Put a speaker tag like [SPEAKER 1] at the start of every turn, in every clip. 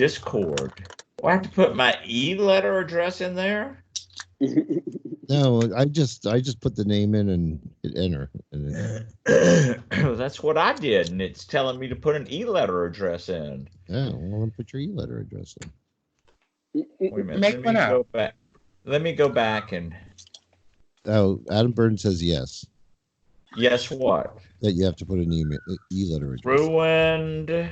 [SPEAKER 1] Discord. Do I have to put my e-letter address in there?
[SPEAKER 2] No, I just put the name in and hit enter. And
[SPEAKER 1] That's what I did, and it's telling me to put an e-letter address in.
[SPEAKER 2] yeah, well, put your e-letter address in.
[SPEAKER 1] Wait a minute.
[SPEAKER 3] Make one up.
[SPEAKER 1] Let me go back and.
[SPEAKER 2] Oh, Adam Burton says yes.
[SPEAKER 1] Yes, what?
[SPEAKER 2] That you have to put an e-letter address.
[SPEAKER 1] Ruined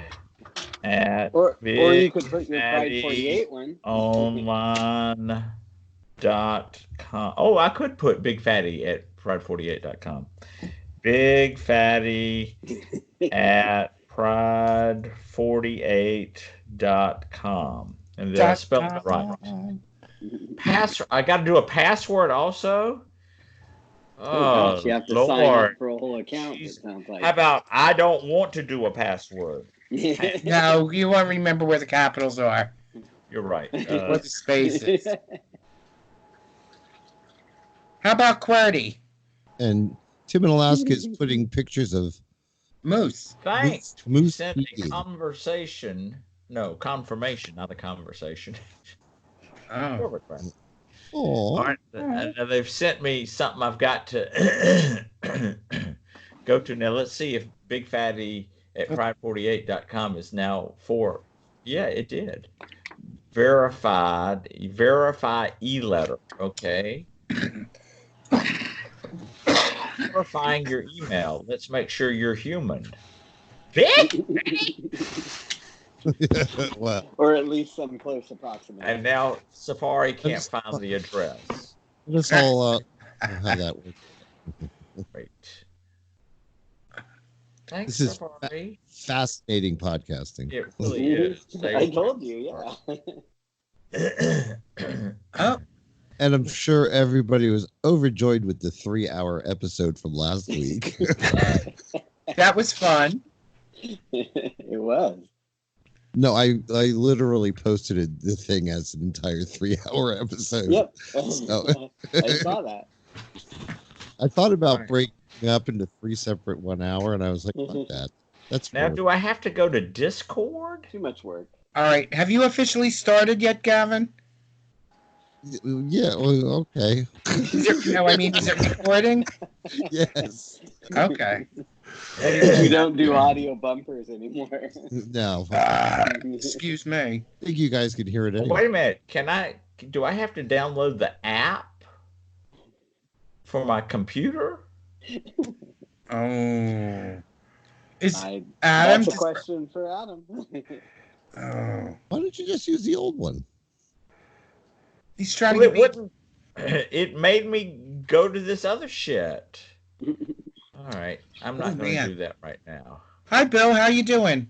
[SPEAKER 1] at
[SPEAKER 4] or you could put your Pride 48 one.
[SPEAKER 1] Online.com. Oh, I could put Big Fatty at pride48.com. Big Fatty at pride48.com. And then I spelled it right. I got to do a password also?
[SPEAKER 4] Oh, gosh, you have to
[SPEAKER 1] Lord.
[SPEAKER 4] sign up for a whole account, it sounds like.
[SPEAKER 1] How about I don't want to do a password?
[SPEAKER 3] No, you won't remember where the capitals are.
[SPEAKER 1] You're right.
[SPEAKER 3] Or the spaces. How about QWERTY?
[SPEAKER 2] And Tim in Alaska is putting pictures of
[SPEAKER 3] Moose.
[SPEAKER 1] Thanks.
[SPEAKER 2] Moose
[SPEAKER 1] Sent a conversation. No, confirmation, not a conversation.
[SPEAKER 3] Oh.
[SPEAKER 1] All right. They've sent me something I've got to go to. Now, let's see if Big Fatty at pride48.com is now for. Yeah, it did. Verify e-letter. Okay. Verifying your email. Let's make sure you're human.
[SPEAKER 2] Wow.
[SPEAKER 4] Or at least some close approximation.
[SPEAKER 1] And now Safari can't find the address.
[SPEAKER 2] Let's all how that works.
[SPEAKER 1] Wait. Thanks,
[SPEAKER 2] This is
[SPEAKER 1] Safari.
[SPEAKER 2] Fascinating podcasting.
[SPEAKER 1] It really is.
[SPEAKER 4] I told you, yeah.
[SPEAKER 3] Oh.
[SPEAKER 2] And I'm sure everybody was overjoyed with the 3-hour episode from last week.
[SPEAKER 3] That was fun.
[SPEAKER 4] It was.
[SPEAKER 2] No, I literally posted the thing as an entire 3-hour episode.
[SPEAKER 4] Yep.
[SPEAKER 2] So,
[SPEAKER 4] I saw that.
[SPEAKER 2] I thought about breaking up into 3 separate 1 hour, and I was like, fuck that. That's
[SPEAKER 1] now, do I have to go to Discord?
[SPEAKER 4] Too much work.
[SPEAKER 3] All right. Have you officially started yet, Gavin?
[SPEAKER 2] Yeah, well, okay.
[SPEAKER 3] Is it recording?
[SPEAKER 2] Yes.
[SPEAKER 3] Okay.
[SPEAKER 4] We don't do audio bumpers anymore.
[SPEAKER 2] No.
[SPEAKER 3] Excuse me.
[SPEAKER 2] I think you guys can hear it anyway.
[SPEAKER 1] Wait a minute. Do I have to download the app for my computer?
[SPEAKER 3] Oh. Adam?
[SPEAKER 4] That's a question for Adam.
[SPEAKER 3] Oh.
[SPEAKER 2] Why don't you just use the old one?
[SPEAKER 3] He's trying
[SPEAKER 1] Well,
[SPEAKER 3] to get me.
[SPEAKER 1] It made me go to this other shit. All right. I'm not going to do that right now.
[SPEAKER 3] Hi, Bill. How you doing?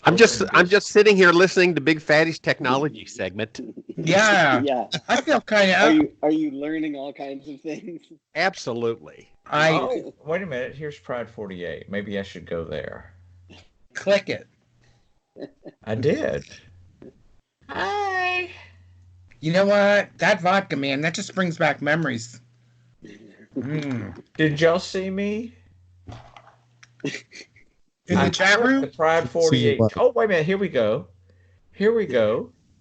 [SPEAKER 5] I'm just sitting here listening to Big Fatty's technology segment.
[SPEAKER 3] Yeah.
[SPEAKER 4] Yeah.
[SPEAKER 3] I feel kind of.
[SPEAKER 4] Are you learning all kinds of things?
[SPEAKER 5] Absolutely.
[SPEAKER 1] Wait a minute. Here's Pride 48. Maybe I should go there.
[SPEAKER 3] Click it.
[SPEAKER 1] I did. Hi.
[SPEAKER 3] You know what? That vodka, man, that just brings back memories.
[SPEAKER 1] Did y'all see me?
[SPEAKER 3] In the chat room?
[SPEAKER 1] The Pride 48. Oh, wait a minute. Here we go.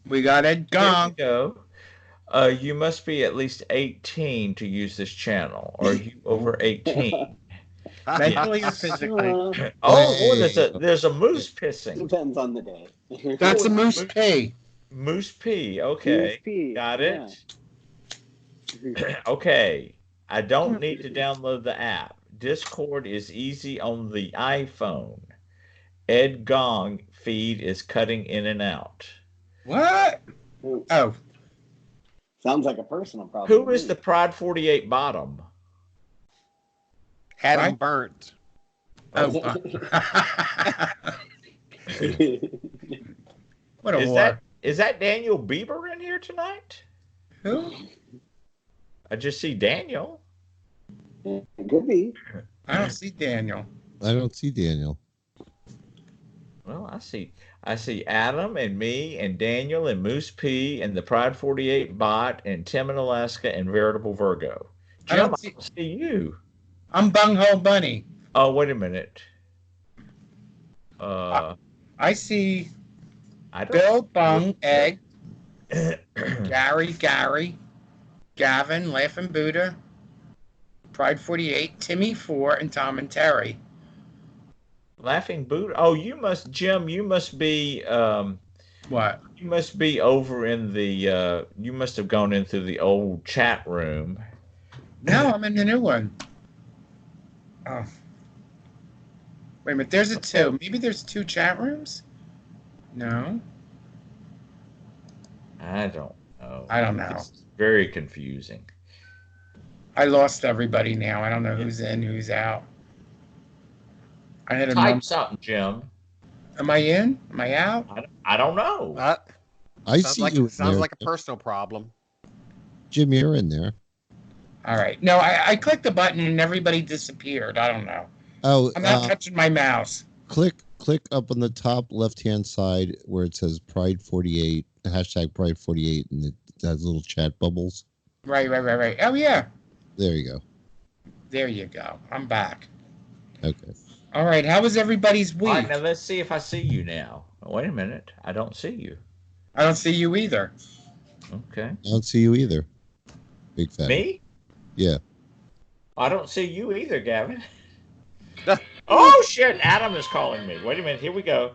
[SPEAKER 3] We got Ed Gong.
[SPEAKER 1] Here we go. You must be at least 18 to use this channel. Are you over 18?
[SPEAKER 3] Mentally or physically?
[SPEAKER 1] There's a moose pissing.
[SPEAKER 4] Depends on the day.
[SPEAKER 3] That's a moose pee.
[SPEAKER 1] Moose pee. Okay.
[SPEAKER 4] Moose pee.
[SPEAKER 1] Got it. Yeah. Okay. I don't need to download the app. Discord is easy on the iPhone. Ed Gong feed is cutting in and out.
[SPEAKER 3] What? Oh.
[SPEAKER 4] Sounds like a personal problem.
[SPEAKER 1] Who is the Pride 48 bottom?
[SPEAKER 5] Adam Burnt.
[SPEAKER 3] Oh. What a war.
[SPEAKER 1] Is that Daniel Bieber in here tonight?
[SPEAKER 3] Who?
[SPEAKER 1] I just see Daniel.
[SPEAKER 4] It could be.
[SPEAKER 3] I don't see Daniel.
[SPEAKER 2] I don't see Daniel.
[SPEAKER 1] Well, I see Adam and me and Daniel and Moose P and the Pride 48 bot and Tim in Alaska and Veritable Virgo. Jim, I don't see you.
[SPEAKER 3] I'm Bunghole Bunny.
[SPEAKER 1] Oh, wait a minute.
[SPEAKER 3] I see
[SPEAKER 1] I don't.
[SPEAKER 3] Bill, Bung, Egg, Gary, Gavin, Laughing Buddha, Pride 48, Timmy 4, and Tom and Terry.
[SPEAKER 1] Laughing Buddha. Oh, Jim. You must be.
[SPEAKER 3] What?
[SPEAKER 1] You must be over in the. You must have gone into the old chat room.
[SPEAKER 3] No, I'm in the new one. Oh. Wait a minute, there's a 2. Maybe there's 2 chat rooms? No.
[SPEAKER 1] I don't know.
[SPEAKER 3] I don't know.
[SPEAKER 1] It's very confusing.
[SPEAKER 3] I lost everybody now. I don't know who's in, who's out. I had a
[SPEAKER 1] Type something, Jim.
[SPEAKER 3] Am I in? Am I out?
[SPEAKER 1] I don't know.
[SPEAKER 2] I see you.
[SPEAKER 5] Sounds like a personal problem.
[SPEAKER 2] Jim, you're in there.
[SPEAKER 3] All right. No, I clicked the button and everybody disappeared. I don't know.
[SPEAKER 2] Oh,
[SPEAKER 3] I'm not touching my mouse.
[SPEAKER 2] Click up on the top left-hand side where it says Pride 48, hashtag Pride 48, and it has little chat bubbles.
[SPEAKER 3] Right. Oh, yeah.
[SPEAKER 2] There you go.
[SPEAKER 3] There you go. I'm back.
[SPEAKER 2] Okay.
[SPEAKER 3] All right. How was everybody's week?
[SPEAKER 1] All right, now let's see if I see you now. Wait a minute. I don't see you.
[SPEAKER 3] I don't see you either.
[SPEAKER 1] Okay.
[SPEAKER 2] I don't see you either. Big fat.
[SPEAKER 1] Me?
[SPEAKER 2] Yeah.
[SPEAKER 1] I don't see you either, Gavin. Oh, shit. Adam is calling me. Wait a minute. Here we go.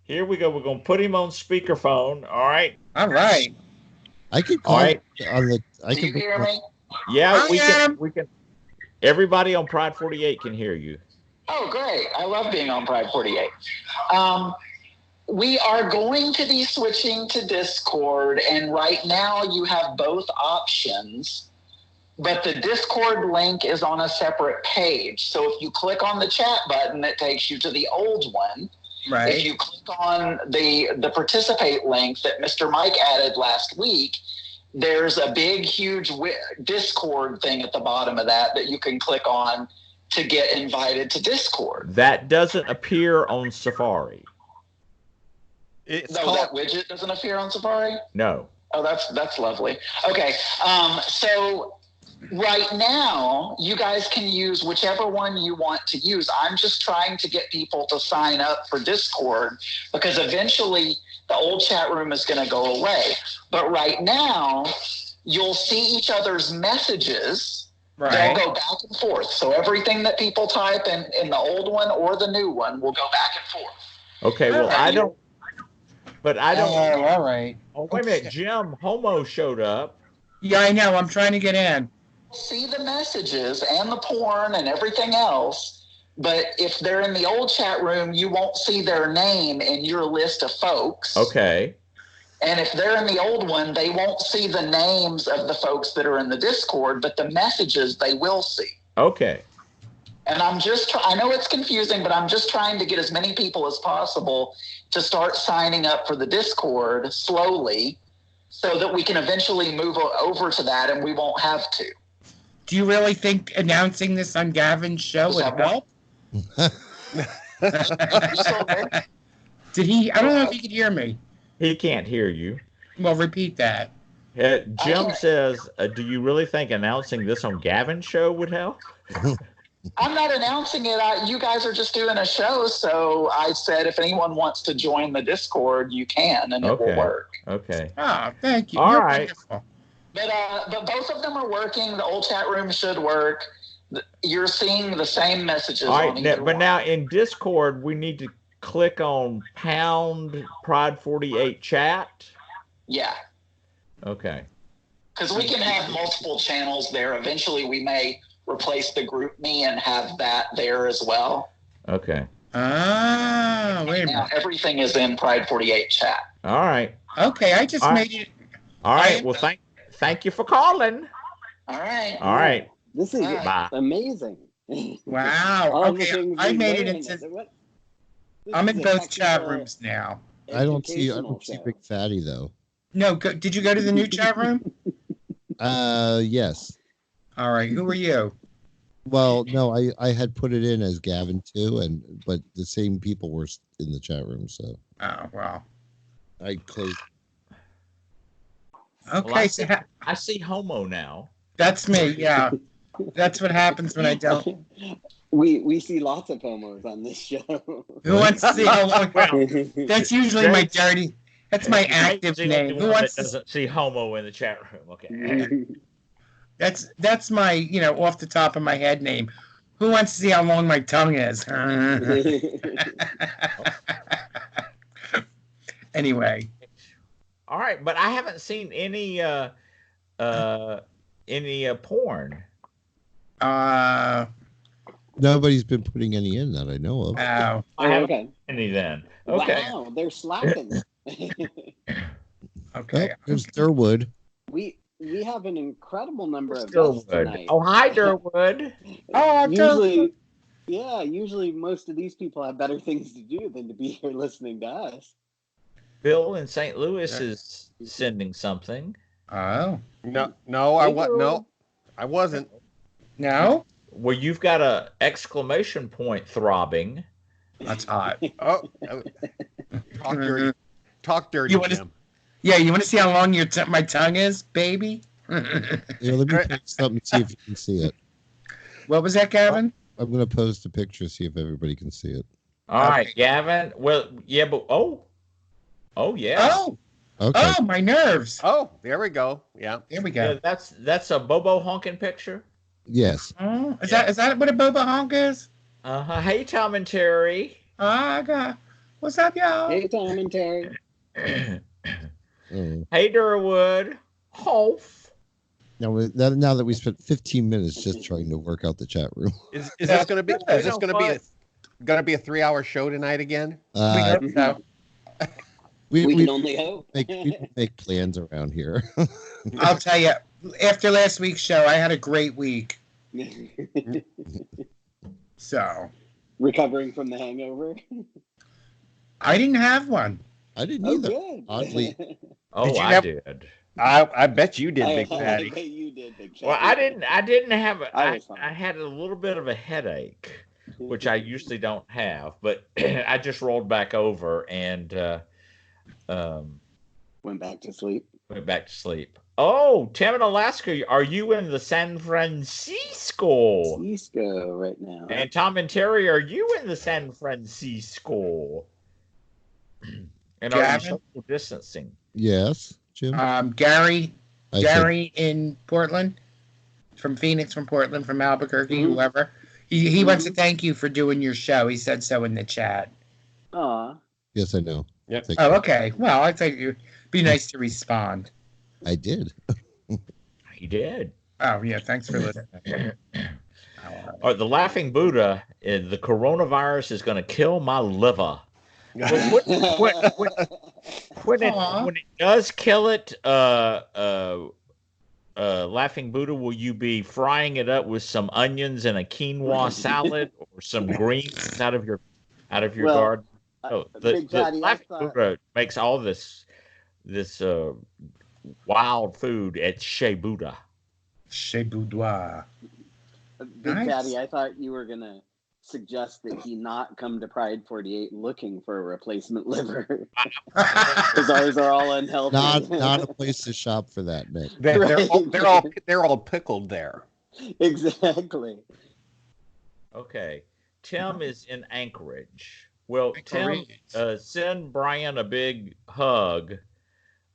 [SPEAKER 1] We're going to put him on speakerphone. All right.
[SPEAKER 3] All right.
[SPEAKER 2] I could call
[SPEAKER 1] right.
[SPEAKER 2] on the.
[SPEAKER 4] Do you hear me?
[SPEAKER 1] Yeah, we
[SPEAKER 3] am.
[SPEAKER 1] can. Everybody on Pride 48 can hear you.
[SPEAKER 4] Oh, great. I love being on Pride 48. We are going to be switching to Discord, and right now you have both options, but the Discord link is on a separate page. So if you click on the chat button, it takes you to the old one.
[SPEAKER 3] Right.
[SPEAKER 4] If you click on the participate link that Mr. Mike added last week, there's a big, huge Discord thing at the bottom of that you can click on to get invited to Discord.
[SPEAKER 1] That doesn't appear on Safari.
[SPEAKER 4] That widget doesn't appear on Safari?
[SPEAKER 1] No.
[SPEAKER 4] Oh, that's lovely. Okay, so right now, you guys can use whichever one you want to use. I'm just trying to get people to sign up for Discord because eventually the old chat room is going to go away. But right now, you'll see each other's messages.
[SPEAKER 3] Right.
[SPEAKER 4] They'll go back and forth. So everything that people type in the old one or the new one will go back and forth.
[SPEAKER 1] Okay, well, I don't. But I don't.
[SPEAKER 3] Oh, all right.
[SPEAKER 1] Oh, wait a minute. Jim Homo showed up.
[SPEAKER 3] Yeah, I know. I'm trying to get in.
[SPEAKER 4] See the messages and the porn and everything else, but if they're in the old chat room, you won't see their name in your list of folks.
[SPEAKER 1] Okay.
[SPEAKER 4] And if they're in the old one, they won't see the names of the folks that are in the Discord, but the messages they will see.
[SPEAKER 1] Okay.
[SPEAKER 4] And I know it's confusing, but I'm just trying to get as many people as possible to start signing up for the Discord slowly so that we can eventually move over to that and we won't have to.
[SPEAKER 3] Do you really think announcing this on Gavin's show would help? Did he? I don't know if he could hear me.
[SPEAKER 1] He can't hear you.
[SPEAKER 3] Well, repeat that.
[SPEAKER 1] Jim says, do you really think announcing this on Gavin's show would help?
[SPEAKER 4] I'm not announcing it. You guys are just doing a show. So I said, if anyone wants to join the Discord, you can, and it will work.
[SPEAKER 1] Okay.
[SPEAKER 3] Oh, thank you.
[SPEAKER 1] All right.
[SPEAKER 3] Wonderful.
[SPEAKER 4] But both of them are working. The old chat room should work. You're seeing the same messages.
[SPEAKER 1] All right. But now in Discord, we need to click on pound Pride 48 chat.
[SPEAKER 4] Yeah.
[SPEAKER 1] Okay.
[SPEAKER 4] Because we can have multiple channels there. Eventually, we may replace the group me and have that there as well.
[SPEAKER 1] Okay.
[SPEAKER 3] Ah, wait a minute.
[SPEAKER 4] Now everything is in Pride 48 chat.
[SPEAKER 1] All right.
[SPEAKER 3] Okay, I just made it.
[SPEAKER 1] All right. Well, thank you for calling.
[SPEAKER 4] All right.
[SPEAKER 1] All right.
[SPEAKER 6] This is
[SPEAKER 1] Bye.
[SPEAKER 6] amazing.
[SPEAKER 3] Wow. Okay, I made it into. I'm in both chat rooms now.
[SPEAKER 2] I don't see Big Fatty though.
[SPEAKER 3] No, did you go to the new chat room?
[SPEAKER 2] Yes.
[SPEAKER 3] All right. Who are you?
[SPEAKER 2] Well, no, I had put it in as Gavin too, but the same people were in the chat room, so.
[SPEAKER 3] Oh well.
[SPEAKER 2] I closed.
[SPEAKER 3] Okay,
[SPEAKER 1] well, I see Homo now.
[SPEAKER 3] That's me. Yeah, that's what happens when I don't.
[SPEAKER 6] We see lots of homos on this show.
[SPEAKER 3] Who wants to see Homo? Well, that's usually my dirty. That's my active
[SPEAKER 1] The
[SPEAKER 3] name.
[SPEAKER 1] only
[SPEAKER 3] Who
[SPEAKER 1] one
[SPEAKER 3] wants
[SPEAKER 1] that
[SPEAKER 3] to,
[SPEAKER 1] doesn't see homo in the chat room? Okay.
[SPEAKER 3] that's my, off the top of my head name. Who wants to see how long my tongue is? Anyway.
[SPEAKER 1] All right, but I haven't seen any porn.
[SPEAKER 2] Nobody's been putting any in that I know of.
[SPEAKER 3] Oh.
[SPEAKER 1] I haven't
[SPEAKER 6] okay.
[SPEAKER 1] any then. Okay.
[SPEAKER 6] Wow, they're slacking.
[SPEAKER 3] Okay.
[SPEAKER 2] There's Durwood.
[SPEAKER 6] we have an incredible number of guests
[SPEAKER 1] Durwood.
[SPEAKER 6] tonight.
[SPEAKER 1] Oh, hi, Durwood.
[SPEAKER 3] Oh,
[SPEAKER 6] usually, yeah, usually most of these people have better things to do than to be here listening to us.
[SPEAKER 1] Bill in St. Louis is sending something.
[SPEAKER 3] Oh.
[SPEAKER 5] No, I wasn't.
[SPEAKER 3] No?
[SPEAKER 1] Well, you've got a exclamation point throbbing.
[SPEAKER 3] That's hot.
[SPEAKER 5] Oh, talk dirty. Talk dirty,
[SPEAKER 3] You wanna-
[SPEAKER 5] Jim.
[SPEAKER 3] Yeah, you want to see how long my tongue is, baby?
[SPEAKER 2] Yeah, let me post something, see if you can see it.
[SPEAKER 3] What was that, Gavin?
[SPEAKER 2] I'm going to post a picture, see if everybody can see it.
[SPEAKER 1] All right, Gavin. Well, yeah, but yeah.
[SPEAKER 3] Oh,
[SPEAKER 2] Okay.
[SPEAKER 3] oh, my nerves.
[SPEAKER 5] Oh, there we go. Yeah.
[SPEAKER 3] There we go.
[SPEAKER 1] Yeah, that's a Bobo honking picture.
[SPEAKER 2] Yes.
[SPEAKER 3] Oh, is that what a boba honk is?
[SPEAKER 1] Hey, Tom and Terry.
[SPEAKER 3] What's up, y'all?
[SPEAKER 6] Hey, Tom and Terry.
[SPEAKER 1] Hey, Durwood. Hof.
[SPEAKER 2] Now that we spent 15 minutes just trying to work out the chat room.
[SPEAKER 5] Is this going to be? Is this going to be a 3-hour show tonight again?
[SPEAKER 3] We hope so.
[SPEAKER 6] We can only hope.
[SPEAKER 2] We make plans around here.
[SPEAKER 3] I'll tell you, after last week's show, I had a great week. So.
[SPEAKER 6] Recovering from the hangover?
[SPEAKER 3] I didn't have one.
[SPEAKER 2] I didn't
[SPEAKER 6] Oh,
[SPEAKER 2] either.
[SPEAKER 6] good.
[SPEAKER 2] Oddly.
[SPEAKER 1] Oh, I did.
[SPEAKER 5] I bet you did, Big
[SPEAKER 6] I
[SPEAKER 5] Fatty.
[SPEAKER 6] bet you did, Big Fatty.
[SPEAKER 1] Well, I didn't have it.
[SPEAKER 6] I was fine.
[SPEAKER 1] I had a little bit of a headache, which I usually don't have, but I just rolled back over and
[SPEAKER 6] Went back to sleep.
[SPEAKER 1] Oh, Tim in Alaska, are you in the San Francisco?
[SPEAKER 6] Cisco right now.
[SPEAKER 1] And Tom and Terry, are you in the San Francisco? And are you
[SPEAKER 3] Gavin?
[SPEAKER 1] social distancing?
[SPEAKER 2] Yes, Jim.
[SPEAKER 3] Gary
[SPEAKER 2] I
[SPEAKER 3] in Portland, from Phoenix, from Portland, from Albuquerque,
[SPEAKER 6] Mhm.
[SPEAKER 3] whoever. He wants to thank you for doing your show. He said so in the chat.
[SPEAKER 6] Aw.
[SPEAKER 2] Yes, I know.
[SPEAKER 5] Yep.
[SPEAKER 2] Thank
[SPEAKER 3] Oh,
[SPEAKER 2] you.
[SPEAKER 3] okay. Well, I think it'd be nice to respond.
[SPEAKER 2] I did.
[SPEAKER 1] He did.
[SPEAKER 3] Oh, yeah. Thanks for listening.
[SPEAKER 1] The Laughing Buddha, the coronavirus is going to kill my liver. When it does kill it, Laughing Buddha, will you be frying it up with some onions and a quinoa salad or some greens out of your garden? The
[SPEAKER 6] Big Fatty, I
[SPEAKER 1] Laughing
[SPEAKER 6] thought-
[SPEAKER 1] Buddha makes all this wild food at Chez Buddha.
[SPEAKER 3] Chez Boudoir.
[SPEAKER 6] Big
[SPEAKER 3] Nice.
[SPEAKER 6] Fatty, I thought you were going to suggest that he not come to Pride 48 looking for a replacement liver. Because ours are all unhealthy.
[SPEAKER 2] Not a place to shop for that, Nick.
[SPEAKER 5] They're all pickled there.
[SPEAKER 6] Exactly.
[SPEAKER 1] Okay. Tim is in Anchorage. Well, Tim, send Brian a big hug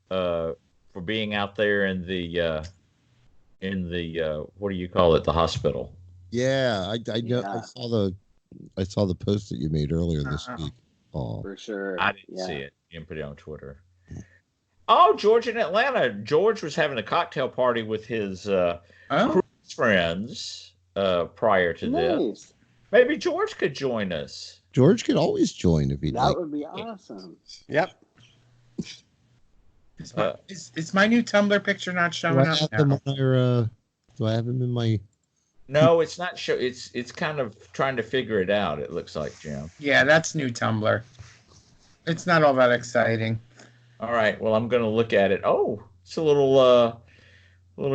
[SPEAKER 1] for being out there in the what do you call it, the hospital.
[SPEAKER 2] Yeah, I know.
[SPEAKER 6] Yeah.
[SPEAKER 2] I saw the post that you made earlier this week. Oh,
[SPEAKER 6] For sure.
[SPEAKER 1] I didn't see it. You didn't put it on Twitter. Oh, George in Atlanta. George was having a cocktail party with his cruise friends prior to this.
[SPEAKER 6] Nice.
[SPEAKER 1] Maybe George could join us.
[SPEAKER 2] George could always join if he'd
[SPEAKER 6] That
[SPEAKER 2] like.
[SPEAKER 6] would be awesome.
[SPEAKER 5] Yep.
[SPEAKER 3] Is my new Tumblr picture not
[SPEAKER 2] Do
[SPEAKER 3] showing
[SPEAKER 2] I
[SPEAKER 3] up
[SPEAKER 2] have
[SPEAKER 3] now?
[SPEAKER 2] them on our, do I have him in my?
[SPEAKER 1] No, it's not show. It's kind of trying to figure it out. It looks like, Jim.
[SPEAKER 3] Yeah, that's new Tumblr. It's not all that exciting.
[SPEAKER 1] All right. Well, I'm going to look at it. Oh, it's a little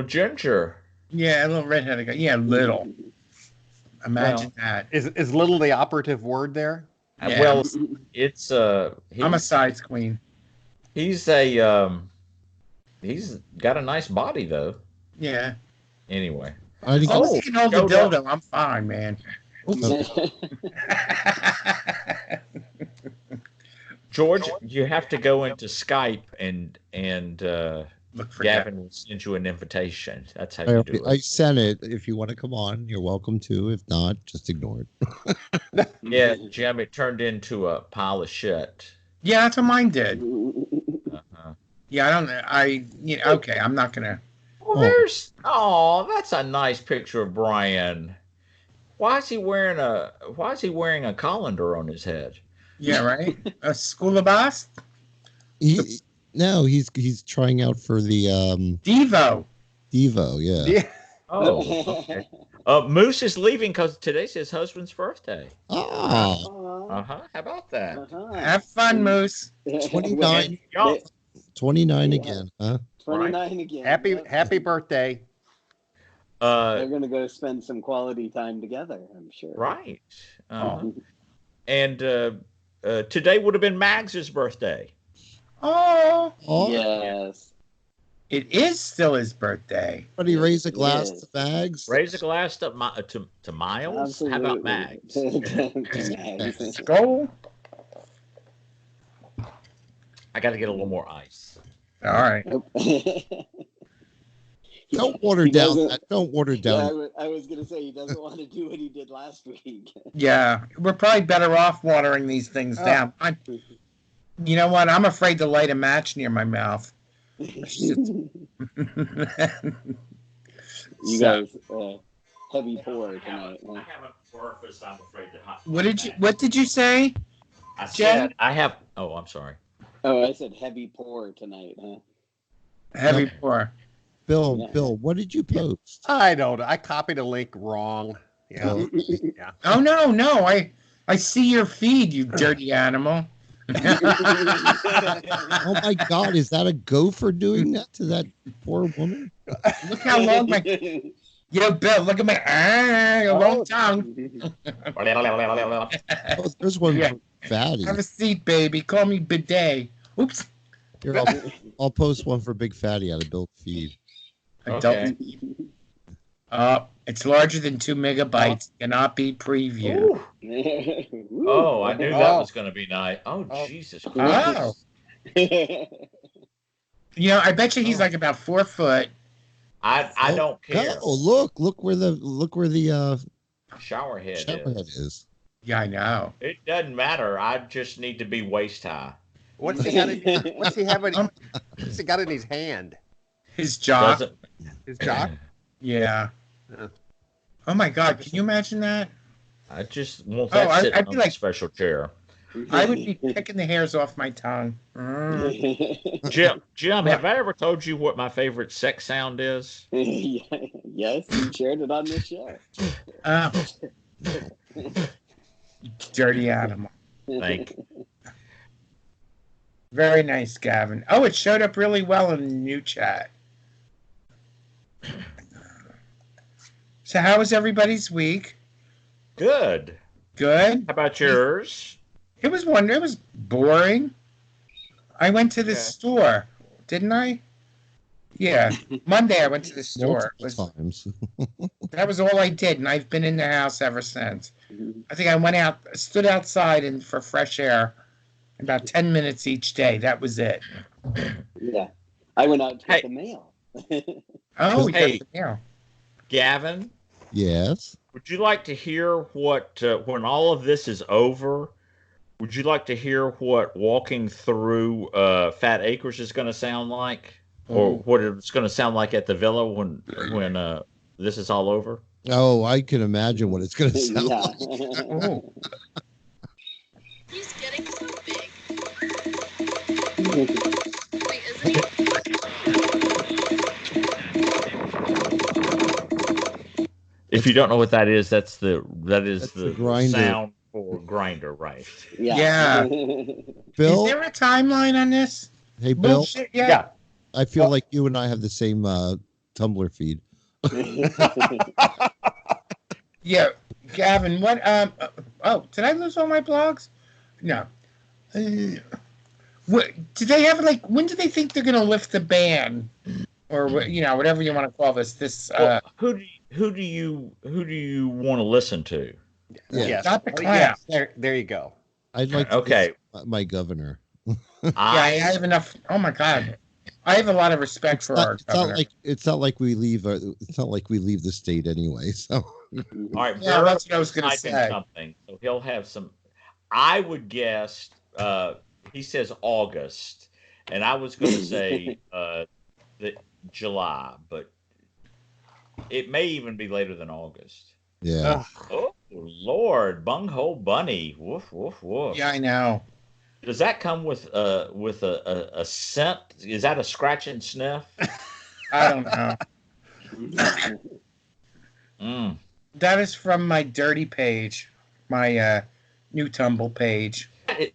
[SPEAKER 1] ginger.
[SPEAKER 3] Yeah, a little redheaded guy. Yeah, little. Imagine that.
[SPEAKER 5] Is little the operative word there?
[SPEAKER 3] Yeah.
[SPEAKER 1] Well, it's
[SPEAKER 3] I'm a size queen.
[SPEAKER 1] he's got a nice body though.
[SPEAKER 3] Yeah.
[SPEAKER 1] Anyway.
[SPEAKER 2] I think
[SPEAKER 3] As long as he can hold the
[SPEAKER 1] Joe,
[SPEAKER 3] dildo, I'm fine, man. Oops.
[SPEAKER 1] George, you have to go into Skype and
[SPEAKER 3] Look for
[SPEAKER 1] Gavin will send you an invitation. That's how you do
[SPEAKER 2] I
[SPEAKER 1] it.
[SPEAKER 2] sent it. If you want to come on, you're welcome to. If not, just ignore it.
[SPEAKER 1] Yeah, Jim, it turned into a pile of shit.
[SPEAKER 3] Yeah, that's what mine did.
[SPEAKER 1] Uh-huh.
[SPEAKER 3] Yeah, I don't. Okay, I'm not gonna.
[SPEAKER 1] Well, that's a nice picture of Brian. Why is he wearing a colander on his head?
[SPEAKER 3] Yeah, right. A school of boss.
[SPEAKER 2] No, he's trying out for the
[SPEAKER 3] Devo.
[SPEAKER 2] Devo. Yeah.
[SPEAKER 1] Oh, okay. Moose is leaving because today's his husband's birthday.
[SPEAKER 2] Oh,
[SPEAKER 1] How about that?
[SPEAKER 3] Have fun, Moose.
[SPEAKER 2] 29. 29 again, huh?
[SPEAKER 6] 29 again.
[SPEAKER 5] Happy birthday.
[SPEAKER 6] They're going to go spend some quality time together, I'm sure.
[SPEAKER 1] Right. And today would have been Mags's birthday.
[SPEAKER 3] Oh,
[SPEAKER 6] Yes.
[SPEAKER 3] it is still his birthday.
[SPEAKER 2] But he raised a glass to Mags.
[SPEAKER 1] Raise a glass to Miles.
[SPEAKER 6] Absolutely.
[SPEAKER 1] How about Mags?
[SPEAKER 6] Mags.
[SPEAKER 3] Go.
[SPEAKER 1] I got to get a little more ice.
[SPEAKER 3] All right.
[SPEAKER 2] Don't water down. Don't water down.
[SPEAKER 6] Yeah, I was going to say he doesn't want to do what he did last week.
[SPEAKER 3] Yeah, we're probably better off watering these things down. You know what? I'm afraid to light a match near my mouth.
[SPEAKER 6] You guys, heavy pour tonight.
[SPEAKER 1] I have a purpose. I'm afraid to.
[SPEAKER 3] What did you say?
[SPEAKER 1] I
[SPEAKER 3] Jen?
[SPEAKER 1] said I have. Oh, I'm sorry.
[SPEAKER 6] Oh, I said heavy pour tonight, huh?
[SPEAKER 3] Heavy pour.
[SPEAKER 2] Bill,
[SPEAKER 6] Yeah.
[SPEAKER 2] Bill, what did you post?
[SPEAKER 5] I don't know. I copied a link wrong. Yeah.
[SPEAKER 2] Oh.
[SPEAKER 5] Yeah.
[SPEAKER 3] Oh no! I see your feed, you dirty animal.
[SPEAKER 2] Oh my God, is that a gopher doing that to that poor woman?
[SPEAKER 3] Look how long my Bill. Look at my long tongue.
[SPEAKER 2] Oh, there's one
[SPEAKER 3] Yeah.
[SPEAKER 2] for Fatty.
[SPEAKER 3] Have a seat, baby. Call me bidet. Oops.
[SPEAKER 2] Here, I'll post one for Big Fatty out of Bill's feed.
[SPEAKER 1] Okay.
[SPEAKER 3] It's larger than 2 megabytes. Cannot be previewed.
[SPEAKER 1] Ooh. Oh, I knew that was going to be nice. Oh, Jesus Christ.
[SPEAKER 3] Oh. I bet you he's like about 4 foot.
[SPEAKER 1] I don't care.
[SPEAKER 2] Oh, look where the
[SPEAKER 1] Shower head
[SPEAKER 2] shower head is.
[SPEAKER 3] Yeah, I know.
[SPEAKER 1] It doesn't matter. I just need to be waist high.
[SPEAKER 5] What's he got in his hand?
[SPEAKER 3] His jaw.
[SPEAKER 5] His jock?
[SPEAKER 3] Yeah.
[SPEAKER 5] Yeah.
[SPEAKER 3] Oh my God! Can you imagine that?
[SPEAKER 1] I just want that
[SPEAKER 3] I'd
[SPEAKER 1] sitting
[SPEAKER 3] be
[SPEAKER 1] on
[SPEAKER 3] like-
[SPEAKER 1] a special chair.
[SPEAKER 3] I would be picking the hairs off my tongue.
[SPEAKER 1] Jim, have I ever told you what my favorite sex sound is?
[SPEAKER 6] Yes, you shared it on this show.
[SPEAKER 3] Dirty animal.
[SPEAKER 1] Thank you.
[SPEAKER 3] Very nice, Gavin. Oh, it showed up really well in the new chat. So how was everybody's week?
[SPEAKER 1] Good.
[SPEAKER 3] Good?
[SPEAKER 1] How about yours?
[SPEAKER 3] It was It was boring. I went to the store, didn't I? Yeah. Monday I went to the store.
[SPEAKER 2] Times.
[SPEAKER 3] That was all I did, and I've been in the house ever since. I think I stood outside for fresh air about 10 minutes each day. That was it.
[SPEAKER 6] Yeah. I went out to get the mail.
[SPEAKER 3] Oh, we
[SPEAKER 1] Hey.
[SPEAKER 3] got the mail.
[SPEAKER 1] Gavin,
[SPEAKER 2] Yes.
[SPEAKER 1] would you like to hear what, when all of this is over, would you like to hear what walking through Fat Acres is going to sound like? Or what it's going to sound like at the villa when this is all over?
[SPEAKER 2] Oh, I can imagine what it's going to sound
[SPEAKER 6] Yeah.
[SPEAKER 2] like.
[SPEAKER 3] Oh.
[SPEAKER 7] He's getting so big. Wait, isn't he?
[SPEAKER 1] If you don't know what that is, that's the
[SPEAKER 2] grinder.
[SPEAKER 1] sound for grinder, right?
[SPEAKER 3] Yeah.
[SPEAKER 2] Bill,
[SPEAKER 3] Is there a timeline on this?
[SPEAKER 2] hey Bill,
[SPEAKER 3] Bullshit yet?
[SPEAKER 2] I feel like you and I have the same Tumblr feed.
[SPEAKER 3] Yeah. Gavin, what? Did I lose all my blogs? No. What do they have? Like, when do they think they're going to lift the ban, or whatever you want to call this?
[SPEAKER 1] Well, who do you want to listen to?
[SPEAKER 2] Yeah.
[SPEAKER 5] Yes.
[SPEAKER 3] Not the clown.
[SPEAKER 5] Yes. There you go.
[SPEAKER 2] I'd like to
[SPEAKER 1] Okay.
[SPEAKER 2] my governor.
[SPEAKER 3] I have enough. Oh my God, I have a lot of respect for our governor.
[SPEAKER 2] It's not like we leave. It's not like we leave the state anyway. So.
[SPEAKER 1] All right,
[SPEAKER 3] Yeah, that's what I was going to
[SPEAKER 1] typing
[SPEAKER 3] say.
[SPEAKER 1] something, so he'll have some. I would guess. He says August, and I was going to say July, but it may even be later than August.
[SPEAKER 2] Yeah.
[SPEAKER 1] Oh Lord, bunghole bunny, woof woof woof.
[SPEAKER 3] Yeah, I know.
[SPEAKER 1] Does that come with a scent? Is that a scratch and sniff?
[SPEAKER 3] I don't know. That is from my dirty page, my new tumble page.
[SPEAKER 1] That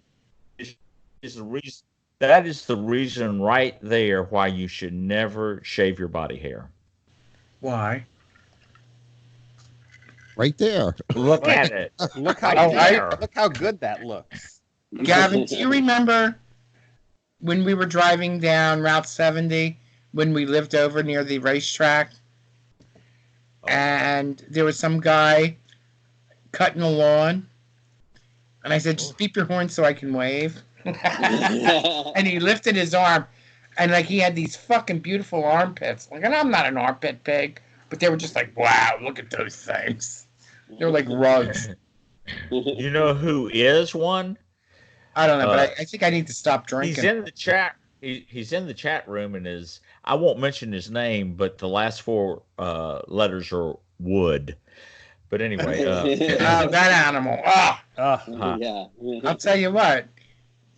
[SPEAKER 1] is the reason right there why you should never shave your body hair.
[SPEAKER 3] Why?
[SPEAKER 2] Right there.
[SPEAKER 1] Look at it.
[SPEAKER 5] Look how look how good that looks.
[SPEAKER 3] Gavin, do you remember when we were driving down Route 70 when we lived over near the racetrack? And there was some guy cutting the lawn. And I said, just beep your horn so I can wave. And he lifted his arm. And like he had these fucking beautiful armpits. Like, and I'm not an armpit pig. But they were just like, wow, look at those things. They were like rugs.
[SPEAKER 1] You know who is one?
[SPEAKER 3] I don't know, but I think I need to stop drinking.
[SPEAKER 1] He's in the chat. He's in the chat room and I won't mention his name, but the last four letters are Wood. But anyway.
[SPEAKER 3] That animal.
[SPEAKER 6] Yeah.
[SPEAKER 3] I'll tell you what.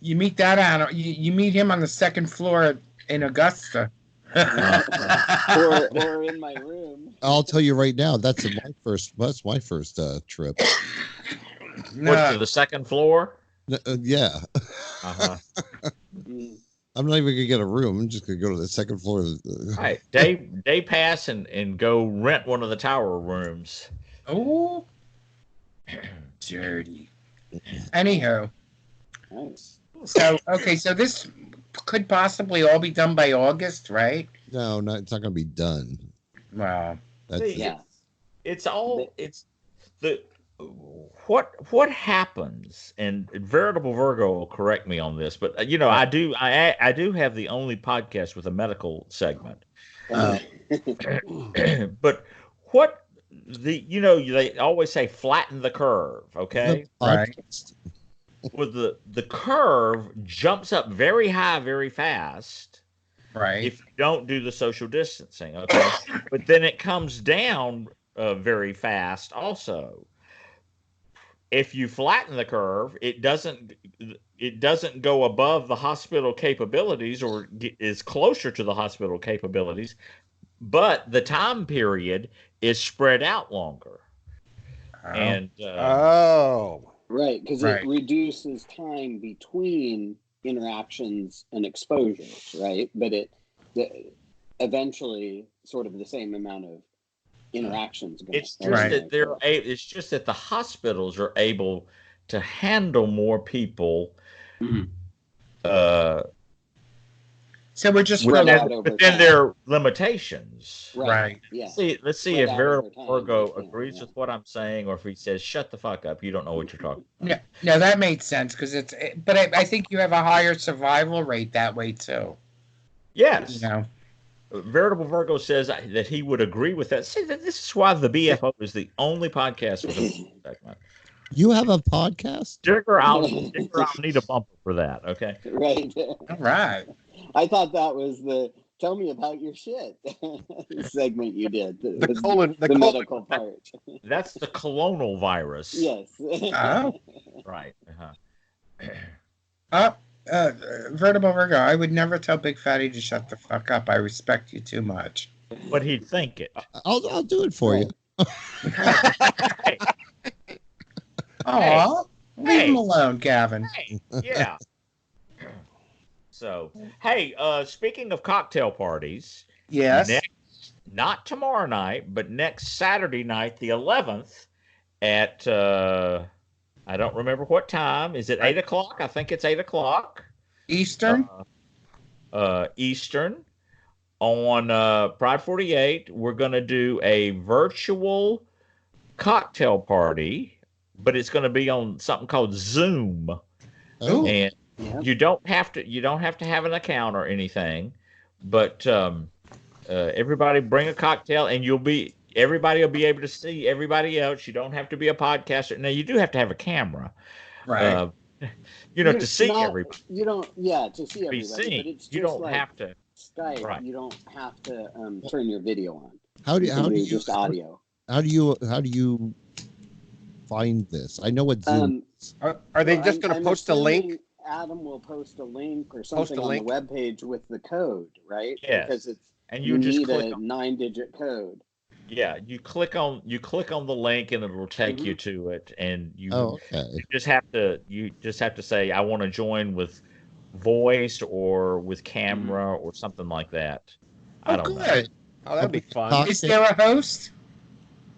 [SPEAKER 3] You meet that animal. You meet him on the second floor in Augusta.
[SPEAKER 6] or in my room.
[SPEAKER 2] I'll tell you right now. That's my first trip.
[SPEAKER 1] What, to the second floor?
[SPEAKER 2] Yeah.
[SPEAKER 1] Uh-huh.
[SPEAKER 2] I'm not even gonna get a room. I'm just gonna go to the second floor.
[SPEAKER 1] Right. Day pass and go rent one of the tower rooms.
[SPEAKER 3] Oh, dirty. Anyhow.
[SPEAKER 6] Nice.
[SPEAKER 3] So this could possibly all be done by August, right?
[SPEAKER 2] No, it's not gonna be done.
[SPEAKER 3] Wow.
[SPEAKER 1] It's what happens, and Veritable Virgo will correct me on this, but I do have the only podcast with a medical segment. But what they always say flatten the curve, okay?
[SPEAKER 3] Right.
[SPEAKER 1] Well, the curve jumps up very high, very fast.
[SPEAKER 3] Right.
[SPEAKER 1] If you don't do the social distancing, okay? But then it comes down very fast also. If you flatten the curve, it doesn't go above the hospital capabilities or is closer to the hospital capabilities, but the time period is spread out longer. And
[SPEAKER 6] right, because it reduces time between interactions and exposures, right? But it eventually sort of the same amount of interactions.
[SPEAKER 1] It's just that it's just that the hospitals are able to handle more people.
[SPEAKER 3] So we're just
[SPEAKER 1] within their limitations.
[SPEAKER 6] Right. Yeah.
[SPEAKER 1] Let's see if Veritable Virgo agrees with what I'm saying, or if he says, "Shut the fuck up! You don't know what you're talking about."
[SPEAKER 3] No, that made sense because but I think you have a higher survival rate that way too.
[SPEAKER 1] Yes. Veritable Virgo says that he would agree with that. See, this is why the BFO is the only podcast with a segment.
[SPEAKER 2] You have a podcast?
[SPEAKER 1] Digger, I'll need a bumper for that. Okay.
[SPEAKER 6] Right.
[SPEAKER 3] All right.
[SPEAKER 6] I thought that was the tell me about your shit segment you did. The medical part.
[SPEAKER 1] That's the colonal virus.
[SPEAKER 6] Yes.
[SPEAKER 1] Right.
[SPEAKER 3] Veritable Virgo, I would never tell Big Fatty to shut the fuck up. I respect you too much.
[SPEAKER 1] But he'd think it.
[SPEAKER 2] I'll do it for you.
[SPEAKER 3] Leave him alone, Gavin.
[SPEAKER 1] Yeah. So, speaking of cocktail parties.
[SPEAKER 3] Yes.
[SPEAKER 1] Not tomorrow night, but next Saturday night, the 11th, at I don't remember what time. Is it 8 o'clock? I think it's 8 o'clock.
[SPEAKER 3] Eastern?
[SPEAKER 1] Eastern. On Pride 48, we're going to do a virtual cocktail party, but it's going to be on something called Zoom.
[SPEAKER 3] Ooh.
[SPEAKER 1] And
[SPEAKER 6] Yeah.
[SPEAKER 1] You don't have to have an account or anything, but everybody bring a cocktail, and everybody will be able to see everybody else. You don't have to be a podcaster. Now you do have to have a camera,
[SPEAKER 3] Right.
[SPEAKER 1] to see everybody,
[SPEAKER 6] You don't. Yeah, to see
[SPEAKER 1] be
[SPEAKER 6] everybody, but
[SPEAKER 1] seen.
[SPEAKER 6] it's
[SPEAKER 1] You
[SPEAKER 6] just
[SPEAKER 1] don't
[SPEAKER 6] like
[SPEAKER 1] have to.
[SPEAKER 6] Skype.
[SPEAKER 1] Right.
[SPEAKER 6] You don't have to turn your video on.
[SPEAKER 2] How do
[SPEAKER 6] You can do
[SPEAKER 2] you
[SPEAKER 6] just audio.
[SPEAKER 2] how do you find this? I know what Zoom.
[SPEAKER 5] Are they
[SPEAKER 6] Well,
[SPEAKER 5] just going to
[SPEAKER 6] I'm
[SPEAKER 5] post a link?
[SPEAKER 6] assuming Adam will post a link or
[SPEAKER 5] Post
[SPEAKER 6] something
[SPEAKER 5] a
[SPEAKER 6] on the
[SPEAKER 5] link?
[SPEAKER 6] webpage with the code, right?
[SPEAKER 1] Yes.
[SPEAKER 6] Because
[SPEAKER 1] And
[SPEAKER 6] you
[SPEAKER 1] just
[SPEAKER 6] need
[SPEAKER 1] click
[SPEAKER 6] a 9-digit code.
[SPEAKER 1] Yeah, you click on the link, and it'll take you to it, and
[SPEAKER 2] Oh, okay.
[SPEAKER 1] you just have to say, I want to join with voice or with camera or something like that. I don't know.
[SPEAKER 3] Good.
[SPEAKER 5] Oh, that'd be fun.
[SPEAKER 3] Is there a host?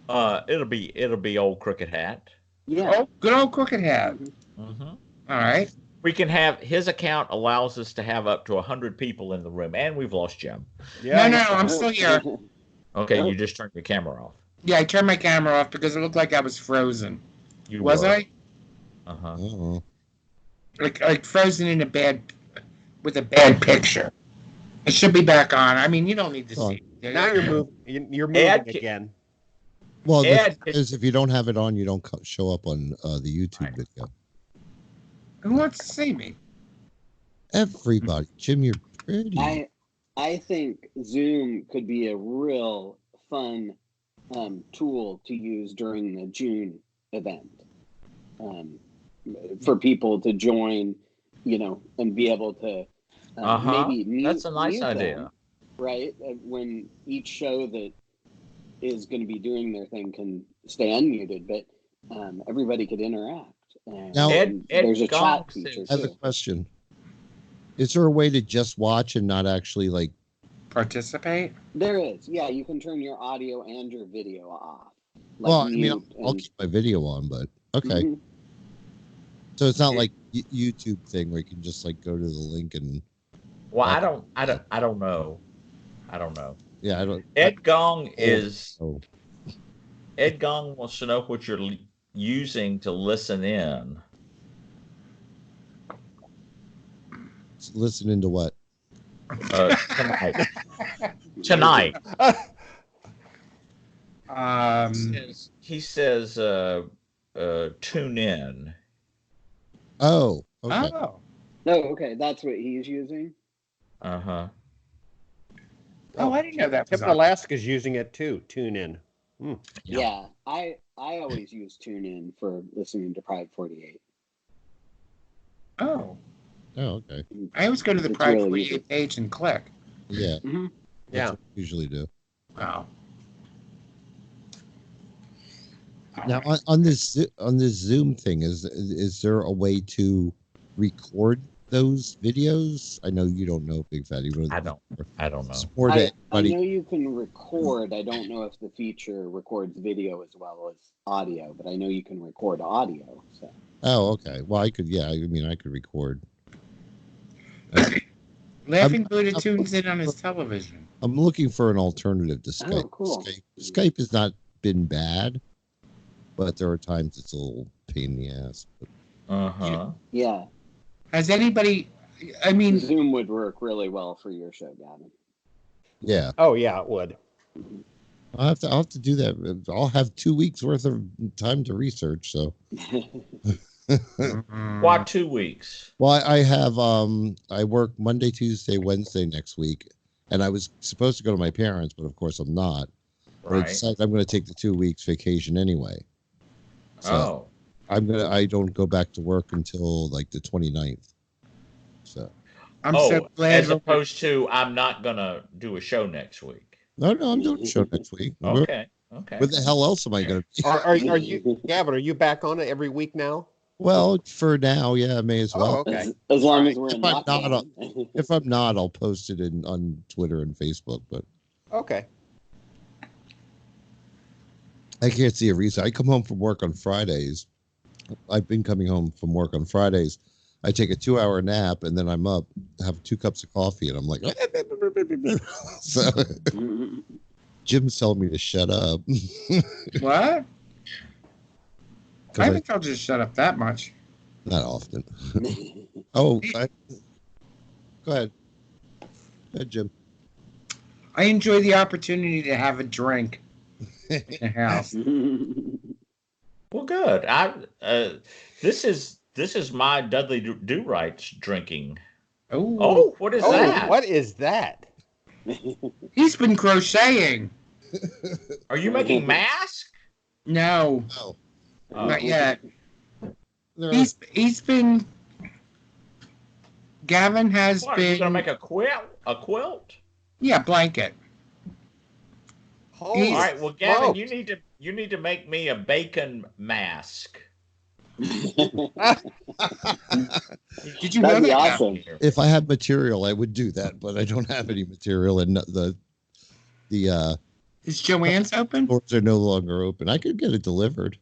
[SPEAKER 1] It'll be old Crooked Hat.
[SPEAKER 6] Yeah.
[SPEAKER 3] Oh, good old Crooked Hat.
[SPEAKER 1] Mm-hmm.
[SPEAKER 3] All right.
[SPEAKER 1] We can have his account allows us to have up to 100 people in the room, and we've lost Jim.
[SPEAKER 3] No, I'm still here.
[SPEAKER 1] Okay,
[SPEAKER 6] Oh.
[SPEAKER 1] you just turned your camera off.
[SPEAKER 3] Yeah, I turned my camera off because it looked like I was frozen.
[SPEAKER 1] You
[SPEAKER 3] Was
[SPEAKER 1] were.
[SPEAKER 3] I?
[SPEAKER 1] Uh-huh.
[SPEAKER 2] Oh.
[SPEAKER 3] Like frozen in with a bad picture. It should be back on. I mean, you don't need to see.
[SPEAKER 5] Now you're moving. You're moving
[SPEAKER 1] Ed,
[SPEAKER 5] again.
[SPEAKER 2] Well, the
[SPEAKER 1] Ed,
[SPEAKER 2] thing is, if you don't have it on, you don't show up on the YouTube video.
[SPEAKER 3] Who wants to see me?
[SPEAKER 2] Everybody, Jim, you're pretty.
[SPEAKER 6] I think Zoom could be a real fun tool to use during the June event for people to join, and be able to maybe mute,
[SPEAKER 1] that's a nice
[SPEAKER 6] mute
[SPEAKER 1] idea.
[SPEAKER 6] them, right? When each show that is going to be doing their thing can stay unmuted, but everybody could interact.
[SPEAKER 2] Now,
[SPEAKER 6] there's a chat feature
[SPEAKER 2] I have a
[SPEAKER 6] too.
[SPEAKER 2] question. Is there a way to just watch and not actually like
[SPEAKER 3] participate?
[SPEAKER 6] There is. Yeah, you can turn your audio and your video off.
[SPEAKER 2] Well, I mean, I'll keep my video on, but okay.
[SPEAKER 6] Mm-hmm.
[SPEAKER 2] So it's not like YouTube thing where you can just like go to the link and.
[SPEAKER 1] Well, I don't know.
[SPEAKER 2] Yeah, I don't.
[SPEAKER 1] Ed Gong
[SPEAKER 2] Oh.
[SPEAKER 1] Ed Gong wants to know what you're using to listen in.
[SPEAKER 2] Listening to what?
[SPEAKER 1] Tonight. He says tune in.
[SPEAKER 2] Oh, okay.
[SPEAKER 6] Oh, okay. That's what he's using.
[SPEAKER 1] Uh-huh.
[SPEAKER 3] Oh, I didn't know that.
[SPEAKER 5] Tip Alaska's using it too. Tune in.
[SPEAKER 6] Yeah, I always use TuneIn for listening to Pride 48.
[SPEAKER 3] Oh,
[SPEAKER 2] okay.
[SPEAKER 3] I always go to the
[SPEAKER 6] It's
[SPEAKER 3] Pride
[SPEAKER 6] really
[SPEAKER 3] 48
[SPEAKER 6] easy.
[SPEAKER 3] page and click.
[SPEAKER 2] Yeah.
[SPEAKER 6] Mm-hmm.
[SPEAKER 2] That's what I usually do.
[SPEAKER 3] Wow.
[SPEAKER 2] Now on this Zoom thing, is there a way to record those videos? I know you don't know, Big Fatty.
[SPEAKER 1] I don't know.
[SPEAKER 2] Support
[SPEAKER 6] I
[SPEAKER 2] anybody.
[SPEAKER 6] know you can record. I don't know if the feature records video as well as audio, but I know you can record audio. So.
[SPEAKER 2] Oh, okay. Well, I could. Yeah, I mean, I could record.
[SPEAKER 3] Laughing Buddha tunes in on his television.
[SPEAKER 2] I'm looking for an alternative to Skype.
[SPEAKER 6] Oh, cool.
[SPEAKER 2] Skype has not been bad, but there are times it's a little pain in the ass.
[SPEAKER 1] Uh-huh.
[SPEAKER 6] Yeah.
[SPEAKER 3] Has anybody? I mean,
[SPEAKER 6] Zoom would work really well for your show, Gavin.
[SPEAKER 2] Yeah.
[SPEAKER 5] Oh yeah, it would.
[SPEAKER 2] I'll have to do that. I'll have 2 weeks worth of time to research. So.
[SPEAKER 1] Why 2 weeks?
[SPEAKER 2] Well, I have I work Monday, Tuesday, Wednesday next week, and I was supposed to go to my parents, but of course I'm not. But I decided I'm going to take the 2 weeks vacation anyway. So I don't go back to work until like the 29th. So.
[SPEAKER 3] I'm so glad.
[SPEAKER 1] As opposed to I'm not gonna do a show next week.
[SPEAKER 2] No, I'm doing a show next week.
[SPEAKER 1] Okay.
[SPEAKER 2] Where the hell else am I going to be?
[SPEAKER 5] Are you, Gavin? Are you back on it every week now?
[SPEAKER 2] Well, for now, yeah, I may as well.
[SPEAKER 5] Oh, okay.
[SPEAKER 6] As long as we're in
[SPEAKER 2] If
[SPEAKER 6] lockdown.
[SPEAKER 2] if I'm not, I'll post it on Twitter and Facebook. But
[SPEAKER 5] Okay.
[SPEAKER 2] I can't see a reason. I come home from work on Fridays. I've been coming home from work on Fridays. I take a 2-hour nap and then I'm up, have 2 cups of coffee, and I'm like, so Jim's telling me to shut up.
[SPEAKER 3] What? I haven't told you to shut up that much.
[SPEAKER 2] Not often. Go ahead. Go ahead, Jim.
[SPEAKER 3] I enjoy the opportunity to have a drink in the house.
[SPEAKER 1] Well, good. This is my Dudley Do Right's drinking. Oh, what is that?
[SPEAKER 5] What is that?
[SPEAKER 3] He's been crocheting.
[SPEAKER 1] Are you making masks?
[SPEAKER 3] No,
[SPEAKER 2] Oh,
[SPEAKER 3] not yet.
[SPEAKER 2] there
[SPEAKER 3] He's been. Gavin has
[SPEAKER 1] What,
[SPEAKER 3] been.
[SPEAKER 1] you gonna make a quilt? A quilt?
[SPEAKER 3] Yeah, blanket.
[SPEAKER 5] Holy
[SPEAKER 1] All right. Well, Gavin,
[SPEAKER 5] smokes.
[SPEAKER 1] you need to make me a bacon mask.
[SPEAKER 3] Did you know
[SPEAKER 6] That'd be
[SPEAKER 3] that?
[SPEAKER 6] awesome.
[SPEAKER 2] if I had material, I would do that, but I don't have any material, and the
[SPEAKER 3] Is Joanne's open?
[SPEAKER 2] stores are no longer open. I could get it delivered.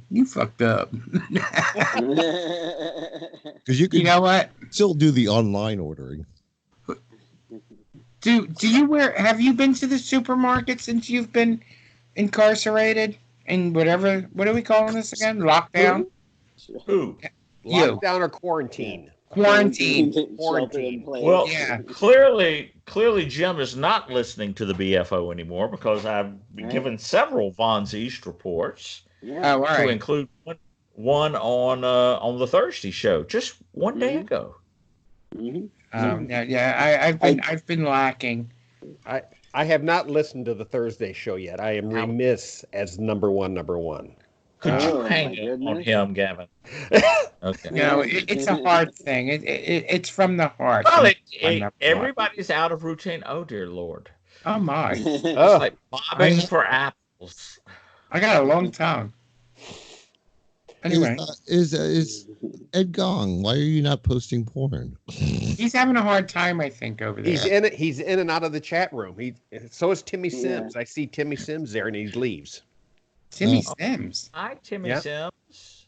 [SPEAKER 3] You fucked up.
[SPEAKER 2] Because you
[SPEAKER 3] You
[SPEAKER 2] can
[SPEAKER 3] know what?
[SPEAKER 2] still do the online ordering.
[SPEAKER 3] Do you have you been to the supermarket since you've been incarcerated and whatever? What are we calling this again? Lockdown?
[SPEAKER 1] Who?
[SPEAKER 3] You.
[SPEAKER 5] Lockdown or quarantine?
[SPEAKER 3] Quarantine.
[SPEAKER 6] Shelter in place.
[SPEAKER 1] Well,
[SPEAKER 3] Yeah.
[SPEAKER 1] clearly, Jim is not listening to the BFO anymore because I've been given several Von East reports
[SPEAKER 6] Yeah.
[SPEAKER 3] Oh, all
[SPEAKER 1] to
[SPEAKER 3] right.
[SPEAKER 1] include one on the Thursday show just one day ago.
[SPEAKER 6] Mhm.
[SPEAKER 3] Yeah. I've been lacking.
[SPEAKER 5] I have not listened to the Thursday show yet. I am remiss as number one.
[SPEAKER 1] Could
[SPEAKER 6] Oh,
[SPEAKER 1] you
[SPEAKER 6] my
[SPEAKER 1] hang on
[SPEAKER 6] goodness.
[SPEAKER 1] him, Gavin? Okay.
[SPEAKER 3] No, it's a hard thing. It's from the heart.
[SPEAKER 1] Well,
[SPEAKER 3] I'm not
[SPEAKER 1] everybody's out of routine. Oh dear Lord!
[SPEAKER 3] Oh my!
[SPEAKER 1] It's
[SPEAKER 5] Oh,
[SPEAKER 1] like bobbing for apples.
[SPEAKER 3] I got a long tongue. Anyway,
[SPEAKER 2] Is Ed Gong? Why are you not posting porn?
[SPEAKER 3] he's having a hard time, I think, over there.
[SPEAKER 5] he's in it. He's in and out of the chat room. So is Timmy
[SPEAKER 6] Yeah.
[SPEAKER 5] Sims. I see Timmy Sims there, and he leaves.
[SPEAKER 3] Timmy
[SPEAKER 2] Oh.
[SPEAKER 3] Sims.
[SPEAKER 1] Hi, Timmy
[SPEAKER 5] Yeah.
[SPEAKER 1] Sims.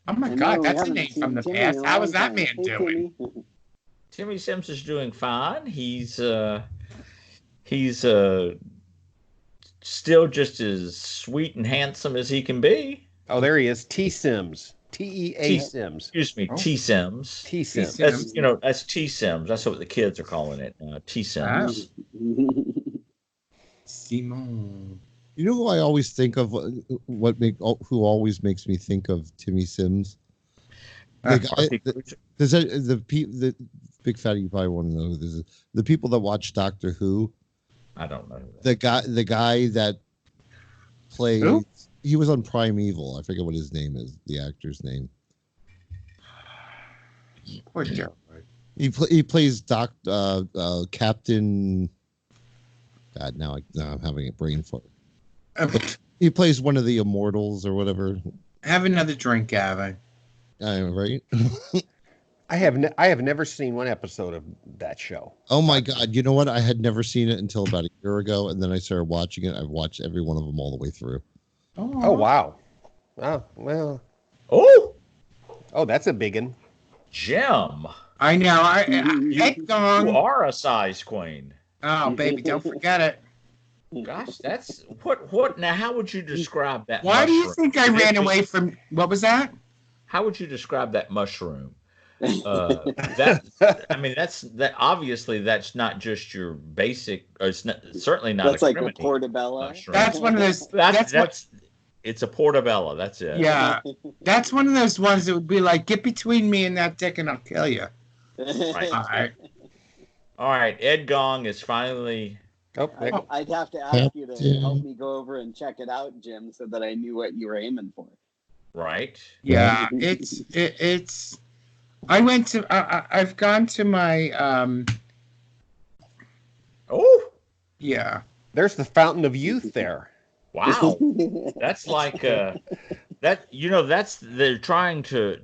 [SPEAKER 3] Oh my
[SPEAKER 6] I
[SPEAKER 3] God,
[SPEAKER 6] know, we
[SPEAKER 3] that's a
[SPEAKER 6] haven't
[SPEAKER 3] name
[SPEAKER 6] seen
[SPEAKER 3] from the
[SPEAKER 6] Timmy in
[SPEAKER 3] past.
[SPEAKER 6] a
[SPEAKER 3] How
[SPEAKER 6] long
[SPEAKER 3] is that
[SPEAKER 6] time.
[SPEAKER 3] man
[SPEAKER 6] Hey,
[SPEAKER 3] doing?
[SPEAKER 6] Timmy.
[SPEAKER 1] Timmy Sims is doing fine. He's still just as sweet and handsome as he can be.
[SPEAKER 5] Oh, there he is. T Sims. TEA Sims.
[SPEAKER 1] Excuse me,
[SPEAKER 3] Oh.
[SPEAKER 1] T Sims.
[SPEAKER 5] T Sims.
[SPEAKER 3] Sims.
[SPEAKER 1] That's T Sims. That's what the kids are calling it. T Sims.
[SPEAKER 3] Simon.
[SPEAKER 2] You know who I always think of? Who always makes me think of Timmy Sims? The big fatty, you probably want to know who this is. The people that watch Doctor Who.
[SPEAKER 1] I don't know.
[SPEAKER 2] The guy that plays.
[SPEAKER 3] Who?
[SPEAKER 2] He was on Primeval. I forget what his name is. The actor's name.
[SPEAKER 3] Poor Joe.
[SPEAKER 2] He plays Captain. God, now I'm having a brain fart. He plays one of the Immortals or whatever.
[SPEAKER 3] Have another drink, Gavin.
[SPEAKER 2] Right?
[SPEAKER 5] I have never seen one episode of that show.
[SPEAKER 2] Oh my God! You know what? I had never seen it until about a year ago, and then I started watching it. I've watched every one of them all the way through.
[SPEAKER 5] Oh wow! Oh well.
[SPEAKER 1] Oh,
[SPEAKER 5] that's a big one.
[SPEAKER 1] Jim.
[SPEAKER 3] I know. Ed
[SPEAKER 1] You
[SPEAKER 3] Gong.
[SPEAKER 1] are a size queen.
[SPEAKER 3] Oh, baby, don't forget it.
[SPEAKER 1] Gosh, that's what now how would you describe that
[SPEAKER 3] Why do you
[SPEAKER 1] mushroom?
[SPEAKER 3] think I ran away from? What was that?
[SPEAKER 1] How would you describe that mushroom? That obviously that's not just your basic, or it's not, certainly not
[SPEAKER 6] That's like a
[SPEAKER 1] cremini
[SPEAKER 6] portobello.
[SPEAKER 1] mushroom.
[SPEAKER 3] That's one of those.
[SPEAKER 1] It's a portobello. That's it.
[SPEAKER 3] Yeah, that's one of those ones that would be like, get between me and that dick, and I'll kill you.
[SPEAKER 1] Right.
[SPEAKER 3] All right.
[SPEAKER 1] All right. Ed Gong is finally.
[SPEAKER 5] Oh,
[SPEAKER 6] I'd have to ask you to help me go over and check it out, Jim, so that I knew what you were aiming for.
[SPEAKER 1] Right.
[SPEAKER 3] Yeah, it's. I went to. I've gone to my.
[SPEAKER 1] Oh.
[SPEAKER 3] Yeah.
[SPEAKER 5] there's the fountain of youth there.
[SPEAKER 1] Wow. That's like that. That's they're trying to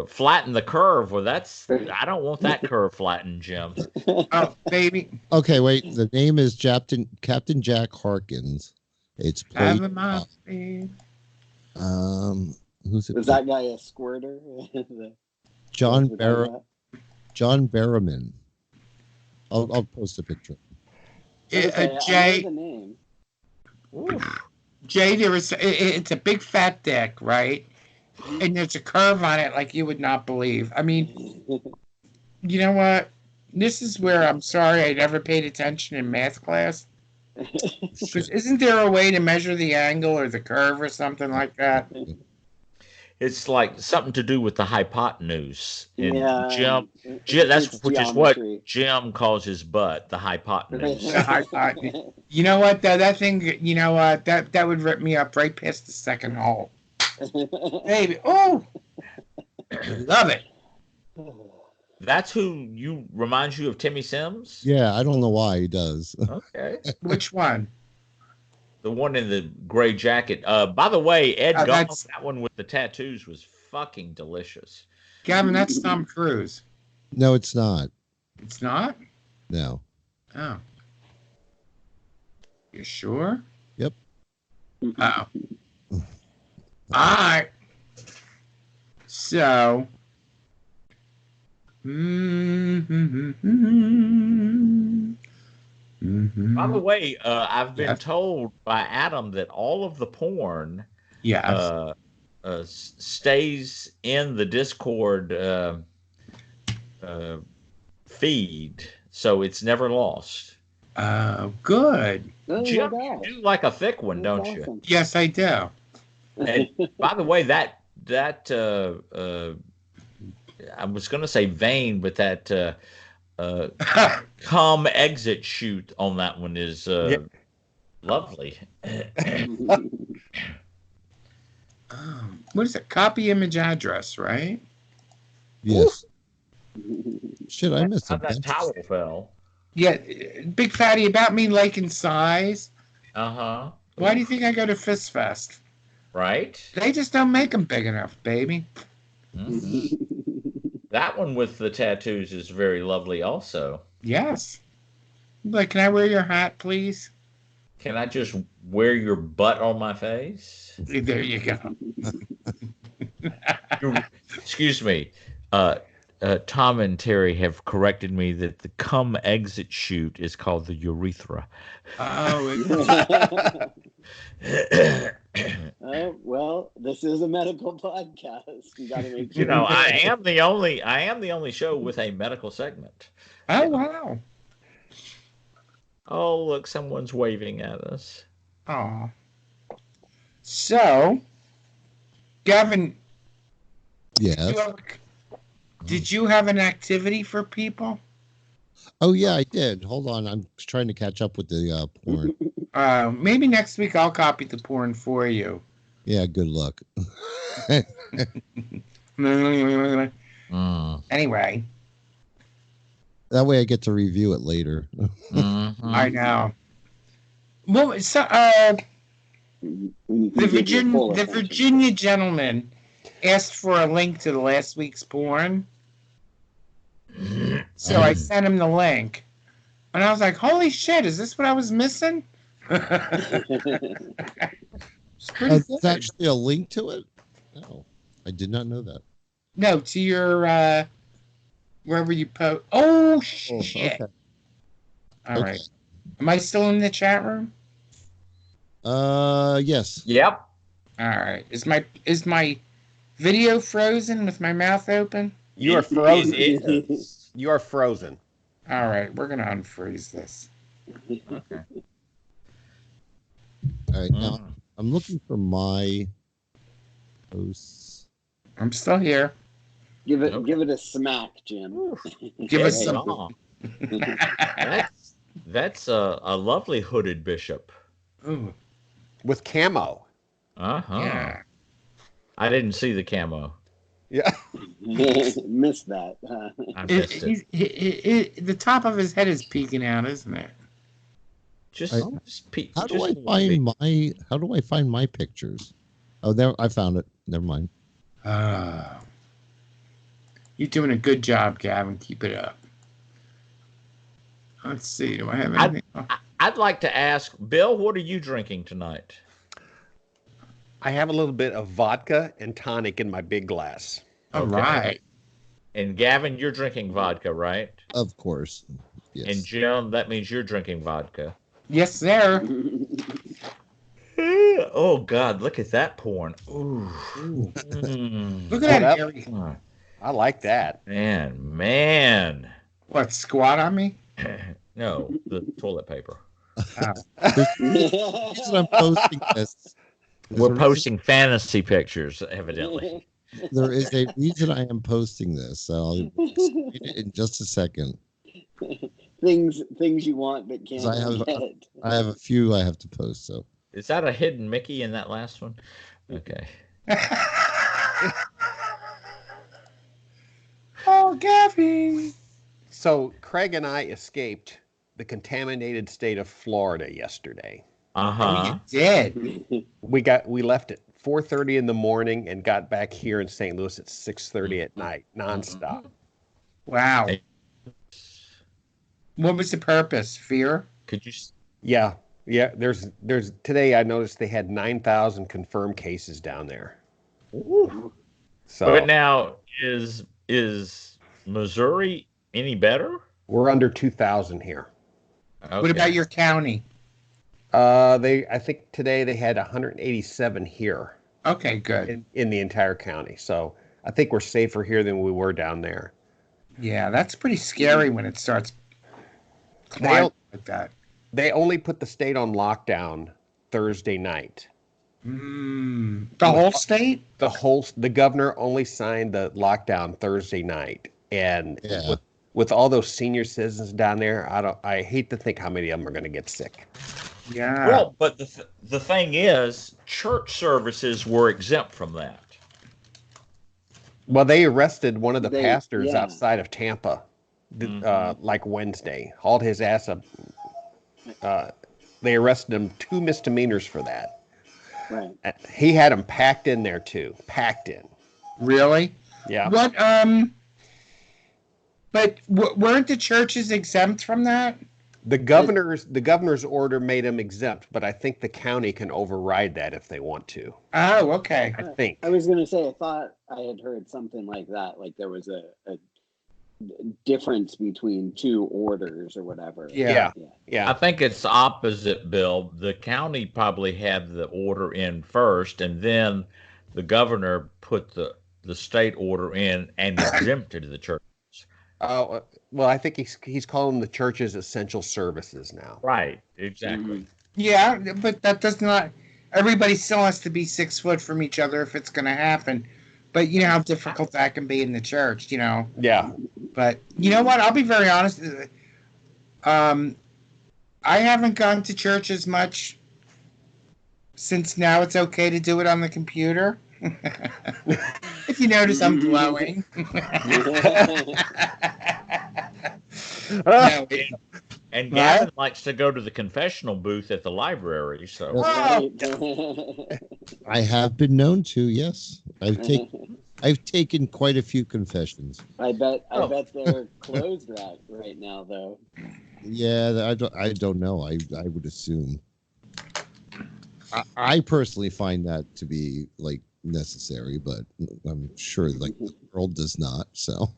[SPEAKER 1] flatten the curve. Well, I don't want that curve flattened, Jim.
[SPEAKER 3] Oh, baby.
[SPEAKER 2] Okay, wait. The name is Captain Jack Harkins. It's played. Who's it?
[SPEAKER 6] Is that guy a squirter?
[SPEAKER 2] John Barrowman. I'll post a picture.
[SPEAKER 6] Okay, I know
[SPEAKER 3] Jay.
[SPEAKER 6] the name.
[SPEAKER 1] Oof.
[SPEAKER 3] Jay, it's a big fat dick, right? And there's a curve on it like you would not believe. I mean, you know what? This is where I'm sorry I never paid attention in math class. Because isn't there a way to measure the angle or the curve or something like that?
[SPEAKER 1] It's like something to do with the hypotenuse. And
[SPEAKER 6] Yeah,
[SPEAKER 1] Jim, that's
[SPEAKER 6] it's
[SPEAKER 1] which is what
[SPEAKER 6] geometry.
[SPEAKER 1] Jim calls his butt, the hypotenuse.
[SPEAKER 3] The hypotenuse. You know what? That thing. You know what? That would rip me up right past the second hole. Baby, oh, love it.
[SPEAKER 1] That's who reminds you of Timmy Sims?
[SPEAKER 2] Yeah, I don't know why he does.
[SPEAKER 1] Okay.
[SPEAKER 3] Which one?
[SPEAKER 1] The one in the gray jacket. By the way, Ed Gong,
[SPEAKER 3] that's-
[SPEAKER 1] that one with the tattoos was fucking delicious.
[SPEAKER 3] Gavin, that's Tom Cruise.
[SPEAKER 2] No, it's not.
[SPEAKER 3] It's not?
[SPEAKER 2] No.
[SPEAKER 3] Oh. You sure?
[SPEAKER 2] Yep.
[SPEAKER 3] Oh. All right. So.
[SPEAKER 1] By the way, I've been
[SPEAKER 3] Yes.
[SPEAKER 1] told by Adam that all of the porn
[SPEAKER 3] Yes.
[SPEAKER 1] stays in the Discord feed, so it's never lost.
[SPEAKER 3] Good.
[SPEAKER 6] Oh,
[SPEAKER 1] Jim,
[SPEAKER 6] my
[SPEAKER 1] you
[SPEAKER 6] gosh.
[SPEAKER 1] do like a thick one,
[SPEAKER 6] That's
[SPEAKER 1] don't you?
[SPEAKER 6] awesome.
[SPEAKER 3] Yes, I do.
[SPEAKER 1] And by the way, that I was going to say vein, but that come exit shoot on that one is lovely.
[SPEAKER 3] What is it? Copy image address, right?
[SPEAKER 2] Yes. Shit, I missed
[SPEAKER 1] How that
[SPEAKER 2] something.
[SPEAKER 1] towel fell.
[SPEAKER 3] Yeah, big fatty about me liking size.
[SPEAKER 1] Uh-huh.
[SPEAKER 3] Why do you think I go to Fist Fest?
[SPEAKER 1] Right?
[SPEAKER 3] They just don't make them big enough, baby.
[SPEAKER 1] Mhm. That one with the tattoos is very lovely also.
[SPEAKER 3] Yes. Like, can I wear your hat, please?
[SPEAKER 1] Can I just wear your butt on my face?
[SPEAKER 3] There you go.
[SPEAKER 1] Excuse me. Tom and Terry have corrected me that the cum exit shoot is called the urethra.
[SPEAKER 3] Oh,
[SPEAKER 6] Well, this is a medical podcast. You got to make sure.
[SPEAKER 1] You know, I am the only show with a medical segment.
[SPEAKER 3] oh wow.
[SPEAKER 1] Oh, look, someone's waving at us.
[SPEAKER 3] Oh. So, Gavin,
[SPEAKER 2] Yes.
[SPEAKER 3] did you have an activity for people?
[SPEAKER 2] Oh, yeah, I did. Hold on. I'm trying to catch up with the porn.
[SPEAKER 3] Maybe next week I'll copy the porn for you.
[SPEAKER 2] Yeah, good luck.
[SPEAKER 3] Anyway,
[SPEAKER 2] That way I get to review it later.
[SPEAKER 1] Mhm.
[SPEAKER 3] I know. Well, so, the Virginia gentleman asked for a link to the last week's porn. So I sent him the link. And I was like, holy shit, is this what I was missing? It's pretty
[SPEAKER 2] There's
[SPEAKER 3] good.
[SPEAKER 2] actually a link to it? No, I did not know that.
[SPEAKER 3] No, to your, wherever you post. Oh,
[SPEAKER 2] Oh,
[SPEAKER 3] shit.
[SPEAKER 2] okay.
[SPEAKER 3] All right. Am I still in the chat room?
[SPEAKER 2] Yes.
[SPEAKER 1] Yep.
[SPEAKER 3] All right. Is my video frozen with my mouth open?
[SPEAKER 5] You are frozen.
[SPEAKER 1] It is.
[SPEAKER 5] You are frozen.
[SPEAKER 3] All right, we're gonna unfreeze this.
[SPEAKER 1] Okay.
[SPEAKER 2] All right. Now I'm looking for my posts.
[SPEAKER 3] I'm still here.
[SPEAKER 6] Give it
[SPEAKER 1] Okay.
[SPEAKER 6] a smack, Jim.
[SPEAKER 3] Give us
[SPEAKER 1] Hey,
[SPEAKER 3] some.
[SPEAKER 1] That's a lovely hooded bishop.
[SPEAKER 3] Ooh,
[SPEAKER 5] With camo.
[SPEAKER 1] Uh-huh.
[SPEAKER 3] yeah.
[SPEAKER 1] I didn't see the camo.
[SPEAKER 5] Yeah.
[SPEAKER 6] Missed that.
[SPEAKER 1] I missed it.
[SPEAKER 3] The top of his head is peeking out, isn't it?
[SPEAKER 1] Just peek.
[SPEAKER 2] How do
[SPEAKER 1] just
[SPEAKER 2] I
[SPEAKER 1] a little
[SPEAKER 2] find How do I find my pictures? Oh, there I found it. Never mind.
[SPEAKER 3] You're doing a good job, Gavin. Keep it up. Let's see. Do I have anything?
[SPEAKER 1] I'd like to ask Bill, what are you drinking tonight?
[SPEAKER 5] I have a little bit of vodka and tonic in my big glass.
[SPEAKER 3] All
[SPEAKER 1] Okay.
[SPEAKER 3] right.
[SPEAKER 1] And Gavin, you're drinking vodka, right?
[SPEAKER 2] Of course. Yes.
[SPEAKER 1] And Jim, that means you're drinking vodka.
[SPEAKER 3] Yes, sir.
[SPEAKER 1] Oh God, look at that porn. Ooh.
[SPEAKER 3] Look at that
[SPEAKER 5] that-
[SPEAKER 3] hairy.
[SPEAKER 5] I like that.
[SPEAKER 1] Man.
[SPEAKER 3] What, squat on me?
[SPEAKER 1] No, the toilet paper.
[SPEAKER 2] The reason I'm posting this.
[SPEAKER 1] We're posting fantasy pictures, evidently.
[SPEAKER 2] There is a reason I am posting this. So I'll explain it in just a second.
[SPEAKER 6] things you want but can't get.
[SPEAKER 2] I have a few I have to post. So
[SPEAKER 1] Is that a hidden Mickey in that last one? Okay.
[SPEAKER 3] Oh, Gabby.
[SPEAKER 5] So Craig and I escaped the contaminated state of Florida yesterday.
[SPEAKER 1] Uh-huh.
[SPEAKER 3] You did.
[SPEAKER 5] We left at 4:30 in the morning and got back here in St. Louis at 6:30 at night, nonstop.
[SPEAKER 3] Wow. What was the purpose? Fear?
[SPEAKER 1] Could you?
[SPEAKER 5] Yeah. There's today I noticed they had 9,000 confirmed cases down there.
[SPEAKER 1] Ooh.
[SPEAKER 5] So
[SPEAKER 1] But now is Missouri any better?
[SPEAKER 5] we're under 2,000 here.
[SPEAKER 1] Okay.
[SPEAKER 3] What about your county?
[SPEAKER 5] I think today they had 187 here
[SPEAKER 3] Okay, good.
[SPEAKER 5] in the entire county. So I think we're safer here than we were down there.
[SPEAKER 3] Yeah, that's pretty scary when it starts climbing like that.
[SPEAKER 5] They only put the state on lockdown Thursday night.
[SPEAKER 3] The whole state?
[SPEAKER 5] The governor only signed the lockdown Thursday night, and
[SPEAKER 2] Yeah.
[SPEAKER 5] with all those senior citizens down there, I hate to think how many of them are going to get sick.
[SPEAKER 3] Yeah.
[SPEAKER 1] Well, but the thing is, church services were exempt from that.
[SPEAKER 5] Well, they arrested one of the
[SPEAKER 6] They-
[SPEAKER 5] pastors
[SPEAKER 6] yeah.
[SPEAKER 5] outside of Tampa, like Wednesday, hauled his ass up. They arrested him 2 misdemeanors for that.
[SPEAKER 6] Right.
[SPEAKER 5] He had them packed in there too, packed in.
[SPEAKER 3] Really?
[SPEAKER 5] Yeah.
[SPEAKER 3] What? But weren't the churches exempt from that?
[SPEAKER 5] The governor's order made them exempt, but I think the county can override that if they want to.
[SPEAKER 3] Oh, okay.
[SPEAKER 5] I think.
[SPEAKER 6] I was going to say, I thought I had heard something like that, like there was a difference between 2 orders or whatever.
[SPEAKER 5] Yeah.
[SPEAKER 1] I think it's opposite, Bill. The county probably had the order in first, and then the governor put the state order in and exempted the church.
[SPEAKER 5] Oh, well, I think he's calling the churches essential services now.
[SPEAKER 1] Right, exactly.
[SPEAKER 3] Yeah, but that does not. Everybody still has to be 6 foot from each other if it's going to happen. But you know how difficult that can be in the church, you know.
[SPEAKER 5] Yeah.
[SPEAKER 3] But you know what? I'll be very honest. I haven't gone to church as much since now it's okay to do it on the computer. If you notice, I'm glowing. No,
[SPEAKER 1] And Gavin likes to go to the confessional booth at the library. So
[SPEAKER 6] Right.
[SPEAKER 2] I have been known to. Yes, I've taken quite a few confessions.
[SPEAKER 6] I bet they're closed right now, though.
[SPEAKER 2] Yeah, I don't know. I would assume. I personally find that to be like necessary, but I'm sure like the world does not. So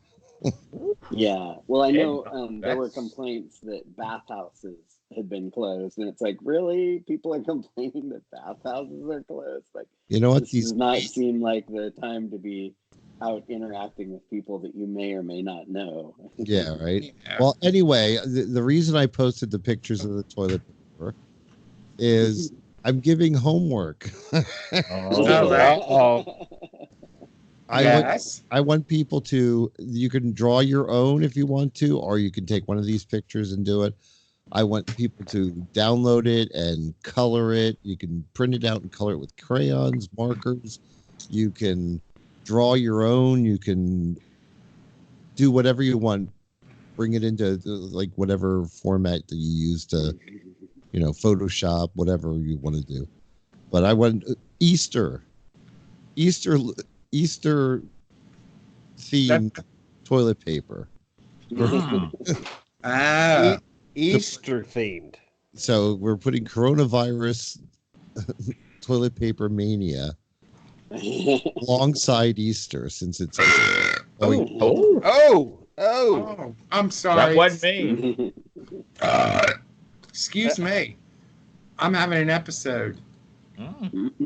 [SPEAKER 6] Yeah. Well, I know there were complaints that bathhouses had been closed, and it's like, really, people are complaining that bathhouses are closed. Like,
[SPEAKER 2] you know what?
[SPEAKER 6] this does not seem like the time to be out interacting with people that you may or may not know.
[SPEAKER 2] Yeah, right. Well, anyway, the reason I posted the pictures of the toilet paper is I'm giving homework. I want people to, you can draw your own if you want to, or you can take one of these pictures and do it. I want people to download it and color it. You can print it out and color it with crayons, markers. You can draw your own. You can do whatever you want. Bring it into like whatever format that you use to, you know, Photoshop, whatever you want to do. But I want Easter themed toilet paper.
[SPEAKER 5] Easter themed.
[SPEAKER 2] So we're putting coronavirus toilet paper mania alongside Easter, since it's
[SPEAKER 3] I'm sorry.
[SPEAKER 1] That wasn't me.
[SPEAKER 3] Excuse me. I'm having an episode.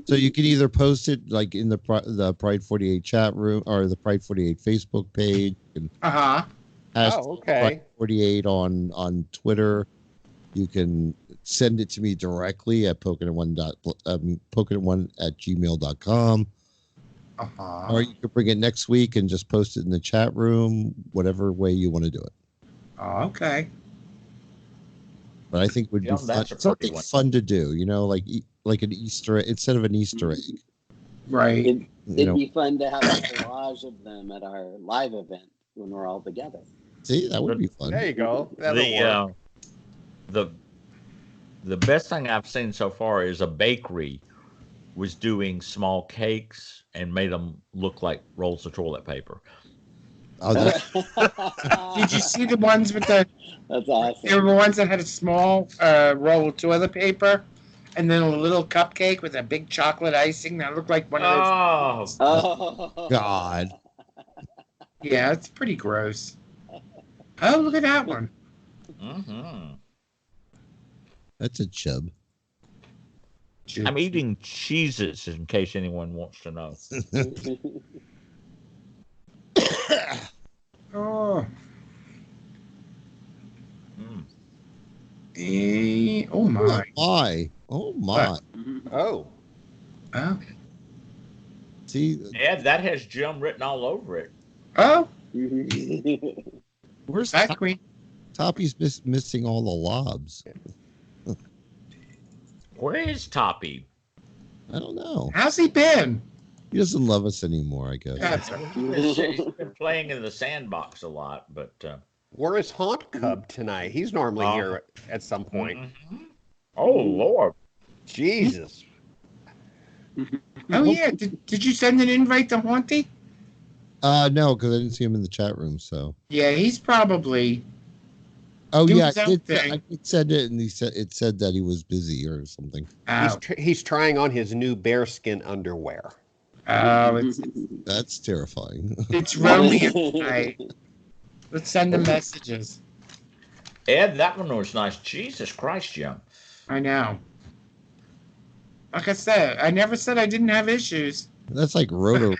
[SPEAKER 2] So you can either post it like in the Pride 48 chat room or the Pride 48 Facebook page.
[SPEAKER 3] Uh-huh.
[SPEAKER 5] Okay.
[SPEAKER 2] Pride 48 on Twitter. You can send it to me directly at pokin1@gmail.com.
[SPEAKER 3] Uh-huh.
[SPEAKER 2] Or you could bring it next week and just post it in the chat room, whatever way you want to do it.
[SPEAKER 3] Oh, okay.
[SPEAKER 2] But I think it would be fun, something fun to do, like an Easter egg instead of an Easter egg.
[SPEAKER 3] Right.
[SPEAKER 6] It'd be fun to have a collage of them at our live event when we're all together.
[SPEAKER 2] See, that would be fun.
[SPEAKER 5] There you go. That'll work.
[SPEAKER 1] The best thing I've seen so far is a bakery was doing small cakes and made them look like rolls of toilet paper.
[SPEAKER 2] Oh,
[SPEAKER 3] did you see the ones with the?
[SPEAKER 6] That's awesome.
[SPEAKER 3] They were the ones that had a small roll of toilet paper, and then a little cupcake with a big chocolate icing that looked like one of those.
[SPEAKER 6] Oh
[SPEAKER 2] God!
[SPEAKER 3] Yeah, it's pretty gross. Oh, look at that one.
[SPEAKER 1] Mm-hmm.
[SPEAKER 2] That's a chub.
[SPEAKER 1] I'm eating cheeses in case anyone wants to know.
[SPEAKER 3] Oh. Oh my.
[SPEAKER 2] Oh my.
[SPEAKER 5] Oh.
[SPEAKER 3] Oh.
[SPEAKER 2] See,
[SPEAKER 1] Yeah, that has Jim written all over it.
[SPEAKER 3] Oh.
[SPEAKER 2] Where's
[SPEAKER 3] that queen?
[SPEAKER 2] Toppy's missing all the lobs.
[SPEAKER 1] Where is Toppy?
[SPEAKER 2] I don't know.
[SPEAKER 3] How's he been?
[SPEAKER 2] He doesn't love us anymore, I guess.
[SPEAKER 1] He's been playing in the sandbox a lot, but
[SPEAKER 5] where is Haunt Cub tonight? He's normally here at some point.
[SPEAKER 1] Mm-hmm. Oh Lord,
[SPEAKER 5] Jesus!
[SPEAKER 3] Oh yeah, did you send an invite to Haunty?
[SPEAKER 2] No, because I didn't see him in the chat room. So
[SPEAKER 3] yeah, he's probably.
[SPEAKER 2] Oh yeah, I said it, and it said that he was busy or something.
[SPEAKER 5] He's trying on his new bearskin underwear.
[SPEAKER 3] Oh,
[SPEAKER 2] that's terrifying.
[SPEAKER 3] It's Romeo tonight. Let's send him messages.
[SPEAKER 1] Ed, that one was nice. Jesus Christ, Jim.
[SPEAKER 3] I know. Like I said, I never said I didn't have issues.
[SPEAKER 2] That's like Roto.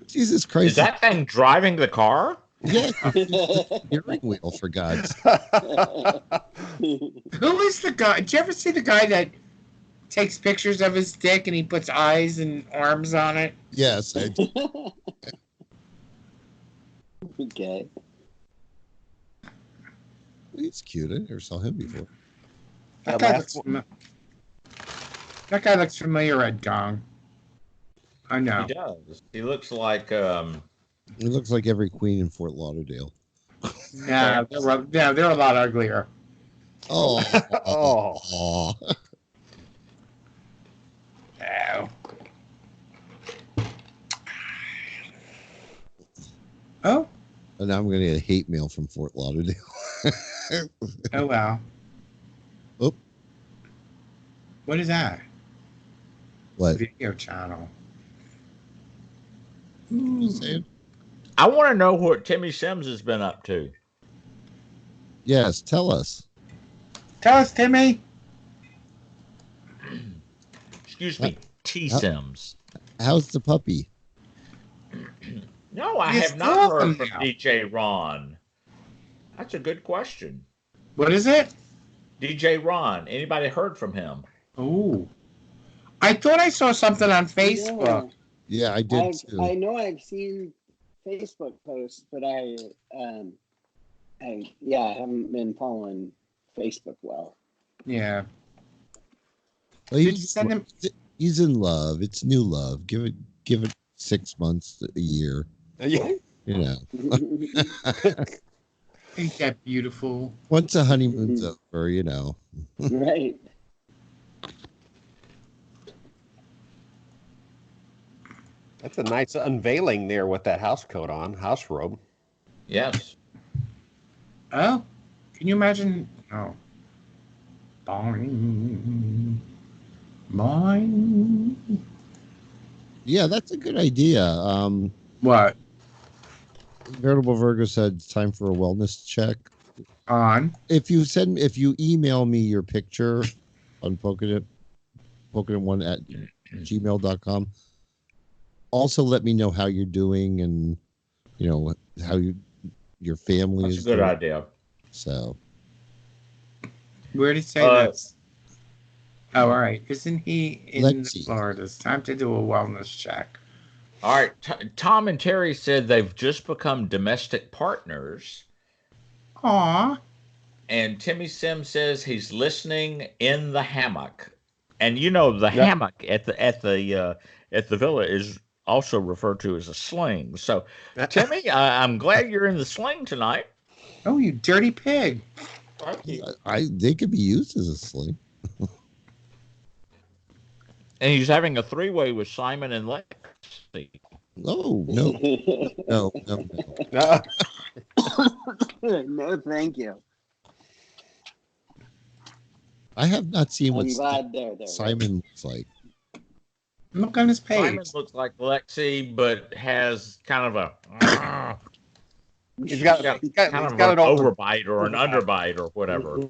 [SPEAKER 2] Jesus Christ!
[SPEAKER 1] Is that thing driving the car?
[SPEAKER 2] Yeah, steering wheel, for God's sake.
[SPEAKER 3] Who is the guy? Did you ever see the guy that takes pictures of his dick and he puts eyes and arms on it?
[SPEAKER 2] Yes.
[SPEAKER 6] Okay.
[SPEAKER 2] He's cute. I never saw him before.
[SPEAKER 3] That guy looks familiar, Ed Gong. I know.
[SPEAKER 1] He does. He looks like
[SPEAKER 2] He looks like every queen in Fort Lauderdale.
[SPEAKER 3] No, they're a lot uglier.
[SPEAKER 2] Oh.
[SPEAKER 5] Oh.
[SPEAKER 3] Oh. Oh.
[SPEAKER 2] And now I'm going to get a hate mail from Fort Lauderdale.
[SPEAKER 3] Oh, wow.
[SPEAKER 2] Oh.
[SPEAKER 3] What is that?
[SPEAKER 2] What?
[SPEAKER 3] Video channel.
[SPEAKER 2] Just saying.
[SPEAKER 1] I want to know what Timmy Sims has been up to.
[SPEAKER 2] Yes, tell us.
[SPEAKER 3] Tell us, Timmy.
[SPEAKER 1] Excuse me, T Sims.
[SPEAKER 2] How's the puppy?
[SPEAKER 1] No, I have not heard from DJ Ron. That's a good question.
[SPEAKER 3] What is it?
[SPEAKER 1] DJ Ron. Anybody heard from him?
[SPEAKER 3] Oh. I thought I saw something on Facebook.
[SPEAKER 2] Yeah, I did too.
[SPEAKER 6] I know I've seen Facebook posts, but I haven't been following Facebook well.
[SPEAKER 3] Yeah.
[SPEAKER 2] Well, did you send him? He's in love. It's new love. Give it 6 months, a year.
[SPEAKER 5] Yeah.
[SPEAKER 2] You know.
[SPEAKER 3] Ain't that beautiful?
[SPEAKER 2] Once the honeymoon's over, you know.
[SPEAKER 6] Right.
[SPEAKER 5] That's a nice unveiling there with that house coat on, house robe.
[SPEAKER 1] Yes.
[SPEAKER 3] Oh, can you imagine? Oh. Boing. Boing.
[SPEAKER 2] Yeah, that's a good idea.
[SPEAKER 3] What?
[SPEAKER 2] Veritable Virgo said it's time for a wellness check.
[SPEAKER 3] On?
[SPEAKER 2] If you email me your picture on Pokin, pokin1@gmail.com. Also, let me know how you're doing and, how your family
[SPEAKER 1] That's
[SPEAKER 2] is
[SPEAKER 1] a good
[SPEAKER 2] doing.
[SPEAKER 1] idea.
[SPEAKER 2] So.
[SPEAKER 3] Where did he say that? Oh, all right. Isn't he in Florida? It's time to do a wellness check.
[SPEAKER 1] All right. Tom and Terry said they've just become domestic partners.
[SPEAKER 3] Aw.
[SPEAKER 1] And Timmy Sims says he's listening in the hammock. And the hammock at the villa is also referred to as a sling. So, Timmy, I'm glad you're in the sling tonight.
[SPEAKER 3] Oh, you dirty pig!
[SPEAKER 2] They could be used as a sling.
[SPEAKER 1] And he's having a three-way with Simon and Lexi.
[SPEAKER 2] Oh, no. No.
[SPEAKER 6] No, thank you.
[SPEAKER 2] I have not seen what
[SPEAKER 6] Simon
[SPEAKER 2] looks like.
[SPEAKER 3] Look on his page.
[SPEAKER 1] Simon looks like Lexi, but has kind of a...
[SPEAKER 5] He's got
[SPEAKER 1] an overbite or an underbite or whatever.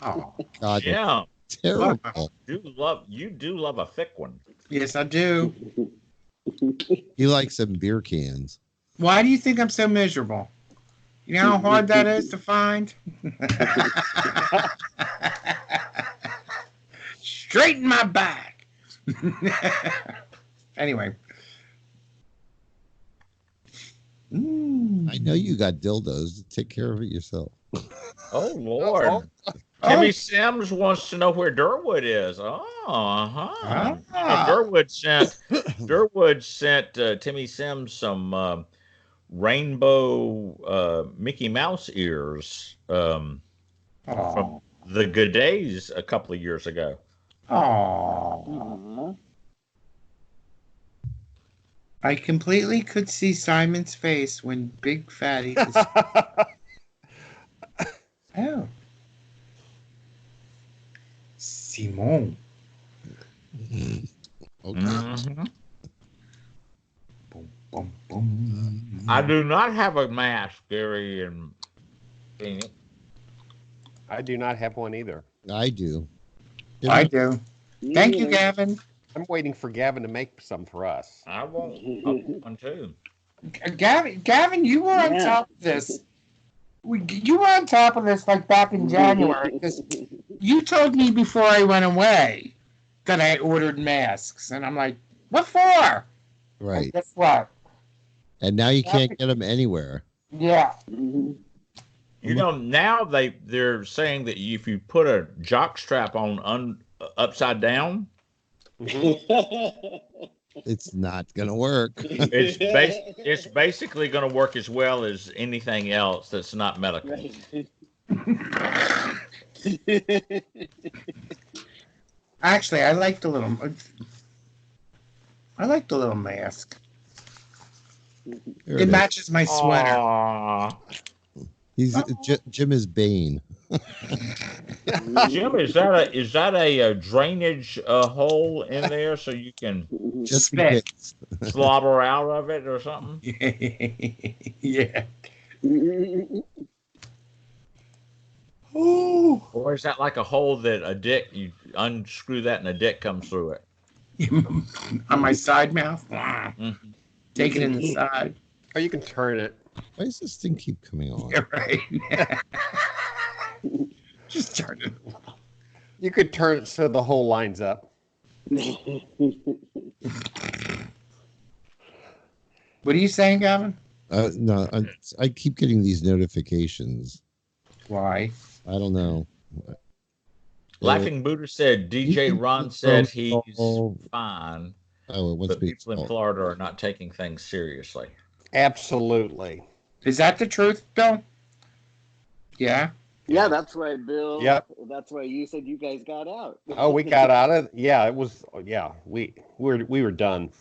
[SPEAKER 3] Oh,
[SPEAKER 2] God,
[SPEAKER 1] yeah.
[SPEAKER 2] Terrible.
[SPEAKER 1] You do love a thick one.
[SPEAKER 3] Yes, I do.
[SPEAKER 2] He likes some beer cans.
[SPEAKER 3] Why do you think I'm so miserable? You know how hard that is to find? Straighten my back. Anyway.
[SPEAKER 2] I know you got dildos. Take care of it yourself.
[SPEAKER 1] Oh, Lord. Timmy Sims wants to know where Durwood is. Durwood sent Timmy Sims some rainbow Mickey Mouse ears from the Good Days a couple of years ago.
[SPEAKER 3] Aww. I completely could see Simon's face when Big Fatty. Oh. Simon.
[SPEAKER 2] Okay.
[SPEAKER 1] Mm-hmm. I do not have a mask, Gary and Phoenix.
[SPEAKER 5] I do not have one either.
[SPEAKER 2] I do.
[SPEAKER 3] I do. Thank you, Gavin.
[SPEAKER 5] I'm waiting for Gavin to make some for us.
[SPEAKER 1] I want one too.
[SPEAKER 3] Gavin, you were on top of this. You were on top of this like back in January because you told me before I went away that I ordered masks, and I'm like, "What for?"
[SPEAKER 2] Right.
[SPEAKER 3] And guess what?
[SPEAKER 2] And now you can't get them anywhere.
[SPEAKER 3] Yeah.
[SPEAKER 1] Now they're saying that if you put a jock strap on upside down,
[SPEAKER 2] it's not gonna work.
[SPEAKER 1] It's basically going to work as well as anything else that's not medical.
[SPEAKER 3] Actually, I like the little mask. It matches my sweater.
[SPEAKER 1] Aww.
[SPEAKER 2] Jim is Bane.
[SPEAKER 1] Jim, is that a drainage hole in there so you can
[SPEAKER 2] just
[SPEAKER 1] slobber out of it or something?
[SPEAKER 3] Yeah.
[SPEAKER 1] Or is that like a hole that you unscrew that and a dick comes through it?
[SPEAKER 3] On my side mouth? Mm-hmm. Take it in the side.
[SPEAKER 5] Or you can turn it.
[SPEAKER 2] Why does this thing keep coming on?
[SPEAKER 3] Yeah, right. Just turn it.
[SPEAKER 5] You could turn it so the hole lines up.
[SPEAKER 3] What are you saying, Gavin?
[SPEAKER 2] No, I keep getting these notifications.
[SPEAKER 3] Why?
[SPEAKER 2] I don't know.
[SPEAKER 1] Laughing Buddha said DJ Ron said he's fine.
[SPEAKER 2] Oh,
[SPEAKER 1] but people in Florida are not taking things seriously.
[SPEAKER 5] Absolutely.
[SPEAKER 3] Is that the truth, Bill? Yeah.
[SPEAKER 6] Yeah, that's why, Bill.
[SPEAKER 5] Yep.
[SPEAKER 6] That's why you said you guys got out.
[SPEAKER 5] Oh, we got out of. Yeah, it was. Yeah, we were done.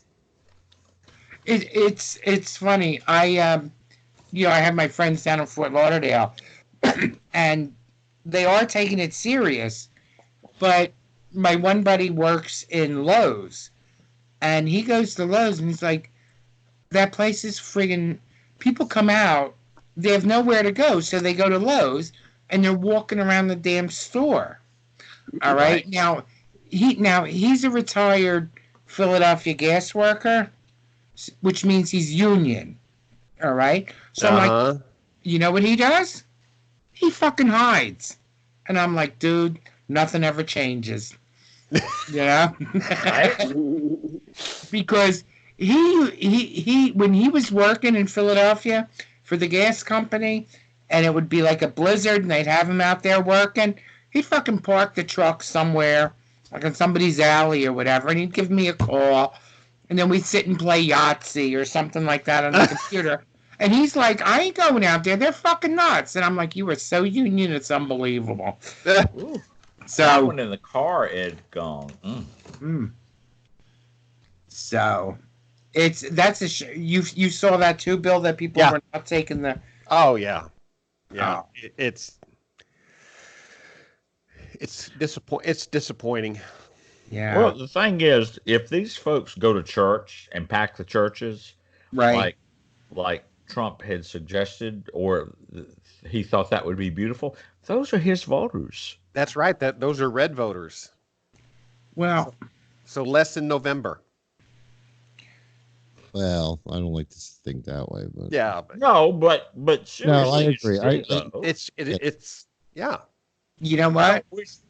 [SPEAKER 3] It's funny. I have my friends down in Fort Lauderdale, and they are taking it serious. But my one buddy works in Lowe's, and he goes to Lowe's, and he's like, "That place is friggin'. People come out, they have nowhere to go, so they go to Lowe's, and they're walking around the damn store." All right. Now, he's a retired Philadelphia gas worker, which means he's union. All right. So I'm like, you know what he does? He fucking hides. And I'm like, dude, nothing ever changes. Yeah. Because he when he was working in Philadelphia for the gas company, and it would be like a blizzard, and they'd have him out there working, he'd fucking park the truck somewhere, like in somebody's alley or whatever, and he'd give me a call, and then we'd sit and play Yahtzee or something like that on the computer. And he's like, I ain't going out there. They're fucking nuts. And I'm like, you are so union, it's unbelievable.
[SPEAKER 1] Ooh,
[SPEAKER 3] So
[SPEAKER 1] that one in the car, Ed Gong.
[SPEAKER 3] So you saw that too, Bill, that people were not taking the.
[SPEAKER 5] Oh yeah. It's disappointing.
[SPEAKER 3] Yeah.
[SPEAKER 1] Well, the thing is, if these folks go to church and pack the churches,
[SPEAKER 3] right,
[SPEAKER 1] like Trump had suggested, or he thought that would be beautiful, those are his voters.
[SPEAKER 5] That's right. Those are red voters.
[SPEAKER 3] Well,
[SPEAKER 5] so less in November.
[SPEAKER 2] Well, I don't like to think that way, but
[SPEAKER 1] but seriously,
[SPEAKER 2] no, I agree.
[SPEAKER 5] It's yeah.
[SPEAKER 3] You know what?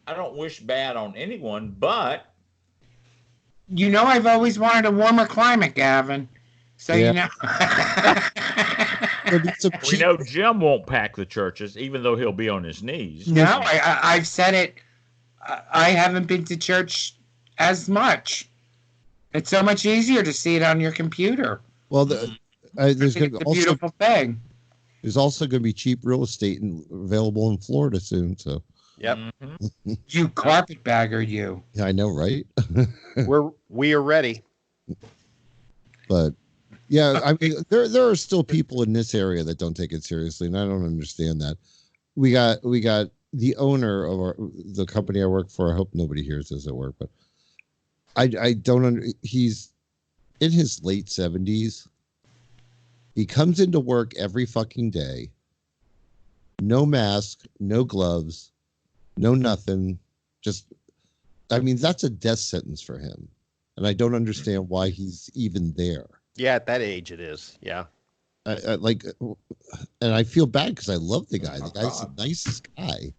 [SPEAKER 1] I don't wish bad on anyone, but
[SPEAKER 3] you know, I've always wanted a warmer climate, Gavin. So you know.
[SPEAKER 1] We know Jim won't pack the churches, even though he'll be on his knees.
[SPEAKER 3] No, I've said it. I haven't been to church as much. It's so much easier to see it on your computer.
[SPEAKER 2] Well, there's going to be
[SPEAKER 3] a beautiful thing.
[SPEAKER 2] There's also going to be cheap real estate available in Florida soon. So,
[SPEAKER 5] yep.
[SPEAKER 3] You carpetbagger, you.
[SPEAKER 2] Yeah, I know, right?
[SPEAKER 5] we are ready.
[SPEAKER 2] But yeah, I mean, there are still people in this area that don't take it seriously, and I don't understand that. We got the owner of the company I work for. I hope nobody hears this at work, but I don't. He's in his late 70s. He comes into work every fucking day. No mask, no gloves, no nothing. Just, I mean, that's a death sentence for him, and I don't understand why he's even there.
[SPEAKER 5] Yeah, at that age it is. Yeah.
[SPEAKER 2] I like, and I feel bad because I love the guy. The guy's the nicest guy.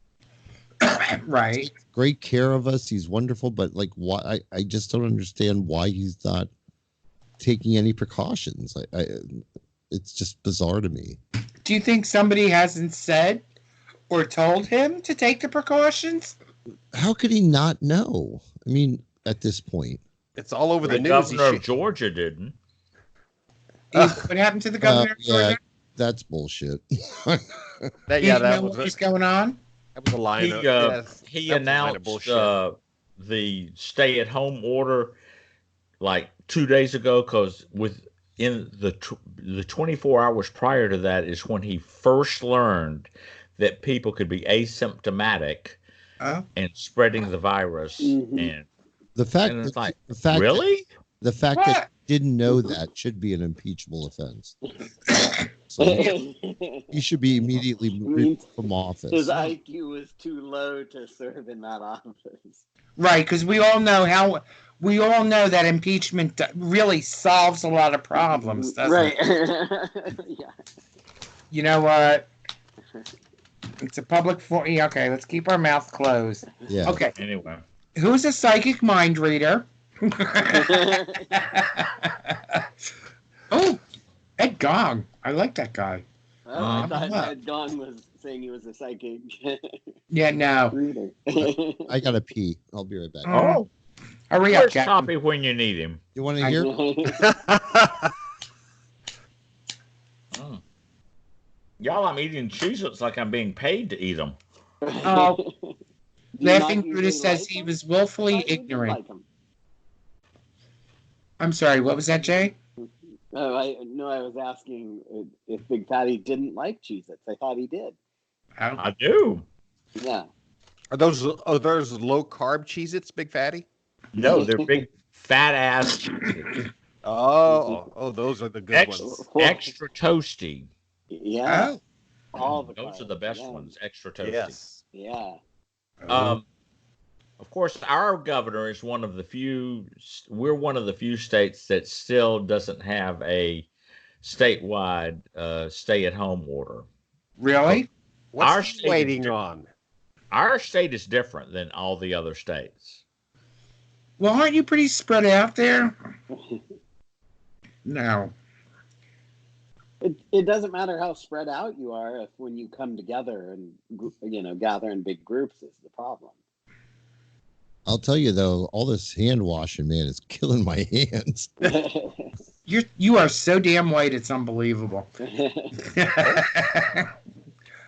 [SPEAKER 3] Right.
[SPEAKER 2] He takes great care of us. He's wonderful, but like, why? I just don't understand why he's not taking any precautions. It's just bizarre to me.
[SPEAKER 3] Do you think somebody hasn't said or told him to take the precautions?
[SPEAKER 2] How could he not know? I mean, at this point,
[SPEAKER 5] it's all over the news.
[SPEAKER 1] Governor of Georgia didn't.
[SPEAKER 3] What happened to the governor of Georgia?
[SPEAKER 2] That's bullshit.
[SPEAKER 3] That was what's going on.
[SPEAKER 5] That was a line.
[SPEAKER 1] He announced the stay-at-home order like 2 days ago, because in the 24 hours prior to that is when he first learned that people could be asymptomatic and spreading the virus. And
[SPEAKER 2] the fact
[SPEAKER 1] really?
[SPEAKER 2] The fact that he didn't know that should be an impeachable offense. So he should be immediately removed from office.
[SPEAKER 6] His IQ was too low to serve in that office.
[SPEAKER 3] Right, because we all know that impeachment really solves a lot of problems, doesn't
[SPEAKER 6] right.
[SPEAKER 3] it?
[SPEAKER 6] Yeah.
[SPEAKER 3] You know what? It's a public forum. Yeah, okay, let's keep our mouth closed.
[SPEAKER 2] Yeah.
[SPEAKER 3] Okay.
[SPEAKER 1] Anyway.
[SPEAKER 3] Who's a psychic mind reader? Oh, Ed Gong. I like that guy.
[SPEAKER 6] Oh, I thought Ed Gong was saying he was a psychic.
[SPEAKER 3] Yeah, no.
[SPEAKER 6] Reader.
[SPEAKER 2] I gotta pee. I'll be right back.
[SPEAKER 3] Oh, hurry up,
[SPEAKER 1] Where's
[SPEAKER 3] Captain.
[SPEAKER 1] Toppy when you need him?
[SPEAKER 2] You want to hear?
[SPEAKER 1] Y'all, I'm eating Cheez-Its like I'm being paid to eat them.
[SPEAKER 3] Oh, Laughing Brutus says he was willfully ignorant. I'm sorry, what was that, Jay?
[SPEAKER 6] Oh, I was asking if Big Fatty didn't like Cheez-Its. I thought he did.
[SPEAKER 1] I do.
[SPEAKER 6] Yeah.
[SPEAKER 5] Are those low carb Cheez-Its, Big Fatty?
[SPEAKER 1] No, they're big fat ass Cheez-Its.
[SPEAKER 5] Oh, those are the good ones.
[SPEAKER 1] Extra toasty.
[SPEAKER 6] Yeah.
[SPEAKER 3] Oh.
[SPEAKER 6] Those
[SPEAKER 1] are the best ones. Extra toasty.
[SPEAKER 5] Yes.
[SPEAKER 6] Yeah.
[SPEAKER 1] Of course, our governor is one of the few. We're one of the few states that still doesn't have a statewide stay-at-home order.
[SPEAKER 3] Really?
[SPEAKER 5] What's
[SPEAKER 1] Our
[SPEAKER 5] he
[SPEAKER 1] state
[SPEAKER 5] waiting
[SPEAKER 1] is,
[SPEAKER 5] on?
[SPEAKER 1] Our state is different than all the other states.
[SPEAKER 3] Well, aren't you pretty spread out there? No.
[SPEAKER 6] It doesn't matter how spread out you are if when you come together and gather in big groups is the problem.
[SPEAKER 2] I'll tell you though, all this hand washing, man, is killing my hands.
[SPEAKER 3] You are so damn white, it's unbelievable.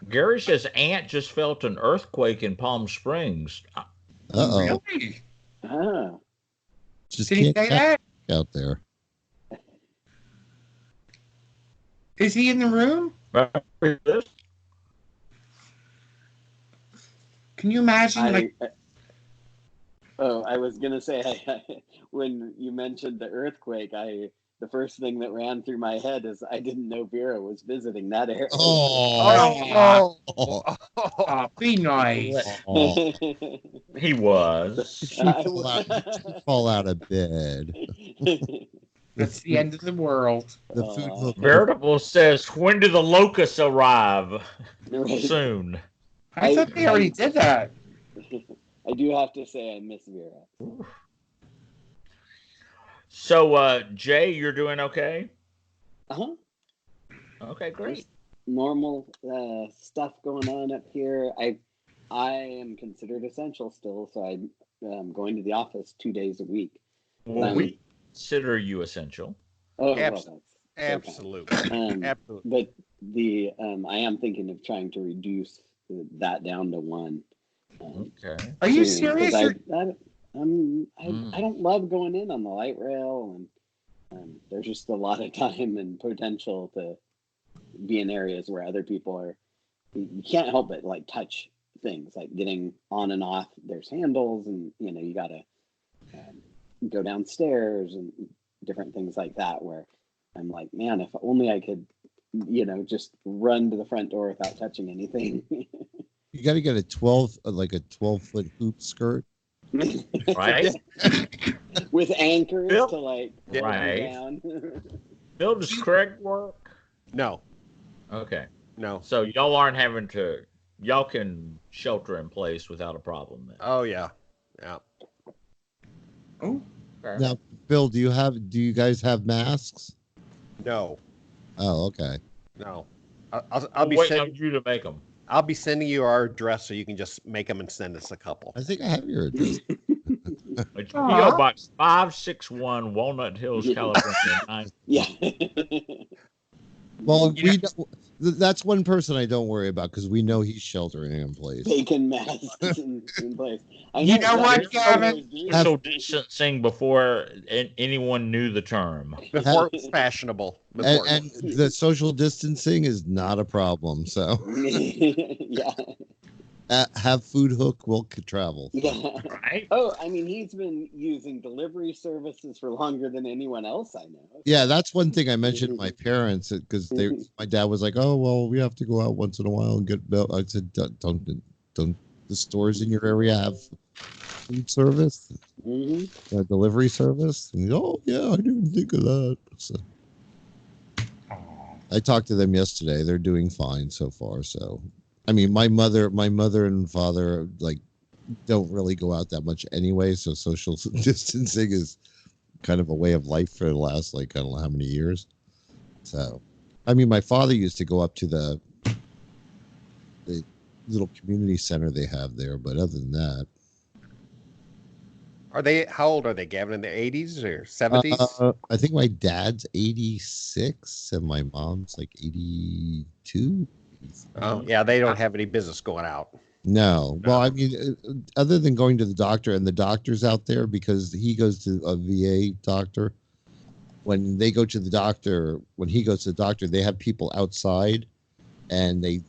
[SPEAKER 1] Gary says Aunt just felt an earthquake in Palm Springs.
[SPEAKER 2] Uh-oh.
[SPEAKER 3] Really?
[SPEAKER 6] Ah.
[SPEAKER 2] Just
[SPEAKER 3] Did he
[SPEAKER 2] can't
[SPEAKER 3] say that?
[SPEAKER 2] out there.
[SPEAKER 3] Is he in the room? Can you imagine?
[SPEAKER 6] I was gonna say when you mentioned the earthquake, the first thing that ran through my head is I didn't know Vera was visiting that area.
[SPEAKER 3] Be nice.
[SPEAKER 1] He was.
[SPEAKER 2] She'd fall out of bed.
[SPEAKER 3] That's the end of the world.
[SPEAKER 2] The food hook.
[SPEAKER 1] Veritable says, when do the locusts arrive?
[SPEAKER 6] Right.
[SPEAKER 1] Soon.
[SPEAKER 3] I thought they already did that.
[SPEAKER 6] I do have to say I miss Vera.
[SPEAKER 1] So, Jay, you're doing okay?
[SPEAKER 6] Uh-huh.
[SPEAKER 1] Okay, great.
[SPEAKER 6] Just normal stuff going on up here. I am considered essential still, so I'm going to the office 2 days a week.
[SPEAKER 1] Well, we consider you essential.
[SPEAKER 6] Oh,
[SPEAKER 5] absolutely. Absolutely.
[SPEAKER 6] But I am thinking of trying to reduce that down to one.
[SPEAKER 1] Okay.
[SPEAKER 3] Are you serious?
[SPEAKER 6] I don't love going in on the light rail, and there's just a lot of time and potential to be in areas where other people are. You can't help but like touch things, like getting on and off. There's handles, and you gotta go downstairs and different things like that. Where I'm like, man, if only I could, just run to the front door without touching anything.
[SPEAKER 2] You got to get a 12-foot hoop skirt,
[SPEAKER 1] right?
[SPEAKER 6] With anchors to like
[SPEAKER 1] right
[SPEAKER 6] down.
[SPEAKER 1] Bill, does Craig work?
[SPEAKER 5] No.
[SPEAKER 1] Okay.
[SPEAKER 5] No.
[SPEAKER 1] So y'all can shelter in place without a problem then.
[SPEAKER 5] Oh yeah. Yeah.
[SPEAKER 3] Oh.
[SPEAKER 2] Now, Bill, do you guys have masks?
[SPEAKER 5] No.
[SPEAKER 2] Oh, okay.
[SPEAKER 5] No. I'll be
[SPEAKER 1] waiting on you to make them.
[SPEAKER 5] I'll be sending you our address so you can just make them and send us a couple.
[SPEAKER 2] I think I have your address.
[SPEAKER 1] It's PO Box 561, Walnut Hills, California.
[SPEAKER 6] Yeah.
[SPEAKER 2] Well, that's one person I don't worry about because we know he's sheltering in place.
[SPEAKER 6] Bacon masks in place.
[SPEAKER 3] You know what, Gavin?
[SPEAKER 1] Social distancing before anyone knew the term.
[SPEAKER 5] Before it was fashionable.
[SPEAKER 2] And the social distancing is not a problem. So
[SPEAKER 6] yeah.
[SPEAKER 2] Have food hook will travel.
[SPEAKER 6] Yeah.
[SPEAKER 1] Right?
[SPEAKER 6] Oh, I mean, he's been using delivery services for longer than anyone else I know.
[SPEAKER 2] Yeah, that's one thing I mentioned to my parents because my dad was like, "Oh, well, we have to go out once in a while and get milk." I said, "Don't the stores in your area have food service, delivery service?" And oh, yeah, I didn't think of that. So I talked to them yesterday. They're doing fine so far. So. I mean, my mother and father don't really go out that much anyway, so social distancing is kind of a way of life for the last I don't know how many years. So, I mean, my father used to go up to the little community center they have there, but other than that,
[SPEAKER 5] how old are they, Gavin? In their 80s or 70s?
[SPEAKER 2] I think my dad's 86 and my mom's 82.
[SPEAKER 5] Oh, yeah, they don't have any business going out.
[SPEAKER 2] No. Well, I mean, other than going to the doctor, and the doctor's out there because he goes to a VA doctor. When he goes to the doctor, they have people outside, and they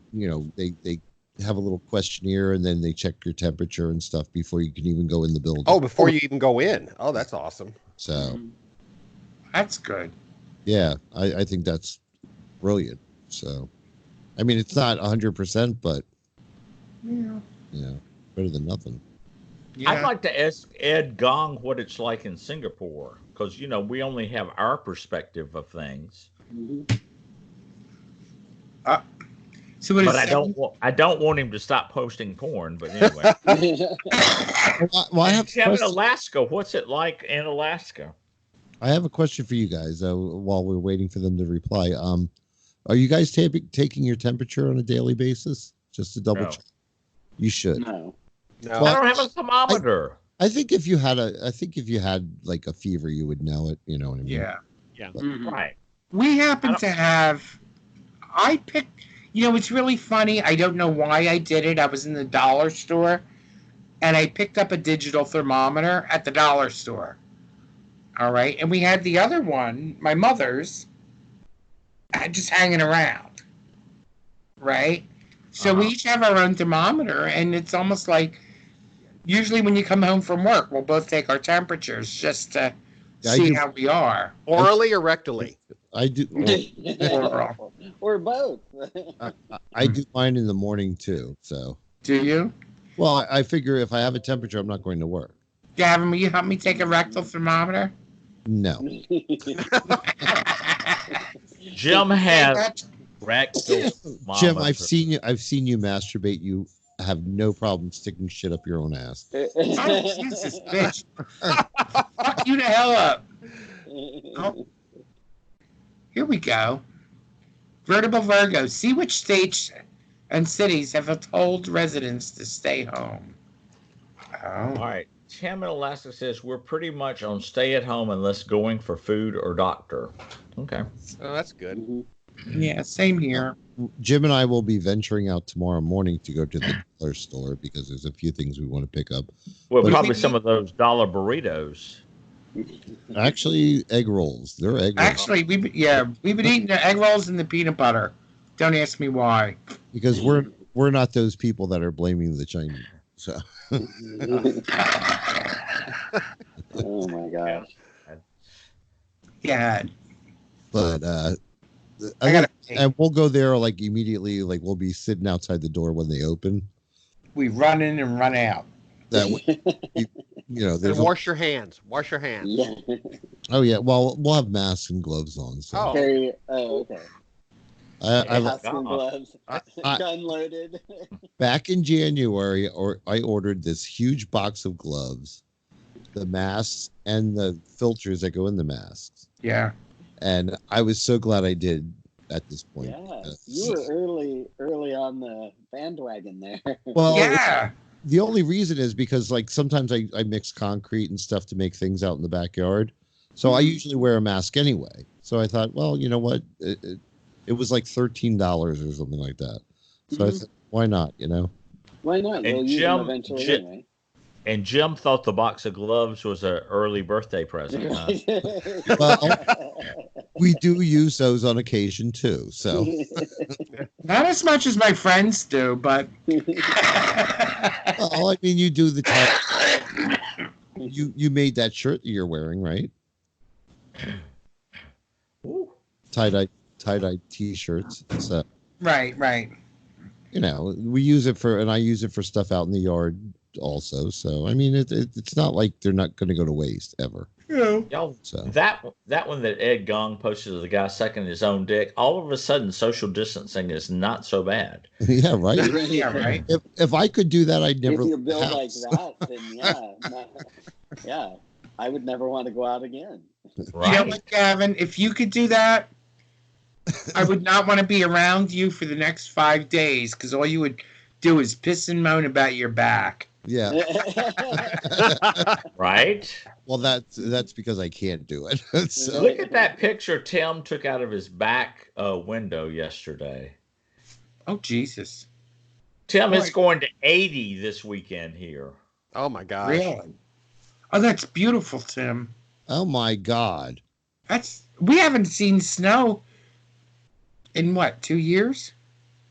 [SPEAKER 2] have a little questionnaire, and then they check your temperature and stuff before you can even go in the building.
[SPEAKER 5] Oh, before you even go in. Oh, that's awesome.
[SPEAKER 2] So.
[SPEAKER 3] That's good.
[SPEAKER 2] Yeah, I think that's brilliant. So. I mean, it's not 100%, but better than nothing.
[SPEAKER 3] Yeah.
[SPEAKER 1] I'd like to ask Ed Gong what it's like in Singapore, because we only have our perspective of things.
[SPEAKER 3] So what
[SPEAKER 1] But
[SPEAKER 3] is
[SPEAKER 1] I don't want him to stop posting porn. But anyway,
[SPEAKER 2] Well, I have a
[SPEAKER 1] in
[SPEAKER 2] question.
[SPEAKER 1] Alaska, what's it like in Alaska?
[SPEAKER 2] I have a question for you guys while we're waiting for them to reply. Are you guys taking your temperature on a daily basis? Just to double check. You should.
[SPEAKER 6] No.
[SPEAKER 2] Well,
[SPEAKER 1] I don't have a thermometer.
[SPEAKER 2] I think if you had like a fever, you would know it. You know what I mean?
[SPEAKER 3] Yeah.
[SPEAKER 1] Right.
[SPEAKER 3] We happen to have. I picked. It's really funny. I don't know why I did it. I was in the dollar store, and I picked up a digital thermometer at the dollar store. All right, and we had the other one, my mother's, just hanging around. Right, so we each have our own thermometer, and it's almost like usually when you come home from work, we'll both take our temperatures just to see how we are.
[SPEAKER 5] Orally or rectally?
[SPEAKER 2] I do.
[SPEAKER 6] Or both.
[SPEAKER 2] I do mine in the morning too. So.
[SPEAKER 3] Do you?
[SPEAKER 2] Well, I figure if I have a temperature, I'm not going to work.
[SPEAKER 3] Gavin, will you help me take a rectal thermometer?
[SPEAKER 2] No.
[SPEAKER 1] Jim has rectal thermometer.
[SPEAKER 2] Jim, I've seen you masturbate. You have no problem sticking shit up your own ass.
[SPEAKER 3] Oh, Jesus, bitch. Fuck you the hell up. Oh. Here we go. Veritable Virgo. See which states and cities have told residents to stay home. Oh.
[SPEAKER 1] All right. Tim in Alaska says we're pretty much on stay at home unless going for food or doctor. Okay.
[SPEAKER 5] Oh, that's good.
[SPEAKER 3] Yeah, same here.
[SPEAKER 2] Jim and I will be venturing out tomorrow morning to go to the dollar store because there's a few things we want to pick up.
[SPEAKER 1] Well, probably some of those dollar burritos.
[SPEAKER 2] Actually, egg rolls. They're egg rolls.
[SPEAKER 3] Actually, we've been eating the egg rolls and the peanut butter. Don't ask me why.
[SPEAKER 2] Because we're not those people that are blaming the Chinese. So.
[SPEAKER 6] Oh my gosh.
[SPEAKER 3] Yeah.
[SPEAKER 2] But and we'll go there like immediately. Like we'll be sitting outside the door when they open.
[SPEAKER 3] We run in and run out.
[SPEAKER 2] That way, there's
[SPEAKER 5] wash your hands. Wash your hands.
[SPEAKER 6] Yeah.
[SPEAKER 2] Oh yeah. Well, we'll have masks and gloves on. So.
[SPEAKER 6] Okay.
[SPEAKER 2] I've
[SPEAKER 6] gloves, gun loaded.
[SPEAKER 2] Back in January, I ordered this huge box of gloves, the masks, and the filters that go in the masks.
[SPEAKER 3] Yeah.
[SPEAKER 2] And I was so glad I did at this point.
[SPEAKER 6] Yeah, you were early on the bandwagon there.
[SPEAKER 2] Well,
[SPEAKER 3] yeah.
[SPEAKER 2] The only reason is because like sometimes I mix concrete and stuff to make things out in the backyard. So I usually wear a mask anyway. So I thought, well, you know what? It was like $13 or something like that. So I said, why not?
[SPEAKER 6] Why not?
[SPEAKER 1] And
[SPEAKER 6] we'll use them eventually anyway.
[SPEAKER 1] And Jim thought the box of gloves was an early birthday present. Huh?
[SPEAKER 2] Well, we do use those on occasion too. So
[SPEAKER 3] not as much as my friends do, but
[SPEAKER 2] well, I mean, you do the time. You made that shirt that you're wearing, right? Tie-dye t-shirts. So
[SPEAKER 3] right.
[SPEAKER 2] We use it and I use it for stuff out in the yard also. So I mean, it's not like they're not going to go to waste ever.
[SPEAKER 1] Y'all, that one that Ed Gong posted of the guy sucking his own dick. All of a sudden, social distancing is not so bad.
[SPEAKER 2] Yeah, right.
[SPEAKER 3] Yeah, right.
[SPEAKER 2] If I could do that, I'd never.
[SPEAKER 6] If you build like that, then yeah, I would never want to go out again.
[SPEAKER 1] Right.
[SPEAKER 3] You know what, Gavin? If you could do that, I would not want to be around you for the next 5 days because all you would do is piss and moan about your back.
[SPEAKER 2] Yeah.
[SPEAKER 1] Right.
[SPEAKER 2] Well, that's because I can't do it. So.
[SPEAKER 1] Look at that picture Tim took out of his back window yesterday.
[SPEAKER 3] Oh, Jesus.
[SPEAKER 1] Tim, it's going to 80 this weekend here.
[SPEAKER 5] Oh, my gosh.
[SPEAKER 3] Really? Oh, that's beautiful, Tim.
[SPEAKER 2] Oh, my God.
[SPEAKER 3] We haven't seen snow in what, 2 years?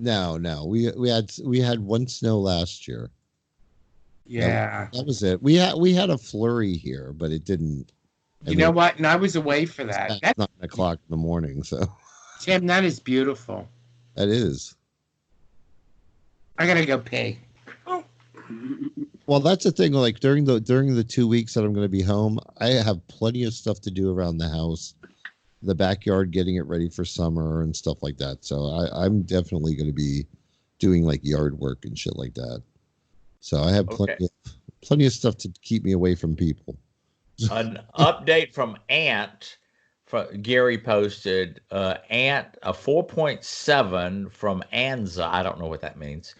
[SPEAKER 2] No. We had one snow last year.
[SPEAKER 3] Yeah.
[SPEAKER 2] That was it. We had a flurry here, but it didn't.
[SPEAKER 3] You know what? And I was away for that.
[SPEAKER 2] That's 9 o'clock in the morning. So,
[SPEAKER 3] Tim, that is beautiful.
[SPEAKER 2] That is.
[SPEAKER 3] I gotta go pee.
[SPEAKER 2] Well, Well, that's the thing. Like during the 2 weeks that I'm going to be home, I have plenty of stuff to do around the house, the backyard, getting it ready for summer and stuff like that. So I'm definitely going to be doing like yard work and shit like that. So I have plenty of stuff to keep me away from people.
[SPEAKER 1] An update from Ant. Gary posted Ant a 4.7 from Anza. I don't know what that means.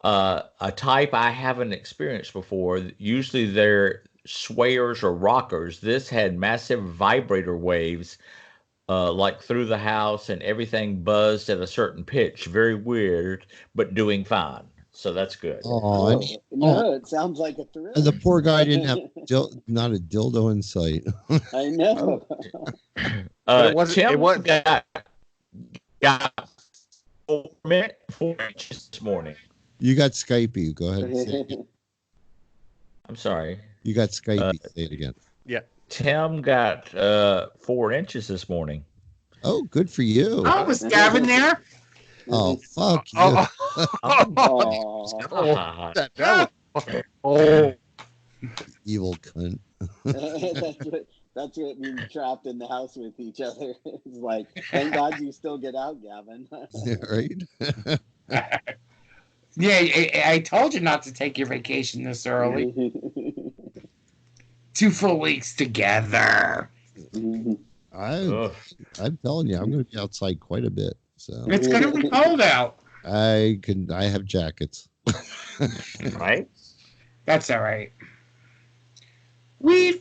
[SPEAKER 1] A type I haven't experienced before. Usually they're swayers or rockers. This had massive vibrator waves, like through the house, and everything buzzed at a certain pitch. Very weird, but doing fine. So that's good.
[SPEAKER 6] Oh, no, it sounds like a thrill.
[SPEAKER 2] And the poor guy didn't have not a dildo in sight.
[SPEAKER 6] I know.
[SPEAKER 1] Tim got 4 inches this morning.
[SPEAKER 2] You got Skypey. Go ahead and say it again.
[SPEAKER 1] I'm sorry.
[SPEAKER 2] You got Skypey. Say it again.
[SPEAKER 5] Yeah.
[SPEAKER 1] Tim got 4 inches this morning.
[SPEAKER 2] Oh, good for you.
[SPEAKER 3] Oh, was Gavin there?
[SPEAKER 2] Oh, fuck you. Evil cunt.
[SPEAKER 6] That's what being trapped in the house with each other. It's like, thank God you still get out, Gavin.
[SPEAKER 2] Right?
[SPEAKER 3] Yeah, I told you not to take your vacation this early. 2 full weeks together.
[SPEAKER 2] I'm telling you, I'm going to be outside quite a bit. So
[SPEAKER 3] it's going to be cold out.
[SPEAKER 2] I have jackets.
[SPEAKER 1] Right?
[SPEAKER 3] That's all right. We'll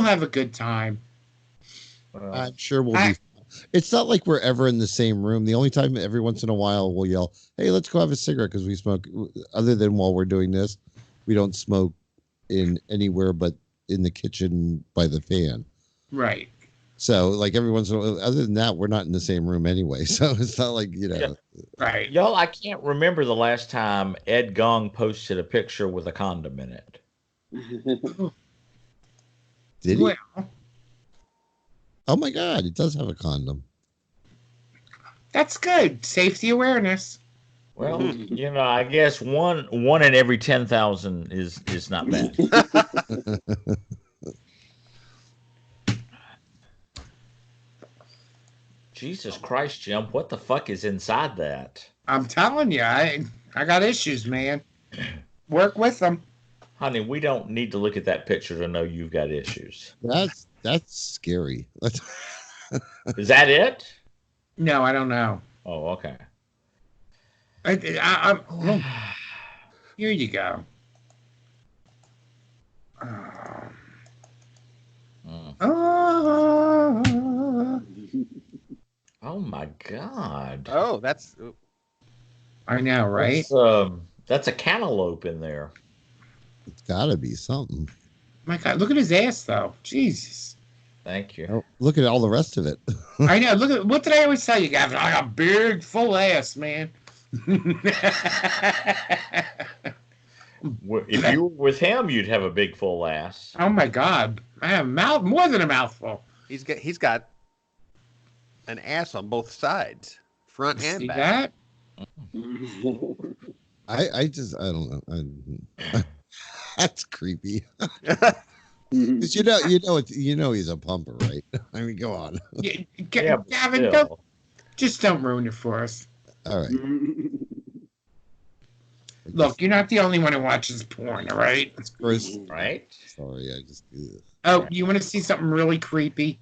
[SPEAKER 3] have a good time.
[SPEAKER 2] I'm sure we'll be. It's not like we're ever in the same room. The only time every once in a while we'll yell, "Hey, let's go have a cigarette," because we smoke. Other than while we're doing this, we don't smoke in anywhere but in the kitchen by the fan.
[SPEAKER 3] Right.
[SPEAKER 2] So, like every once in a while, other than that, we're not in the same room anyway. So it's not like
[SPEAKER 1] Yeah.
[SPEAKER 3] Right.
[SPEAKER 1] Y'all, I can't remember the last time Ed Gong posted a picture with a condom in it.
[SPEAKER 2] Did he?
[SPEAKER 3] Well,
[SPEAKER 2] oh my God, it does have a condom.
[SPEAKER 3] That's good. Safety awareness.
[SPEAKER 1] Well, I guess one in every 10,000 is not bad. Jesus Christ, Jim, what the fuck is inside that?
[SPEAKER 3] I'm telling you, I got issues, man. Work with them.
[SPEAKER 1] Honey, we don't need to look at that picture to know you've got issues.
[SPEAKER 2] That's scary.
[SPEAKER 1] Is that it?
[SPEAKER 3] No, I don't know.
[SPEAKER 1] Oh, okay.
[SPEAKER 3] Here you go.
[SPEAKER 1] Oh my God.
[SPEAKER 5] Oh, that's.
[SPEAKER 3] I know, right?
[SPEAKER 1] That's a cantaloupe in there.
[SPEAKER 2] It's got to be something.
[SPEAKER 3] My God, look at his ass, though. Jesus.
[SPEAKER 1] Thank you.
[SPEAKER 2] Oh, look at all the rest of it.
[SPEAKER 3] I know. Look at what did I always tell you, Gavin? I got a big, full ass, man.
[SPEAKER 1] If you were with him, you'd have a big full ass.
[SPEAKER 3] Oh my God, I have more than a mouthful.
[SPEAKER 5] He's got an ass on both sides, front and
[SPEAKER 3] See
[SPEAKER 5] back.
[SPEAKER 3] that?
[SPEAKER 2] I don't know. That's creepy. Because you know he's a pumper, right? I mean, go on.
[SPEAKER 3] Gavin, don't ruin it for us.
[SPEAKER 2] All right.
[SPEAKER 3] Look, you're not the only one who watches porn, all right?
[SPEAKER 2] It's gross.
[SPEAKER 1] Right?
[SPEAKER 2] Sorry, I just.
[SPEAKER 3] Oh, you want to see something really creepy?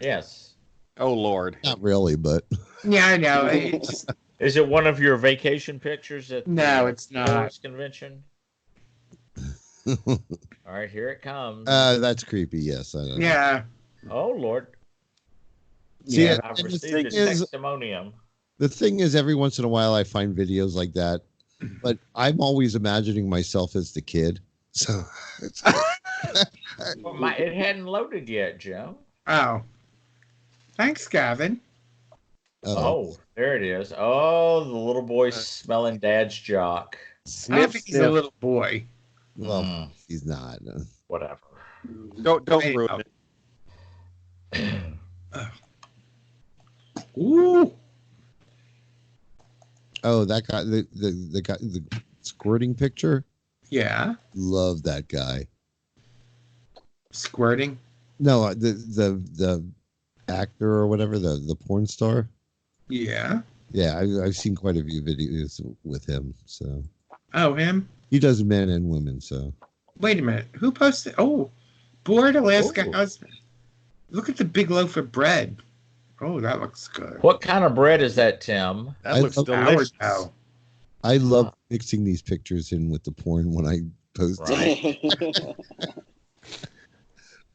[SPEAKER 1] Yes.
[SPEAKER 5] Oh Lord.
[SPEAKER 2] Not really, but.
[SPEAKER 3] Yeah, I know.
[SPEAKER 1] Is it one of your vacation pictures at
[SPEAKER 3] No, it's not.
[SPEAKER 1] Convention? All right, here it comes.
[SPEAKER 2] That's creepy. Yes, I know.
[SPEAKER 3] Yeah.
[SPEAKER 1] Oh Lord.
[SPEAKER 2] See,
[SPEAKER 1] yeah, I've received a testimonium.
[SPEAKER 2] The thing is, every once in a while, I find videos like that, but I'm always imagining myself as the kid. So.
[SPEAKER 1] It hadn't loaded yet, Jim.
[SPEAKER 3] Oh. Thanks, Gavin.
[SPEAKER 1] Oh, there it is. Oh, the little boy smelling dad's jock.
[SPEAKER 3] I don't think he's a little boy.
[SPEAKER 2] Well, he's not.
[SPEAKER 1] Whatever.
[SPEAKER 5] Don't ruin it.
[SPEAKER 3] Ooh.
[SPEAKER 2] Oh, that guy, the guy, the squirting picture.
[SPEAKER 3] Yeah.
[SPEAKER 2] Love that guy.
[SPEAKER 3] Squirting.
[SPEAKER 2] No, the actor or whatever, the porn star.
[SPEAKER 3] Yeah.
[SPEAKER 2] Yeah, I've seen quite a few videos with him. So
[SPEAKER 3] Oh, him?
[SPEAKER 2] he does men and women. So
[SPEAKER 3] Wait a minute. Who posted? Oh, bored Alaska
[SPEAKER 1] Ooh.
[SPEAKER 3] husband. Look at the big loaf of bread. Oh, that looks good.
[SPEAKER 1] What kind of bread is that, Tim?
[SPEAKER 5] That
[SPEAKER 2] I
[SPEAKER 5] looks
[SPEAKER 2] love
[SPEAKER 5] delicious.
[SPEAKER 3] Sourdough.
[SPEAKER 2] I love mixing these pictures in with the porn when I post
[SPEAKER 1] Right.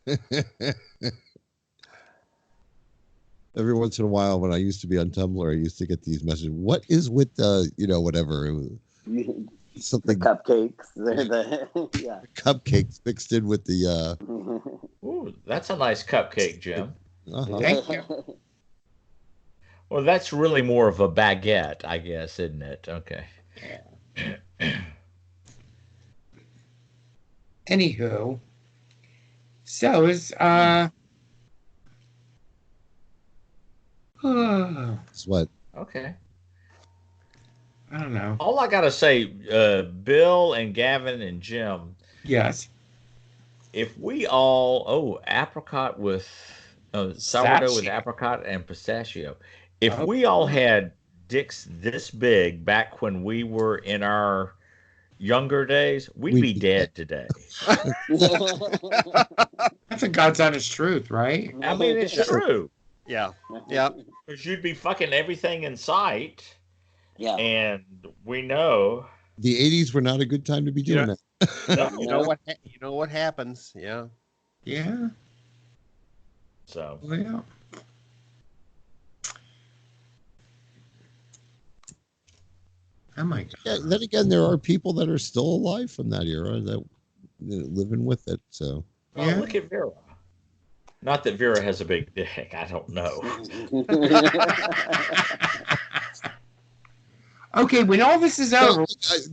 [SPEAKER 2] it. Every once in a while, when I used to be on Tumblr, I used to get these messages. What is with the, whatever, it was
[SPEAKER 6] The
[SPEAKER 2] something
[SPEAKER 6] cupcakes. They're yeah.
[SPEAKER 2] cupcakes mixed in with the.
[SPEAKER 1] Ooh, that's a nice cupcake, Jim.
[SPEAKER 3] Thank you.
[SPEAKER 1] Well, that's really more of a baguette, I guess, isn't it? Okay.
[SPEAKER 3] Anywho, so is
[SPEAKER 2] It's what?
[SPEAKER 1] Okay.
[SPEAKER 3] I don't know.
[SPEAKER 1] All I gotta say, Bill and Gavin and Jim,
[SPEAKER 3] Yes.
[SPEAKER 1] if we all apricot with sourdough with
[SPEAKER 3] Pistachio.
[SPEAKER 1] apricot and pistachio, if
[SPEAKER 3] Oh.
[SPEAKER 1] we all had dicks this big back when we were in our younger days, we'd be dead today.
[SPEAKER 3] That's a God's honest truth, right?
[SPEAKER 1] I mean, it's true.
[SPEAKER 5] Yeah. Yeah.
[SPEAKER 1] Because you'd be fucking everything in sight,
[SPEAKER 6] Yeah.
[SPEAKER 1] and we know.
[SPEAKER 2] The 80s were not a good time to be doing that.
[SPEAKER 1] No.
[SPEAKER 5] You know what happens. Yeah.
[SPEAKER 3] Yeah.
[SPEAKER 1] So
[SPEAKER 3] Well. Oh my God.
[SPEAKER 2] Yeah, then again, there are people that are still alive from that era that living with it. So
[SPEAKER 1] well, look at Vera. Not that Vera has a big dick. I don't know.
[SPEAKER 3] Okay, when all this is over,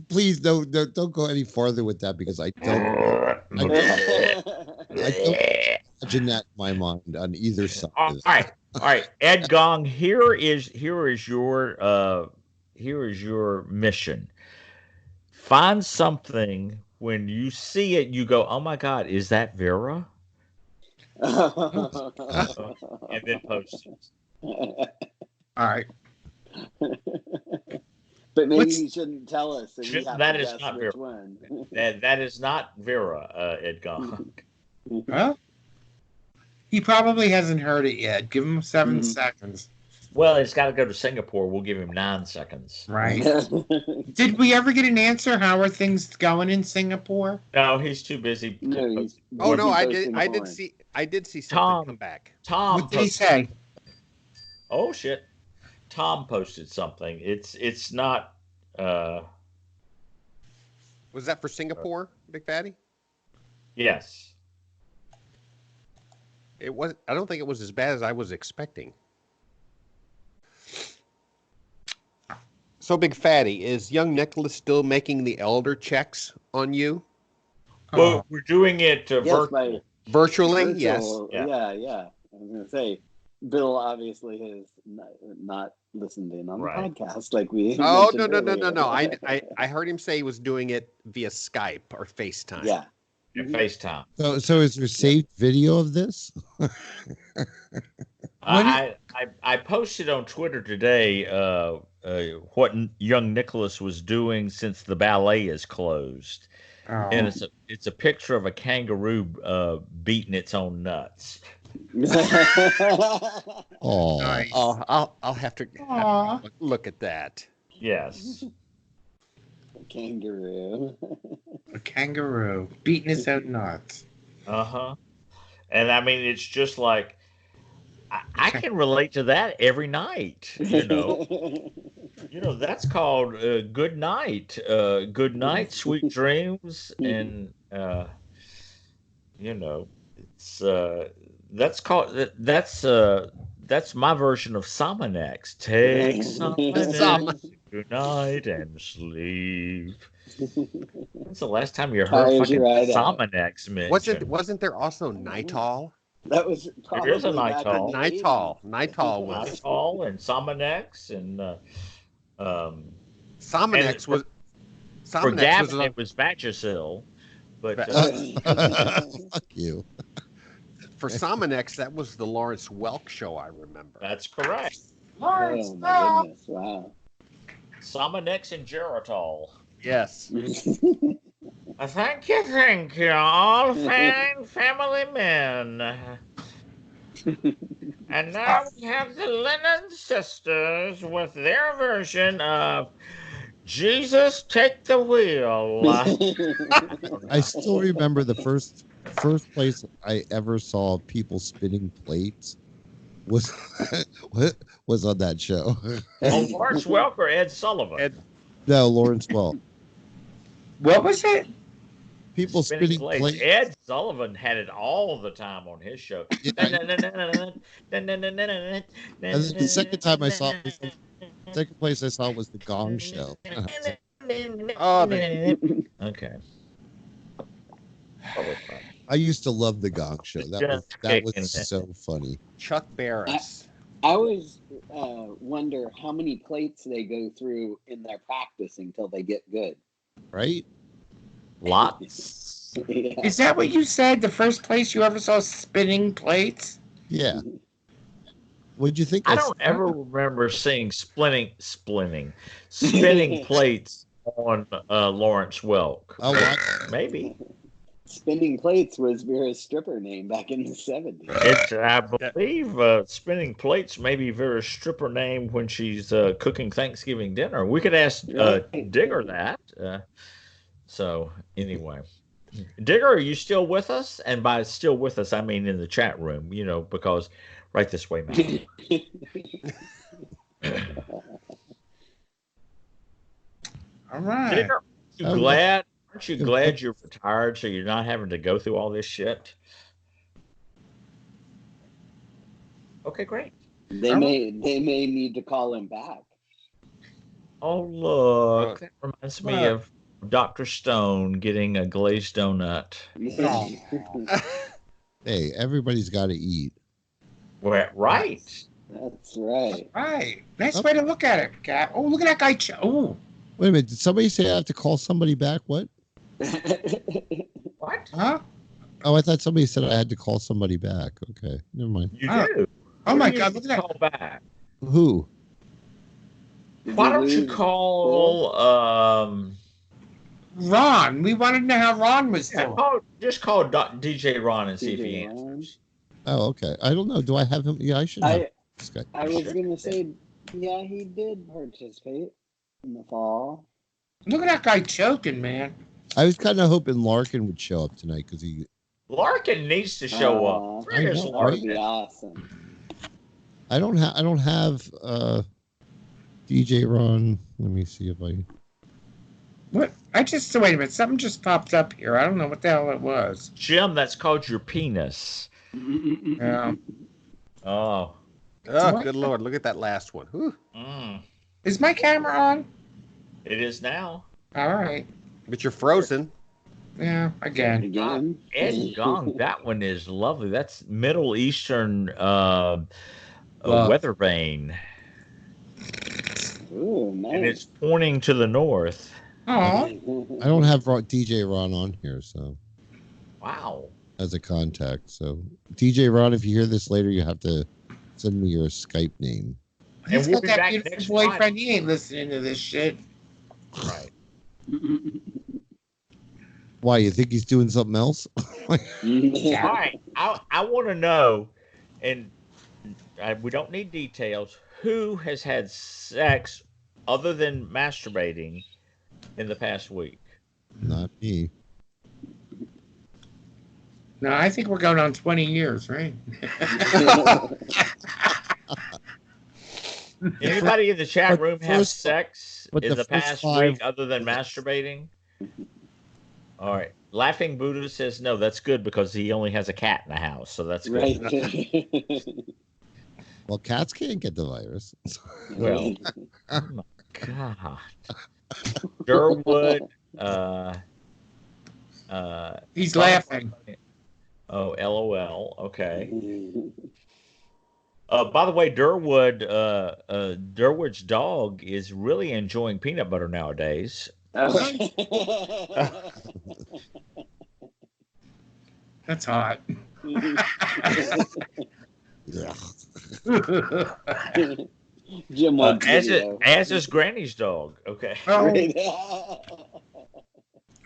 [SPEAKER 2] please don't go any farther with that because I don't imagine that in my mind on either side.
[SPEAKER 1] All right. Ed Gong, here is your mission. Find something when you see it, you go, "Oh my God, is that Vera?" And then post it.
[SPEAKER 3] all right.
[SPEAKER 6] But maybe
[SPEAKER 3] What's-
[SPEAKER 6] you shouldn't tell us. And we have
[SPEAKER 1] That
[SPEAKER 6] to
[SPEAKER 1] is
[SPEAKER 6] guess
[SPEAKER 1] not
[SPEAKER 6] which
[SPEAKER 1] Vera.
[SPEAKER 6] one.
[SPEAKER 1] That is not Vera, Ed Gong.
[SPEAKER 3] Well, he probably hasn't heard it yet. Give him 7 seconds.
[SPEAKER 1] Well, it's got to go to Singapore. We'll give him 9 seconds.
[SPEAKER 3] Right. Did we ever get an answer? How are things going in Singapore?
[SPEAKER 1] No, he's too busy.
[SPEAKER 6] No, he's
[SPEAKER 5] Oh no, I
[SPEAKER 6] posting
[SPEAKER 5] did.
[SPEAKER 6] porn.
[SPEAKER 5] I did see something
[SPEAKER 1] Tom.
[SPEAKER 5] come back.
[SPEAKER 1] Tom.
[SPEAKER 3] What did he say?
[SPEAKER 1] Oh shit! Tom posted something. It's not.
[SPEAKER 5] Was that for Singapore, Big Fatty?
[SPEAKER 1] Yes.
[SPEAKER 5] It was. I don't think it was as bad as I was expecting. So, Big Fatty, is young Nicholas still making the elder checks on you?
[SPEAKER 1] Well, we're doing it
[SPEAKER 6] Yes,
[SPEAKER 1] virtually.
[SPEAKER 5] Virtually, yes.
[SPEAKER 6] virtual.
[SPEAKER 1] Yeah.
[SPEAKER 6] Yeah. I was gonna say, Bill obviously has not listened in on
[SPEAKER 1] Right.
[SPEAKER 6] the podcast like we.
[SPEAKER 5] Oh
[SPEAKER 6] mentioned
[SPEAKER 5] no!
[SPEAKER 6] earlier.
[SPEAKER 5] I heard him say he was doing it via Skype or FaceTime.
[SPEAKER 6] Yeah.
[SPEAKER 1] FaceTime.
[SPEAKER 2] So is there saved video of this?
[SPEAKER 1] I posted on Twitter today what young Nicholas was doing since the ballet is closed, and it's a picture of a kangaroo beating its own nuts.
[SPEAKER 2] Oh,
[SPEAKER 3] Nice.
[SPEAKER 5] Oh, I'll have to
[SPEAKER 3] Aw.
[SPEAKER 5] look at that.
[SPEAKER 1] Yes.
[SPEAKER 6] Kangaroo.
[SPEAKER 3] A kangaroo beating his own nuts.
[SPEAKER 1] And I mean, it's just like I can relate to that every night. You know, that's called good night. Good night, sweet dreams, and it's that's called that's my version of Somonex. Take Somonex, good night and sleep. When's the last time you heard
[SPEAKER 6] Tires
[SPEAKER 1] fucking
[SPEAKER 6] you right out.
[SPEAKER 1] Somonex mentioned?
[SPEAKER 5] Wasn't there also Nitol?
[SPEAKER 6] That was probably
[SPEAKER 1] is a
[SPEAKER 6] back in
[SPEAKER 1] Nitol.
[SPEAKER 6] the
[SPEAKER 5] Nitol
[SPEAKER 6] 80s.
[SPEAKER 5] was
[SPEAKER 1] Nitol and Somonex and
[SPEAKER 5] Somonex
[SPEAKER 1] For
[SPEAKER 5] Sominex
[SPEAKER 1] Gavin, it was Vagisil. But
[SPEAKER 2] Fuck you.
[SPEAKER 5] for Sominex, that was the Lawrence Welk show. I remember.
[SPEAKER 1] that's correct.
[SPEAKER 3] Lawrence,
[SPEAKER 6] Oh my goodness! Wow.
[SPEAKER 1] Sominex and Geritol.
[SPEAKER 5] Yes.
[SPEAKER 1] Thank you, all fine family men. And now we have the Lennon Sisters with their version of Jesus Take the Wheel.
[SPEAKER 2] I still remember the first place I ever saw people spinning plates was was on that show.
[SPEAKER 1] Oh, Lawrence Welk or Ed Sullivan?
[SPEAKER 2] No, Lawrence Welk.
[SPEAKER 3] what was it?
[SPEAKER 2] People spinning plates.
[SPEAKER 1] Ed Sullivan had it all the time on his show.
[SPEAKER 2] And then the second time I saw it, second place I saw was the Gong Show.
[SPEAKER 5] Oh,
[SPEAKER 1] okay.
[SPEAKER 2] I used to love the Gong Show. That was so funny.
[SPEAKER 5] Chuck Barris.
[SPEAKER 6] I always wonder how many plates they go through in their practice until they get good.
[SPEAKER 2] Right?
[SPEAKER 1] Lots.
[SPEAKER 6] Yeah.
[SPEAKER 3] Is that what you said? The first place you ever saw spinning plates?
[SPEAKER 2] Yeah. What'd you think?
[SPEAKER 1] I don't ever remember seeing spinning plates on Lawrence Welk.
[SPEAKER 2] Oh,
[SPEAKER 1] maybe.
[SPEAKER 6] Spinning plates was Vera's stripper name back in the 70s.
[SPEAKER 1] It's, I believe, spinning plates may be Vera's stripper name when she's cooking Thanksgiving dinner. We could ask Digger that. So anyway, Digger, are you still with us? And by still with us, I mean in the chat room, because right this way, man.
[SPEAKER 3] All right.
[SPEAKER 1] Digger, aren't you glad you're retired so you're not having to go through all this shit? Okay, great.
[SPEAKER 6] They may need to call him back.
[SPEAKER 1] Oh, look. That reminds me of Dr. Stone getting a glazed donut.
[SPEAKER 2] Hey, everybody's got to eat.
[SPEAKER 1] Well, right.
[SPEAKER 6] That's right.
[SPEAKER 3] Right. Nice way to look at it, Cat. Oh, look at that guy. Oh.
[SPEAKER 2] Wait a minute. Did somebody say I have to call somebody back? What?
[SPEAKER 1] What?
[SPEAKER 3] Huh?
[SPEAKER 2] Oh, I thought somebody said I had to call somebody back. Okay, never mind.
[SPEAKER 1] You do.
[SPEAKER 3] Oh my God! Look at that.
[SPEAKER 1] Call back.
[SPEAKER 2] Who?
[SPEAKER 1] Why don't you call
[SPEAKER 3] Ron? We wanted to know how Ron was doing.
[SPEAKER 1] Just call DJ Ron and see if he answers.
[SPEAKER 2] Oh, okay. I don't know. Do I have him? Yeah, I should have this guy.
[SPEAKER 6] I was going to say, yeah, he did participate in the fall.
[SPEAKER 3] Look at that guy choking, man.
[SPEAKER 2] I was kind of hoping Larkin would show up tonight because
[SPEAKER 1] Larkin needs to show up. Where is Larkin?
[SPEAKER 6] That'd be awesome.
[SPEAKER 2] I don't have DJ Ron. Let me see if I.
[SPEAKER 3] What? Wait a minute. Something just popped up here. I don't know what the hell it was.
[SPEAKER 1] Jim, that's called your penis.
[SPEAKER 3] Yeah.
[SPEAKER 1] Oh,
[SPEAKER 5] good Lord. Look at that last one.
[SPEAKER 3] Is my camera on?
[SPEAKER 1] It is now.
[SPEAKER 3] All right.
[SPEAKER 5] But you're frozen.
[SPEAKER 3] Yeah, again.
[SPEAKER 1] Ed Gong, that one is lovely. That's Middle Eastern weather vane.
[SPEAKER 6] Ooh, nice.
[SPEAKER 1] And it's pointing to the north.
[SPEAKER 3] Oh.
[SPEAKER 2] I don't have DJ Ron on here, so.
[SPEAKER 1] Wow.
[SPEAKER 2] As a contact, so DJ Ron, if you hear this later, you have to send me your Skype name.
[SPEAKER 3] He's got that beautiful boyfriend. He ain't listening to this shit.
[SPEAKER 1] Right.
[SPEAKER 2] Why, you think he's doing something else?
[SPEAKER 1] All right. I want to know, and we don't need details, who has had sex other than masturbating in the past week?
[SPEAKER 2] Not me.
[SPEAKER 3] No, I think we're going on 20 years, right?
[SPEAKER 1] Anybody in the chat room have sex in the past
[SPEAKER 2] 5
[SPEAKER 1] week other than masturbating? All right. Laughing Buddha says no. That's good because he only has a cat in the house, so that's good.
[SPEAKER 6] Right.
[SPEAKER 2] Well, cats can't get the virus.
[SPEAKER 1] Well, oh my God. Durwood.
[SPEAKER 3] He's laughing.
[SPEAKER 1] Oh, LOL. Okay. By the way, Durwood's dog is really enjoying peanut butter nowadays.
[SPEAKER 3] That's hot.
[SPEAKER 2] Yeah.
[SPEAKER 6] Jim wants
[SPEAKER 1] as is Granny's dog. Okay.
[SPEAKER 3] Oh,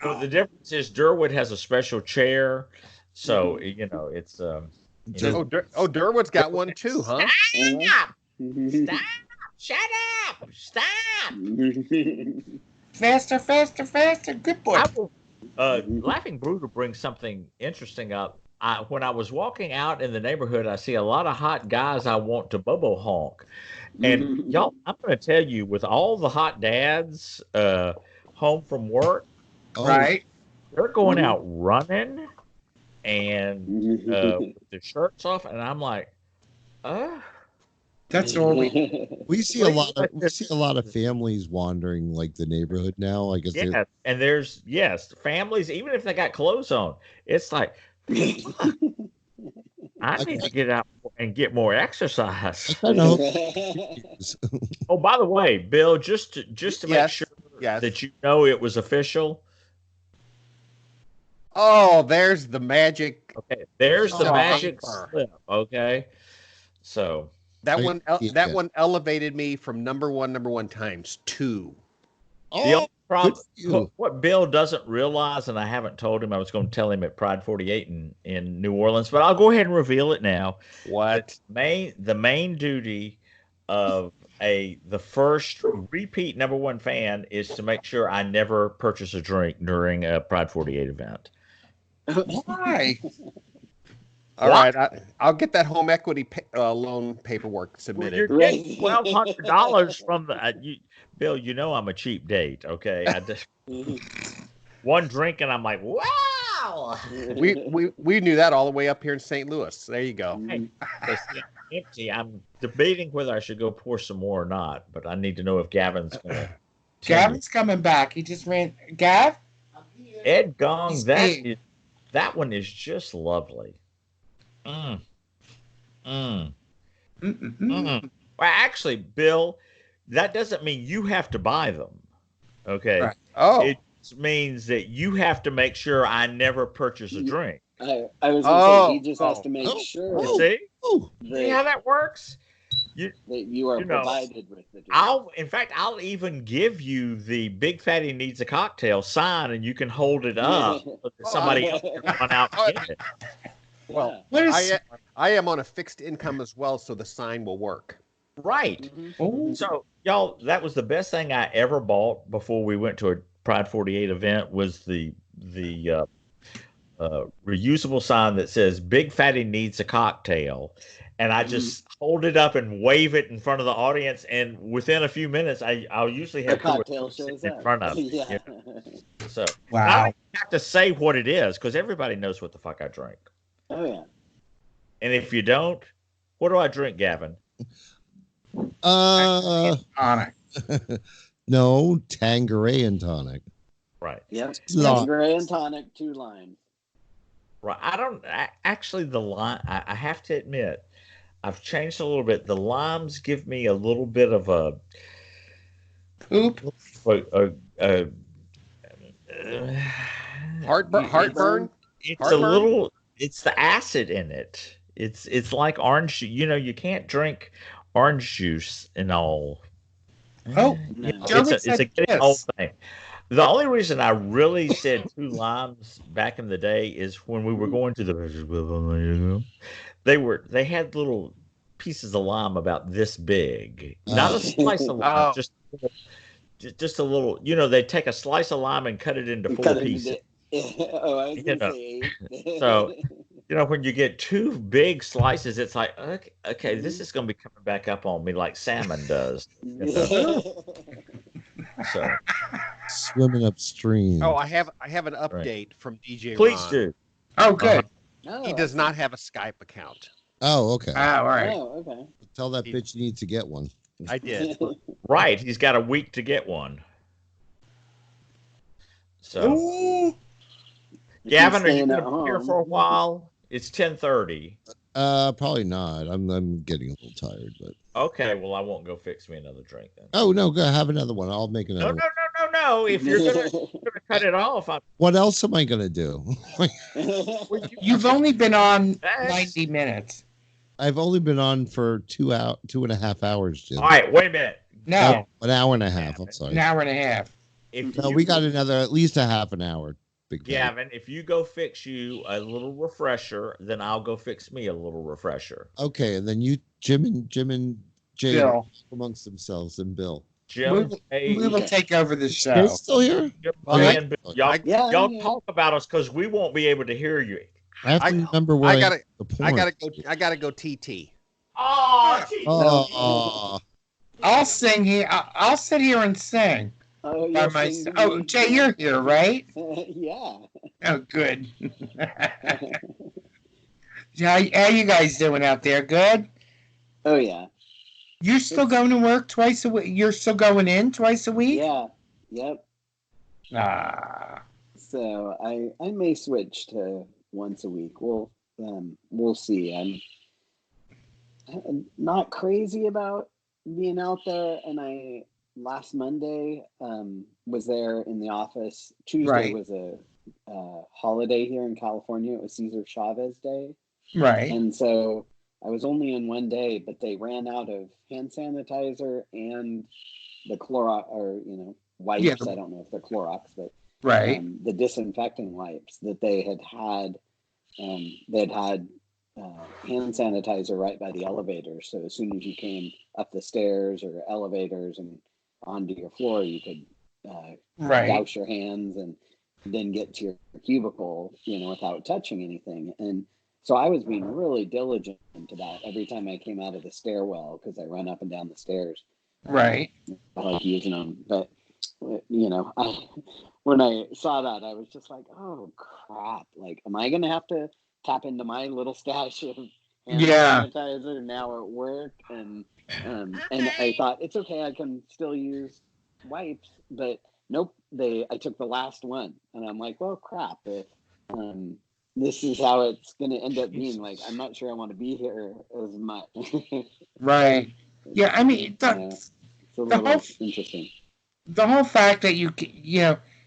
[SPEAKER 1] Well, the difference is Durwood has a special chair, so you know it's
[SPEAKER 2] Just-
[SPEAKER 5] Durwood's got one too, huh?
[SPEAKER 1] Stop! Stop! Shut up! Stop!
[SPEAKER 3] faster, faster, faster. Good boy.
[SPEAKER 1] I will, Laughing Brutal brings something interesting up. When I was walking out in the neighborhood, I see a lot of hot guys I want to bobo honk. And y'all, I'm going to tell you, with all the hot dads home from work,
[SPEAKER 3] Right.
[SPEAKER 1] they're going out running and with their shirts off, and I'm like,
[SPEAKER 3] That's all.
[SPEAKER 2] we see a lot of families wandering like the neighborhood now. I guess.
[SPEAKER 1] yeah. And there's families, even if they got clothes on, it's like, I need to get out and get more exercise.
[SPEAKER 2] I know.
[SPEAKER 1] Oh, by the way, Bill, just to make sure that you know it was official.
[SPEAKER 5] Oh, there's the magic.
[SPEAKER 1] Okay, there's the magic slip. Okay, so
[SPEAKER 5] that one elevated me from number one times 2.
[SPEAKER 1] The only problem, what Bill doesn't realize, and I haven't told him, I was going to tell him at Pride 48 in New Orleans, but I'll go ahead and reveal it now.
[SPEAKER 5] What?
[SPEAKER 1] The main duty of the first repeat number 1 fan is to make sure I never purchase a drink during a Pride 48 event.
[SPEAKER 3] Why?
[SPEAKER 5] All right, I'll get that home equity loan paperwork submitted.
[SPEAKER 1] Well, you're getting $1,200 from the Bill. You know I'm a cheap date. Okay, I just one drink and I'm like, wow.
[SPEAKER 5] We knew that all the way up here in St. Louis. There you go.
[SPEAKER 1] Hey, it's empty. I'm debating whether I should go pour some more or not, but I need to know if Gavin's going to.
[SPEAKER 3] Gavin's coming back. He just ran. Gav?
[SPEAKER 1] Ed Gong. That one is just lovely. Well, actually, Bill, that doesn't mean you have to buy them. Okay.
[SPEAKER 3] Right.
[SPEAKER 5] Oh.
[SPEAKER 1] It means that you have to make sure I never purchase a drink.
[SPEAKER 6] I was going to say, he just has to make sure.
[SPEAKER 1] See? See how that works?
[SPEAKER 6] That you are provided with the drink.
[SPEAKER 1] I'll even give you the Big Fatty Needs a Cocktail sign, and you can hold it up so that somebody else can run out and get it.
[SPEAKER 5] Well, I am on a fixed income as well, so the sign will work.
[SPEAKER 1] Right.
[SPEAKER 3] Oh.
[SPEAKER 1] So, y'all, that was the best thing I ever bought before we went to a Pride 48 event was the reusable sign that says Big Fatty Needs a Cocktail. And I just hold it up and wave it in front of the audience, and within a few minutes, I'll usually have
[SPEAKER 6] cocktail shows
[SPEAKER 1] in front of me.
[SPEAKER 6] Yeah.
[SPEAKER 1] So
[SPEAKER 3] Wow.
[SPEAKER 1] I don't have to say what it is because everybody knows what the fuck I drink.
[SPEAKER 6] Oh yeah.
[SPEAKER 1] And if you don't, what do I drink, Gavin?
[SPEAKER 3] Tonic.
[SPEAKER 2] No, Tanqueray and tonic.
[SPEAKER 1] Right.
[SPEAKER 6] Yep. Tanqueray and tonic, 2 lines.
[SPEAKER 1] Right. Actually the lime. I have to admit, I've changed a little bit. The limes give me a little bit of a
[SPEAKER 3] Poop.
[SPEAKER 5] Heartburn.
[SPEAKER 1] It's a little. It's the acid in it. It's like orange. You know, you can't drink orange juice and all.
[SPEAKER 3] Oh,
[SPEAKER 6] No.
[SPEAKER 1] It's a getting old thing. The only reason I really said 2 limes back in the day is when we were going to the. They had little pieces of lime about this big, not a slice of lime, just a little. You know, they take a slice of lime and cut it into 4 pieces.
[SPEAKER 6] Oh, I was gonna say 8.
[SPEAKER 1] So, you know, when you get 2 big slices, it's like, okay, this is going to be coming back up on me like salmon does. You know? So,
[SPEAKER 2] Swimming upstream.
[SPEAKER 5] Oh, I have an update from DJ
[SPEAKER 1] please
[SPEAKER 5] Ron.
[SPEAKER 1] do.
[SPEAKER 3] Oh, good.
[SPEAKER 5] He does not have a Skype account.
[SPEAKER 2] Oh, okay.
[SPEAKER 3] All right.
[SPEAKER 6] Oh, okay.
[SPEAKER 2] Tell that bitch you need to get one.
[SPEAKER 5] I did.
[SPEAKER 1] Right, he's got a week to get one. So,
[SPEAKER 3] Ooh.
[SPEAKER 1] Gavin, are you
[SPEAKER 6] staying
[SPEAKER 1] going
[SPEAKER 6] at
[SPEAKER 1] to be here
[SPEAKER 6] home.
[SPEAKER 1] for a while? It's 10:30.
[SPEAKER 2] Probably not. I'm getting a little tired, but
[SPEAKER 1] Okay, well, I won't go fix me another drink then.
[SPEAKER 2] Oh no, go have another one. I'll make another
[SPEAKER 1] No.
[SPEAKER 2] one.
[SPEAKER 1] If you're gonna cut it off,
[SPEAKER 2] What else am I gonna do?
[SPEAKER 3] You've only been on
[SPEAKER 1] That's-
[SPEAKER 3] 90 minutes.
[SPEAKER 2] I've only been on for 2.5 hours, Jim.
[SPEAKER 1] all right, wait a minute.
[SPEAKER 3] No,
[SPEAKER 2] An hour and a half. I'm sorry.
[SPEAKER 3] an hour and a half.
[SPEAKER 1] If
[SPEAKER 2] No,
[SPEAKER 1] you,
[SPEAKER 2] we got another at least a half an hour. Big Fatty.
[SPEAKER 1] Gavin, if you go fix you a little refresher, then I'll go fix me a little refresher.
[SPEAKER 2] Okay, and then you, Jim and Jay
[SPEAKER 3] Bill.
[SPEAKER 2] amongst themselves, and Bill.
[SPEAKER 1] Jim,
[SPEAKER 3] We will take over the show.
[SPEAKER 2] Jay's still here.
[SPEAKER 1] Jim,
[SPEAKER 2] Okay.
[SPEAKER 1] and Bill, y'all,
[SPEAKER 6] Yeah,
[SPEAKER 1] y'all
[SPEAKER 6] yeah.
[SPEAKER 1] talk about us because we won't be able to hear you.
[SPEAKER 2] I have to
[SPEAKER 5] I-
[SPEAKER 2] remember where
[SPEAKER 5] I gotta-
[SPEAKER 2] the porn.
[SPEAKER 5] I gotta go TT.
[SPEAKER 2] Oh,
[SPEAKER 3] I'll sing here. I'll sit here and sing
[SPEAKER 6] Oh,
[SPEAKER 3] by
[SPEAKER 6] you'll sing
[SPEAKER 3] myself.
[SPEAKER 6] to
[SPEAKER 3] Oh,
[SPEAKER 6] me?
[SPEAKER 3] Jay, you're here, right?
[SPEAKER 6] Yeah.
[SPEAKER 3] Oh, good. how you guys doing out there? Good?
[SPEAKER 6] Oh yeah.
[SPEAKER 3] You're still going to work twice a week? You're still going in twice a week?
[SPEAKER 6] Yeah. Yep.
[SPEAKER 3] Ah.
[SPEAKER 6] So I may switch to once a week. We'll see. I'm not crazy about being out there, and I last Monday was there in the office. Tuesday
[SPEAKER 3] Right.
[SPEAKER 6] was a holiday here in California. It was Cesar Chavez Day,
[SPEAKER 3] Right.
[SPEAKER 6] and so I was only in one day, but they ran out of hand sanitizer and the Clorox, or wipes.
[SPEAKER 3] Yeah.
[SPEAKER 6] I don't know if they're Clorox, but
[SPEAKER 3] Right.
[SPEAKER 6] the disinfecting wipes that they had had. They'd had hand sanitizer right by the elevator, so as soon as you came up the stairs or elevators and onto your floor, you could
[SPEAKER 3] Right.
[SPEAKER 6] douse your hands and then get to your cubicle, without touching anything. And so I was being really diligent to that every time I came out of the stairwell, because I run up and down the stairs.
[SPEAKER 3] Right.
[SPEAKER 6] I like using them, but when I saw that, I was just like, oh crap! Like, am I gonna have to tap into my little stash of hand
[SPEAKER 3] Yeah.
[SPEAKER 6] sanitizer now at work? And I thought it's okay, I can still use wipes, but nope. I took the last one, and I'm like, well, crap. This is how it's gonna end up being. Like, I'm not sure I want to be here as much.
[SPEAKER 3] Right. Yeah, I mean,
[SPEAKER 6] It's a
[SPEAKER 3] the
[SPEAKER 6] little
[SPEAKER 3] whole-
[SPEAKER 6] interesting.
[SPEAKER 3] the whole fact that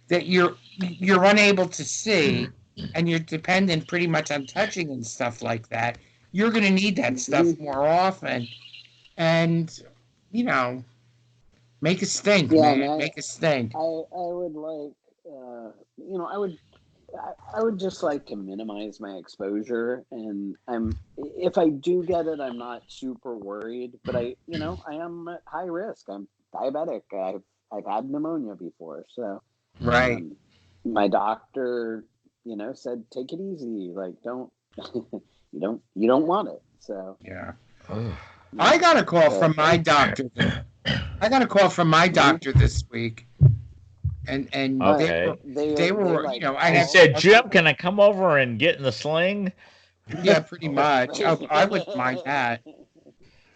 [SPEAKER 3] that you're unable to see and you're dependent pretty much on touching and stuff like that, you're going to need that stuff more often, and make a stink,
[SPEAKER 6] Yeah,
[SPEAKER 3] man.
[SPEAKER 6] man.
[SPEAKER 3] Make a stink.
[SPEAKER 6] I would like, I would just like to minimize my exposure, and if I do get it, I'm not super worried, but I am at high risk. I'm diabetic. I've had pneumonia before, so
[SPEAKER 3] Right.
[SPEAKER 6] my doctor, said take it easy. Like, don't you don't want it. So
[SPEAKER 3] Yeah. I got a call from my doctor. I got a call from my doctor this week, and
[SPEAKER 1] Okay.
[SPEAKER 3] they were
[SPEAKER 6] like,
[SPEAKER 3] I
[SPEAKER 1] He
[SPEAKER 3] had
[SPEAKER 1] said, Jim, can I come over and get in the sling?
[SPEAKER 3] yeah, pretty much. I wouldn't mind that.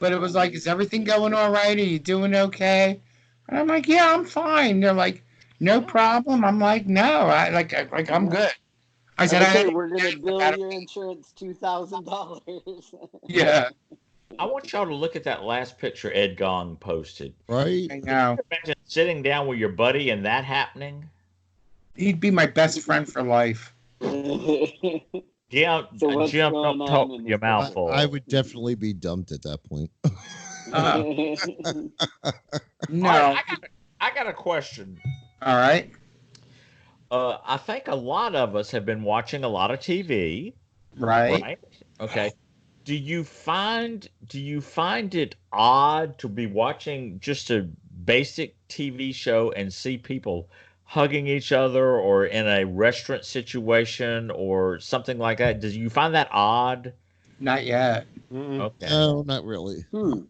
[SPEAKER 3] But it was like, is everything going all right? Are you doing okay? And I'm like, yeah, I'm fine. They're like, no problem. I'm like, no, I'm good. I said,
[SPEAKER 6] okay,
[SPEAKER 3] I
[SPEAKER 6] we're gonna bill
[SPEAKER 3] about
[SPEAKER 6] your insurance $2,000.
[SPEAKER 3] yeah,
[SPEAKER 1] I want y'all to look at that last picture Ed Gong posted.
[SPEAKER 2] right.
[SPEAKER 3] I know.
[SPEAKER 1] Imagine sitting down with your buddy and that happening.
[SPEAKER 3] He'd be my best friend for life.
[SPEAKER 1] Yeah,
[SPEAKER 6] So what's
[SPEAKER 1] Jim,
[SPEAKER 6] going
[SPEAKER 1] don't
[SPEAKER 6] on
[SPEAKER 1] talk
[SPEAKER 6] in
[SPEAKER 1] with
[SPEAKER 6] this
[SPEAKER 1] your mouth
[SPEAKER 6] picture?
[SPEAKER 1] full.
[SPEAKER 2] I would definitely be dumped at that point.
[SPEAKER 3] No.
[SPEAKER 1] All right, I got a question.
[SPEAKER 3] All right.
[SPEAKER 1] I think a lot of us have been watching a lot of TV,
[SPEAKER 3] Right.
[SPEAKER 1] right? Okay. Do you find it odd to be watching just a basic TV show and see people hugging each other or in a restaurant situation or something like that? Do you find that odd?
[SPEAKER 3] Not yet.
[SPEAKER 1] Okay.
[SPEAKER 2] No, not really.
[SPEAKER 3] Who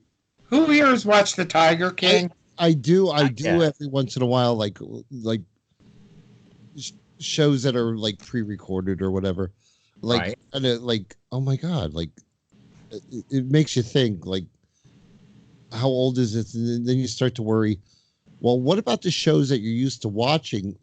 [SPEAKER 3] here has watched The Tiger King?
[SPEAKER 2] I do
[SPEAKER 1] Yeah.
[SPEAKER 2] every once in a while, like shows that are like pre-recorded or whatever. Like,
[SPEAKER 1] Right.
[SPEAKER 2] and like, oh my god, like it makes you think, like, how old is it? And then you start to worry. Well, what about the shows that you're used to watching?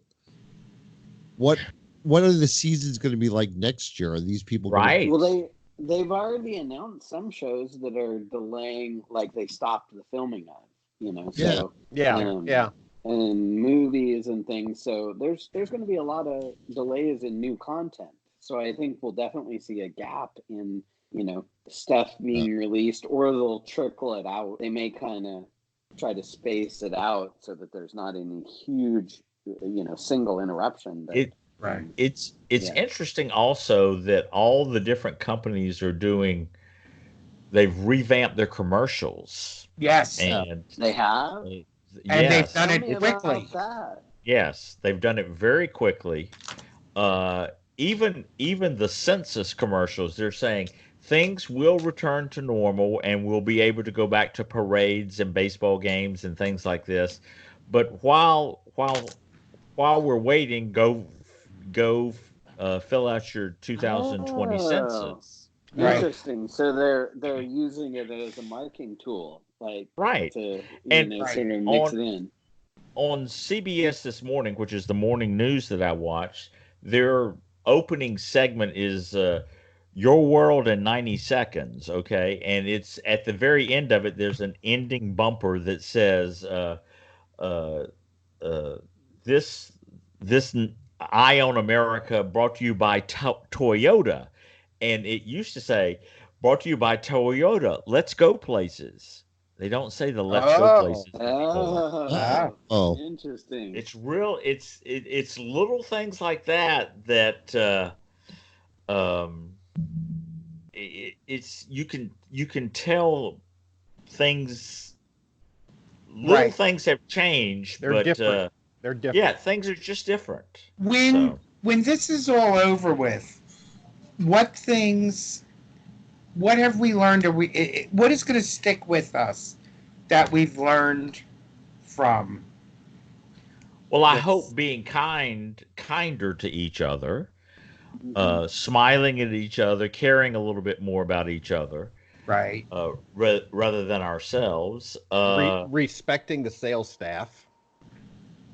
[SPEAKER 2] What are the seasons going to be like next year? Are these people gonna-
[SPEAKER 1] Right.
[SPEAKER 6] Well, they've already announced some shows that are delaying, like they stopped the filming of, so
[SPEAKER 5] Yeah.
[SPEAKER 6] and movies and things. So there's going to be a lot of delays in new content. So I think we'll definitely see a gap in, stuff being released, or they'll trickle it out. They may kind of try to space it out so that there's not any huge, single interruption.
[SPEAKER 3] Right.
[SPEAKER 1] It's interesting also that all the different companies are doing. They've revamped their commercials.
[SPEAKER 3] Yes.
[SPEAKER 1] And
[SPEAKER 6] they have.
[SPEAKER 3] And they've
[SPEAKER 1] yes,
[SPEAKER 3] done
[SPEAKER 6] Tell
[SPEAKER 3] it
[SPEAKER 6] me
[SPEAKER 3] quickly.
[SPEAKER 6] about that.
[SPEAKER 1] yes, they've done it very quickly. Even the census commercials, they're saying things will return to normal and we'll be able to go back to parades and baseball games and things like this. But while we're waiting, go fill out your 2020
[SPEAKER 6] Oh,
[SPEAKER 1] census.
[SPEAKER 3] Right.
[SPEAKER 6] interesting. So they're using it as a marketing tool, like
[SPEAKER 1] Right.
[SPEAKER 6] to
[SPEAKER 1] And
[SPEAKER 6] sort of mix it in.
[SPEAKER 1] on CBS this morning, which is the morning news that I watched, their opening segment is Your World in 90 Seconds, okay? And it's at the very end of it, there's an ending bumper that says, uh, uh, this, this Eye on America brought to you by Toyota. And it used to say, brought to you by Toyota, let's go places. They don't say the let's go places anymore.
[SPEAKER 6] Oh, interesting.
[SPEAKER 1] It's little things like that um it's you can tell things little things have changed.
[SPEAKER 5] They're
[SPEAKER 1] but
[SPEAKER 5] different. They're different.
[SPEAKER 1] yeah, things are just different.
[SPEAKER 3] When this is all over with, what have we learned? What is going to stick with us that we've learned from?
[SPEAKER 1] Well, I hope being kinder to each other, smiling at each other, caring a little bit more about each other,
[SPEAKER 3] Right.
[SPEAKER 1] rather than ourselves.
[SPEAKER 5] Respecting the sales staff.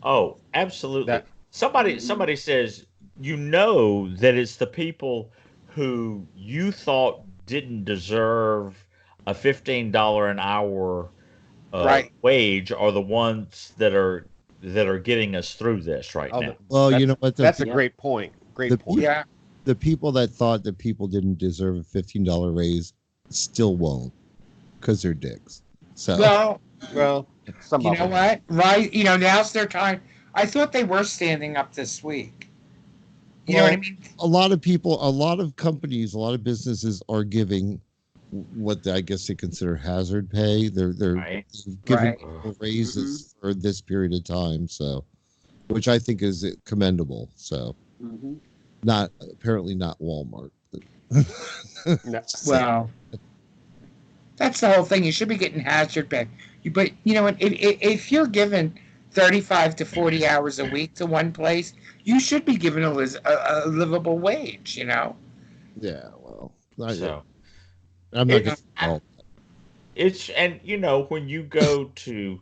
[SPEAKER 1] Oh, absolutely.
[SPEAKER 5] That
[SPEAKER 1] Somebody says, that it's the people who you thought didn't deserve a $15 an hour wage are the ones that are getting us through this right now.
[SPEAKER 2] Well, you know what?
[SPEAKER 5] That's a great point. Great point.
[SPEAKER 3] Yeah.
[SPEAKER 2] The people that thought that people didn't deserve a $15 raise still won't, because they're dicks. So
[SPEAKER 3] well,
[SPEAKER 5] some
[SPEAKER 3] you know what? Right? Now's their time. I thought they were standing up this week. You know what I mean?
[SPEAKER 2] A lot of people, a lot of companies, a lot of businesses are giving what I guess they consider hazard pay. They're giving people raises for this period of time, so which I think is commendable. So apparently not Walmart.
[SPEAKER 3] Well, that's the whole thing. You should be getting hazard pay. But you know what? If you're given 35 to 40 hours a week to one place, you should be given a livable wage.
[SPEAKER 2] Yeah. Well,
[SPEAKER 1] I'm not going to. It's when you go to,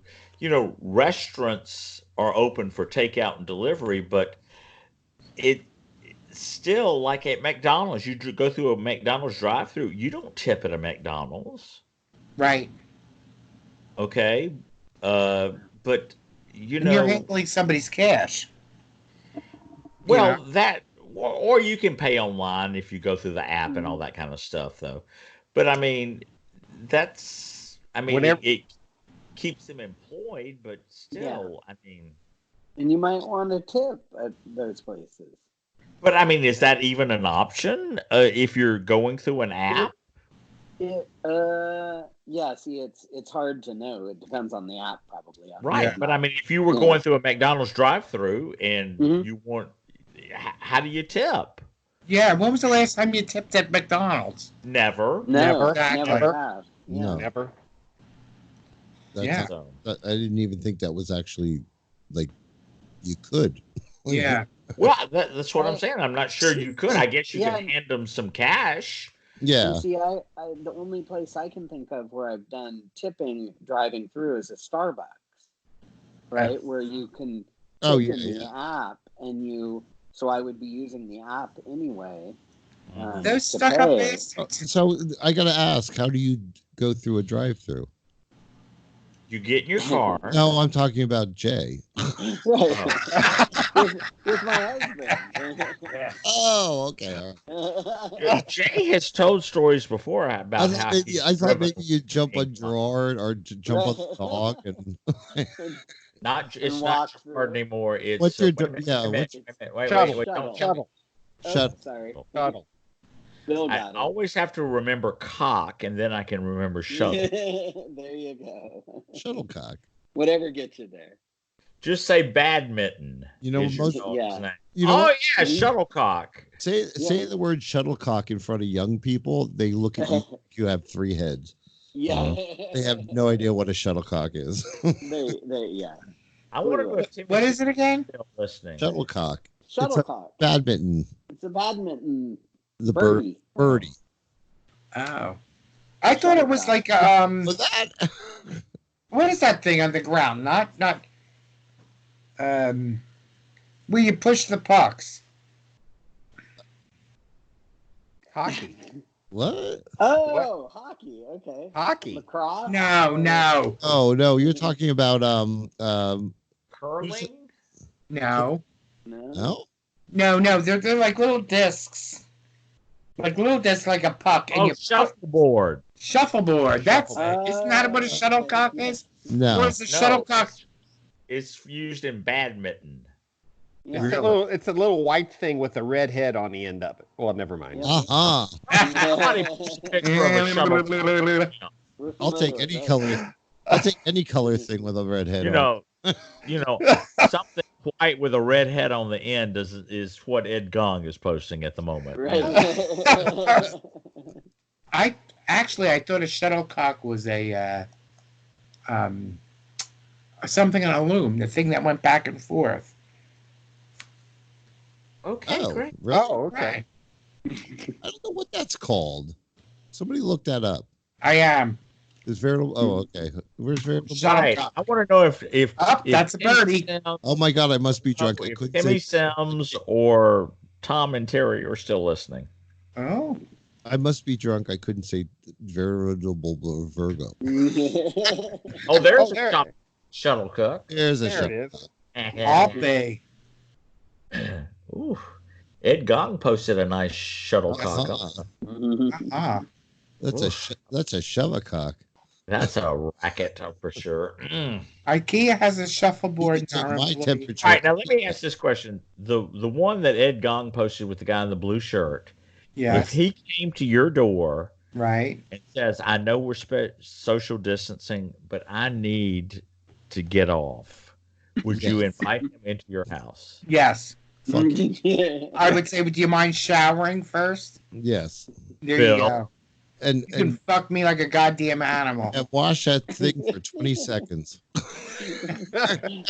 [SPEAKER 1] restaurants are open for takeout and delivery, but it still, like at McDonald's, you go through a McDonald's drive-through, you don't tip at a McDonald's,
[SPEAKER 3] right?
[SPEAKER 1] Okay, but you're
[SPEAKER 3] handling somebody's cash.
[SPEAKER 1] Well, or you can pay online if you go through the app and all that kind of stuff, though. But I mean, it keeps them employed, but still,
[SPEAKER 6] and you might want to tip at those places.
[SPEAKER 1] But I mean, is that even an option if you're going through an app?
[SPEAKER 6] Yeah. See, it's hard to know. It depends on the app, probably.
[SPEAKER 1] Right, but I mean, if you were going through a McDonald's drive-through and you want, how do you tip?
[SPEAKER 3] Yeah, when was the last time you tipped at McDonald's?
[SPEAKER 1] Never.
[SPEAKER 6] Never.
[SPEAKER 3] Exactly.
[SPEAKER 6] Never have.
[SPEAKER 2] No.
[SPEAKER 5] Never.
[SPEAKER 2] I didn't even think that was actually like you could.
[SPEAKER 3] Yeah.
[SPEAKER 1] Well, that's what I'm saying. I'm not sure you could. I guess you can hand them some cash.
[SPEAKER 2] Yeah.
[SPEAKER 6] And see, the only place I can think of where I've done tipping driving through is a Starbucks, right? Where you can tip in the app, and so I would be using the app anyway.
[SPEAKER 3] Those
[SPEAKER 6] to
[SPEAKER 3] stuck up
[SPEAKER 6] pay.
[SPEAKER 3] bastards.
[SPEAKER 2] So I got to ask, how do you go through a drive-through?
[SPEAKER 1] You get in your car.
[SPEAKER 2] No, I'm talking about Jay.
[SPEAKER 6] Right. with my husband.
[SPEAKER 2] Oh, okay. All right.
[SPEAKER 1] Jay has told stories before about how
[SPEAKER 2] I thought maybe you jump on Gerard or jump on the dog and.
[SPEAKER 1] It's not Gerard anymore. It's
[SPEAKER 2] What's your
[SPEAKER 1] wait,
[SPEAKER 5] Shuttle.
[SPEAKER 1] don't
[SPEAKER 5] Shuttle.
[SPEAKER 2] Shut.
[SPEAKER 6] Sorry.
[SPEAKER 5] Shuttle.
[SPEAKER 6] Bill
[SPEAKER 1] I
[SPEAKER 6] got it.
[SPEAKER 1] always have to remember cock, and then I can remember shuttle.
[SPEAKER 6] There you go.
[SPEAKER 2] Shuttlecock.
[SPEAKER 6] Whatever gets you there.
[SPEAKER 1] Just say badminton.
[SPEAKER 2] You know,
[SPEAKER 1] is your
[SPEAKER 2] most.
[SPEAKER 1] dog's
[SPEAKER 6] Yeah.
[SPEAKER 1] name.
[SPEAKER 2] You know,
[SPEAKER 1] Oh yeah, shuttlecock.
[SPEAKER 2] say the word shuttlecock in front of young people. They look at you like you have 3 heads.
[SPEAKER 6] Yeah.
[SPEAKER 2] They have no idea what a shuttlecock is.
[SPEAKER 6] Yeah.
[SPEAKER 1] I want to know if Timothy
[SPEAKER 3] What is it again?
[SPEAKER 1] still listening.
[SPEAKER 2] Shuttlecock.
[SPEAKER 6] Shuttlecock.
[SPEAKER 2] Badminton.
[SPEAKER 6] It's a badminton.
[SPEAKER 2] The
[SPEAKER 6] birdie.
[SPEAKER 2] birdie.
[SPEAKER 3] Oh. I thought it was like
[SPEAKER 2] Was that?
[SPEAKER 3] what is that thing on the ground? Not where you push the pucks.
[SPEAKER 5] Hockey.
[SPEAKER 2] What?
[SPEAKER 6] Oh, hockey. Okay.
[SPEAKER 5] Hockey.
[SPEAKER 6] Lacrosse.
[SPEAKER 3] No.
[SPEAKER 2] Oh no, you're talking about
[SPEAKER 1] Curling?
[SPEAKER 3] No.
[SPEAKER 2] no.
[SPEAKER 3] They're like little discs. Like little discs, like a puck. And
[SPEAKER 1] Oh,
[SPEAKER 3] you
[SPEAKER 1] shuffleboard.
[SPEAKER 3] Shuffleboard. That's
[SPEAKER 6] Shuffleboard.
[SPEAKER 3] isn't that what a shuttlecock is?
[SPEAKER 2] No.
[SPEAKER 3] Or is the shuttlecock?
[SPEAKER 1] It's used in badminton.
[SPEAKER 6] Yeah.
[SPEAKER 5] It's a little white thing with a red head on the end of it. Well, never mind.
[SPEAKER 2] Uh-huh.
[SPEAKER 1] Somebody post a picture of a shuttlecock.
[SPEAKER 2] I'll take any color. I'll take any color thing with a red head.
[SPEAKER 1] You know, something white with a red head on the end is what Ed Gong is posting at the moment.
[SPEAKER 6] Right.
[SPEAKER 3] I thought a shuttlecock was a something on a loom, the thing that went back and forth.
[SPEAKER 1] Okay, great.
[SPEAKER 2] Really?
[SPEAKER 5] Oh, okay.
[SPEAKER 2] I don't know what that's called. Somebody look that up.
[SPEAKER 3] I am.
[SPEAKER 2] Is variable? Oh, okay. Where's variable?
[SPEAKER 1] Right. I want to know if
[SPEAKER 3] that's a birdie.
[SPEAKER 2] Oh my God, I must be drunk. I
[SPEAKER 1] If
[SPEAKER 2] couldn't
[SPEAKER 1] Timmy
[SPEAKER 2] say.
[SPEAKER 1] Sims or Tom and Terry are still listening.
[SPEAKER 3] Oh.
[SPEAKER 2] I must be drunk. I couldn't say veritable Virgo.
[SPEAKER 1] Oh, there's
[SPEAKER 5] there.
[SPEAKER 1] a shuttlecock.
[SPEAKER 2] There's a
[SPEAKER 5] There it
[SPEAKER 2] shot.
[SPEAKER 5] is.
[SPEAKER 3] All day.
[SPEAKER 1] Ooh. Ed Gong posted a nice shuttlecock.
[SPEAKER 2] Uh-huh. That's a shovecock.
[SPEAKER 1] That's a racket for sure.
[SPEAKER 3] IKEA has a shuffleboard.
[SPEAKER 2] You can take my
[SPEAKER 3] employee.
[SPEAKER 2] temperature.
[SPEAKER 1] All right, now let me ask this question: the one that Ed Gong posted with the guy in the blue shirt.
[SPEAKER 3] Yes.
[SPEAKER 1] If he came to your door,
[SPEAKER 3] Right.
[SPEAKER 1] and says, "I know we're social distancing, but I need to get off," would you invite him into your house?
[SPEAKER 3] Yes.
[SPEAKER 2] Fuck.
[SPEAKER 3] I would say, do you mind showering first?
[SPEAKER 2] Yes.
[SPEAKER 3] There
[SPEAKER 1] Bill.
[SPEAKER 3] you go.
[SPEAKER 2] And
[SPEAKER 3] You can fuck me like a goddamn animal.
[SPEAKER 2] wash that thing for 20 seconds.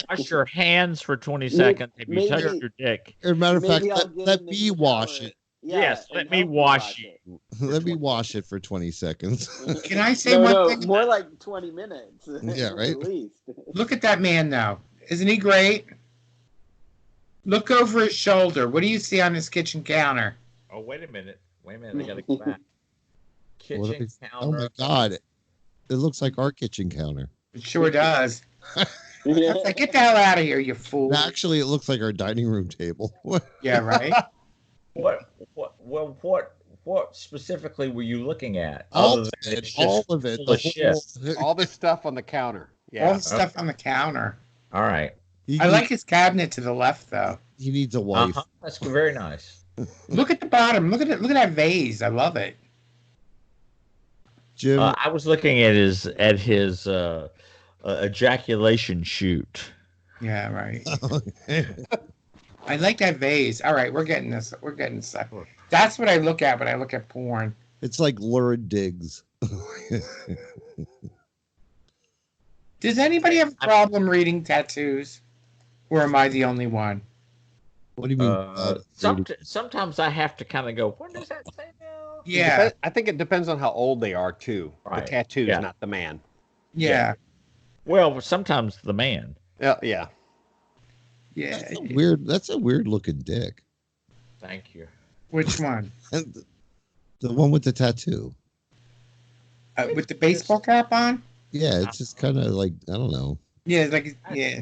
[SPEAKER 1] Wash your hands for 20 seconds if you touch
[SPEAKER 6] maybe-
[SPEAKER 1] your dick.
[SPEAKER 2] As a matter of fact,
[SPEAKER 6] Maybe I'll get
[SPEAKER 2] let
[SPEAKER 6] him in
[SPEAKER 2] me
[SPEAKER 6] the
[SPEAKER 2] wash
[SPEAKER 6] shower.
[SPEAKER 2] it.
[SPEAKER 6] Yeah,
[SPEAKER 1] Yes,
[SPEAKER 6] and
[SPEAKER 1] let me
[SPEAKER 6] help
[SPEAKER 1] wash
[SPEAKER 6] it.
[SPEAKER 1] you.
[SPEAKER 2] Let me wash it for 20 seconds.
[SPEAKER 3] Can I say
[SPEAKER 6] No,
[SPEAKER 3] one
[SPEAKER 6] no,
[SPEAKER 3] thing?
[SPEAKER 6] more like 20 minutes.
[SPEAKER 2] Yeah, right?
[SPEAKER 6] At least.
[SPEAKER 3] Look at that man now. Isn't he great? Look over his shoulder. What do you see on his kitchen counter?
[SPEAKER 1] Oh, wait a minute. I gotta go back.
[SPEAKER 2] What
[SPEAKER 1] Kitchen
[SPEAKER 2] if-
[SPEAKER 1] counter.
[SPEAKER 2] oh my God. It looks like our kitchen counter.
[SPEAKER 3] It sure does. I was like, get the hell out of here, you fool.
[SPEAKER 2] Actually, it looks like our dining room table.
[SPEAKER 3] Yeah, right?
[SPEAKER 1] What specifically were you looking at?
[SPEAKER 2] All
[SPEAKER 1] Other
[SPEAKER 2] of
[SPEAKER 1] than
[SPEAKER 2] it.
[SPEAKER 1] it's just
[SPEAKER 2] All of it.
[SPEAKER 1] full
[SPEAKER 2] The
[SPEAKER 1] of shit.
[SPEAKER 2] whole,
[SPEAKER 5] All this stuff on the counter.
[SPEAKER 3] All
[SPEAKER 5] Yeah.
[SPEAKER 3] the stuff on the counter.
[SPEAKER 1] All right.
[SPEAKER 2] he,
[SPEAKER 3] I like his cabinet to the left, though.
[SPEAKER 2] he needs a wife.
[SPEAKER 1] That's very nice.
[SPEAKER 3] Look at the bottom. Look at that vase. I love it.
[SPEAKER 2] Jim,
[SPEAKER 1] I was looking at his ejaculation chute.
[SPEAKER 3] Yeah, right. I like that vase. All right, we're getting this. We're getting stuff. That's what I look at when I look at porn.
[SPEAKER 2] it's like lurid digs.
[SPEAKER 3] Does anybody have a problem reading tattoos? Or am I the only one?
[SPEAKER 2] What do you mean?
[SPEAKER 1] Sometimes I have to kind of go, what does that say now?
[SPEAKER 3] Yeah.
[SPEAKER 5] I think it depends on how old they are too.
[SPEAKER 1] Right.
[SPEAKER 5] The tattoo's
[SPEAKER 1] Yeah.
[SPEAKER 5] not the man.
[SPEAKER 3] Yeah.
[SPEAKER 1] Well, sometimes the man.
[SPEAKER 5] Yeah.
[SPEAKER 3] Yeah.
[SPEAKER 2] That's a weird looking dick.
[SPEAKER 1] Thank you.
[SPEAKER 3] Which one?
[SPEAKER 2] The one with the tattoo.
[SPEAKER 3] With the baseball cap on?
[SPEAKER 2] Yeah, it's just kind of like, I don't know.
[SPEAKER 3] Yeah, like yeah.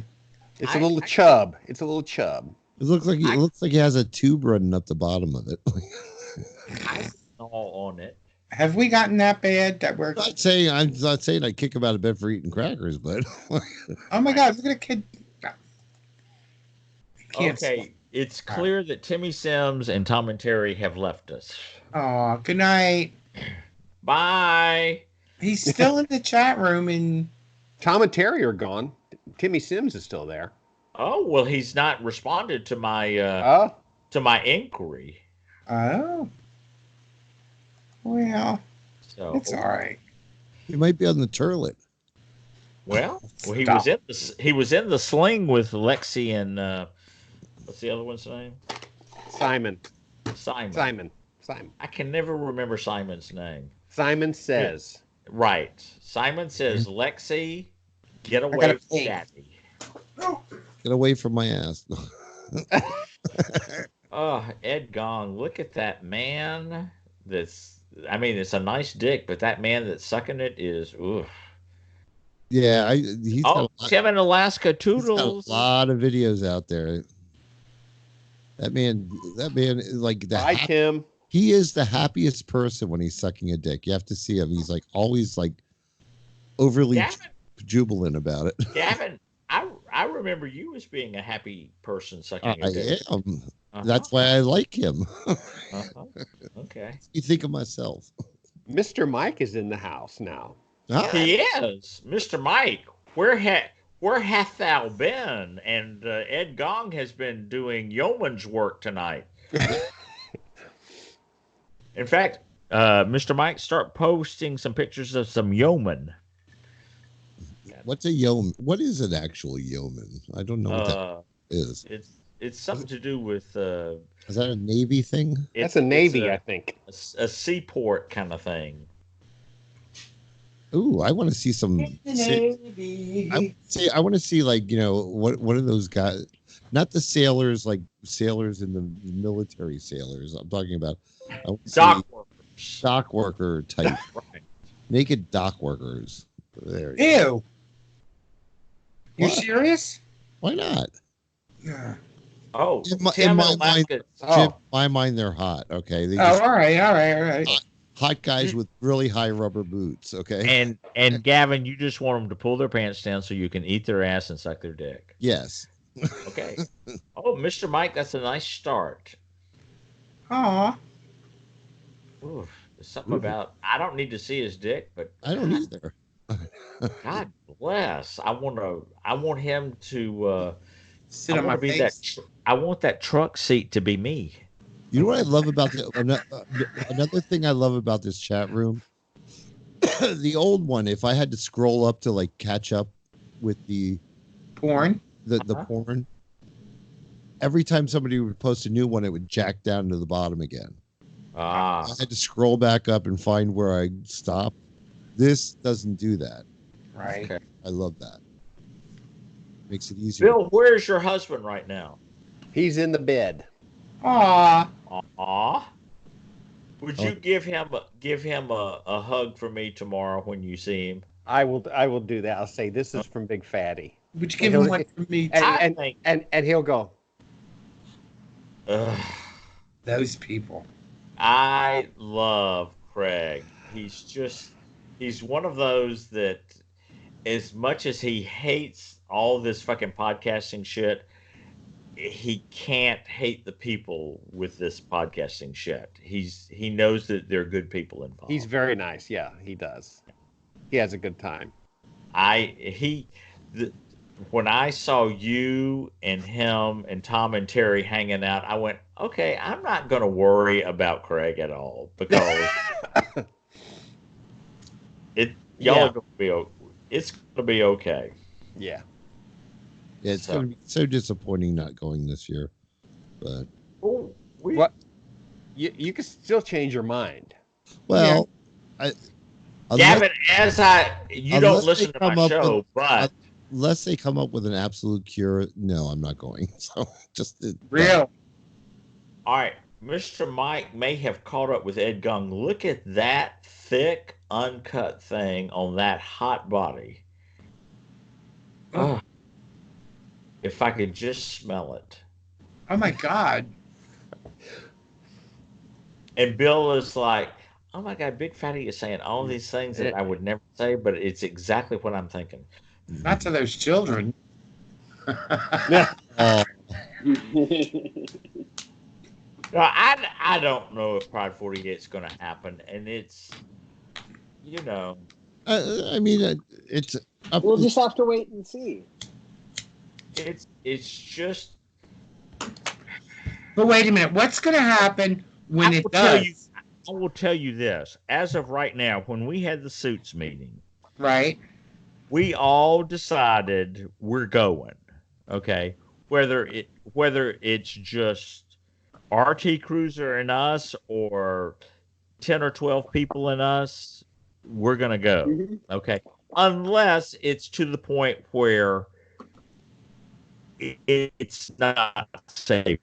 [SPEAKER 5] It's a little chub. It's a little chub.
[SPEAKER 2] It looks like he has a tube running up the bottom of it.
[SPEAKER 1] I all on it.
[SPEAKER 3] Have we gotten that bad that we're?
[SPEAKER 2] I'm not saying I kick him out of bed for eating crackers, but
[SPEAKER 3] Oh my God! Look at a kid.
[SPEAKER 1] Okay, it's clear that Timmy Sims and Tom and Terry have left us.
[SPEAKER 3] Oh, good night.
[SPEAKER 1] Bye.
[SPEAKER 3] He's still in the chat room, and
[SPEAKER 5] Tom and Terry are gone. Timmy Sims is still there.
[SPEAKER 1] Oh well, he's not responded to my inquiry.
[SPEAKER 3] Oh, well,
[SPEAKER 1] so
[SPEAKER 3] it's all right.
[SPEAKER 2] he might be on the turlet.
[SPEAKER 1] Well, he was in the sling with Lexi and what's the other one's name?
[SPEAKER 5] Simon.
[SPEAKER 1] I can never remember Simon's name.
[SPEAKER 5] Simon Says.
[SPEAKER 1] Right. Simon Says, Lexi, get away from Daddy.
[SPEAKER 2] Get away from my ass.
[SPEAKER 1] Oh, Ed Gong, look at that man. It's a nice dick, but that man that's sucking it is, oof.
[SPEAKER 2] Yeah, he's got
[SPEAKER 1] Kevin Alaska Toodles.
[SPEAKER 2] He's got a lot of videos out there. That man is like
[SPEAKER 5] Tim.
[SPEAKER 2] He is the happiest person when he's sucking a dick. You have to see him. He's like always like overly jubilant about it.
[SPEAKER 1] Gavin, I remember you as being a happy person sucking a dick.
[SPEAKER 2] I am. That's why I like him.
[SPEAKER 1] Okay.
[SPEAKER 2] You think of myself.
[SPEAKER 5] Mr. Mike is in the house now.
[SPEAKER 1] He is. Mr. Mike, where hath thou been? And Ed Gong has been doing yeoman's work tonight. In fact, Mr. Mike, start posting some pictures of some yeoman.
[SPEAKER 2] What's a yeoman? What is an actual yeoman? I don't know what that is.
[SPEAKER 1] It's something to do with.
[SPEAKER 2] Is that a Navy thing?
[SPEAKER 5] That's a Navy, I think.
[SPEAKER 1] A seaport kind of thing.
[SPEAKER 2] Ooh, I want to see some. I want to see like one of those guys, not the sailors like sailors in the military sailors. I'm talking about dock worker type,
[SPEAKER 1] right.
[SPEAKER 2] Naked dock workers. There.
[SPEAKER 3] Ew. You serious?
[SPEAKER 2] Why not?
[SPEAKER 3] Yeah.
[SPEAKER 1] Oh,
[SPEAKER 2] in my mind, they're hot. Okay.
[SPEAKER 3] All right.
[SPEAKER 2] Hot guys with really high rubber boots. Okay.
[SPEAKER 1] And Gavin, you just want them to pull their pants down so you can eat their ass and suck their dick.
[SPEAKER 2] Yes.
[SPEAKER 1] Okay. Oh, Mr. Mike, that's a nice start.
[SPEAKER 3] Aw.
[SPEAKER 1] Oof, there's something about I don't need to see his dick, but
[SPEAKER 2] I don't either.
[SPEAKER 1] God bless. I want him to
[SPEAKER 3] sit on my face.
[SPEAKER 1] I want that truck seat to be me.
[SPEAKER 2] You know what I love about another thing I love about this chat room? The old one, if I had to scroll up to like catch up with the
[SPEAKER 3] porn,
[SPEAKER 2] the porn, every time somebody would post a new one, it would jack down to the bottom again. I had to scroll back up and find where I stopped. This doesn't do that.
[SPEAKER 3] Right.
[SPEAKER 1] Okay.
[SPEAKER 2] I love that. Makes it easier.
[SPEAKER 1] Bill, where's your husband right now?
[SPEAKER 5] He's in the bed.
[SPEAKER 3] Aw.
[SPEAKER 1] Would you give him a hug for me tomorrow when you see him?
[SPEAKER 5] I will do that. I'll say this is from Big Fatty.
[SPEAKER 3] Would you give him one for me?
[SPEAKER 5] And he'll go.
[SPEAKER 3] Those people.
[SPEAKER 1] I love Craig. He's one of those that, as much as he hates all this fucking podcasting shit, he can't hate the people with this podcasting shit. He knows that there are good people involved.
[SPEAKER 5] He's very nice. Yeah, he does. He has a good time.
[SPEAKER 1] When I saw you and him and Tom and Terry hanging out, I went, okay, I'm not going to worry about Craig at all because it's going to be okay.
[SPEAKER 5] Yeah.
[SPEAKER 2] Yeah, it's going to be so disappointing not going this year. But
[SPEAKER 5] what? You can still change your mind.
[SPEAKER 2] Well,
[SPEAKER 1] Gavin, you don't listen to my show, but
[SPEAKER 2] unless they come up with an absolute cure, no, I'm not going. So just
[SPEAKER 3] real.
[SPEAKER 1] All right, Mr. Mike may have caught up with Ed Gong. Look at that thick, uncut thing on that hot body. Oh, if I could just smell it.
[SPEAKER 3] Oh my God.
[SPEAKER 1] And Bill is like, oh my God, Big Fatty is saying all these things that I would never say, but it's exactly what I'm thinking.
[SPEAKER 3] Not to those children.
[SPEAKER 2] Oh,
[SPEAKER 1] No, I don't know if Pride 48 is going to happen. And it's, you know.
[SPEAKER 2] I mean, it's up.
[SPEAKER 6] We'll just have to wait and see.
[SPEAKER 1] It's just.
[SPEAKER 3] But wait a minute. What's going to happen when it does?
[SPEAKER 1] I will tell you this. As of right now, when we had the suits meeting,
[SPEAKER 3] Right.
[SPEAKER 1] we all decided we're going. Okay, whether it's just RT Cruiser and us or 10 or 12 people in us, we're gonna go.
[SPEAKER 6] Mm-hmm.
[SPEAKER 1] Okay, unless it's to the point where it's not safe.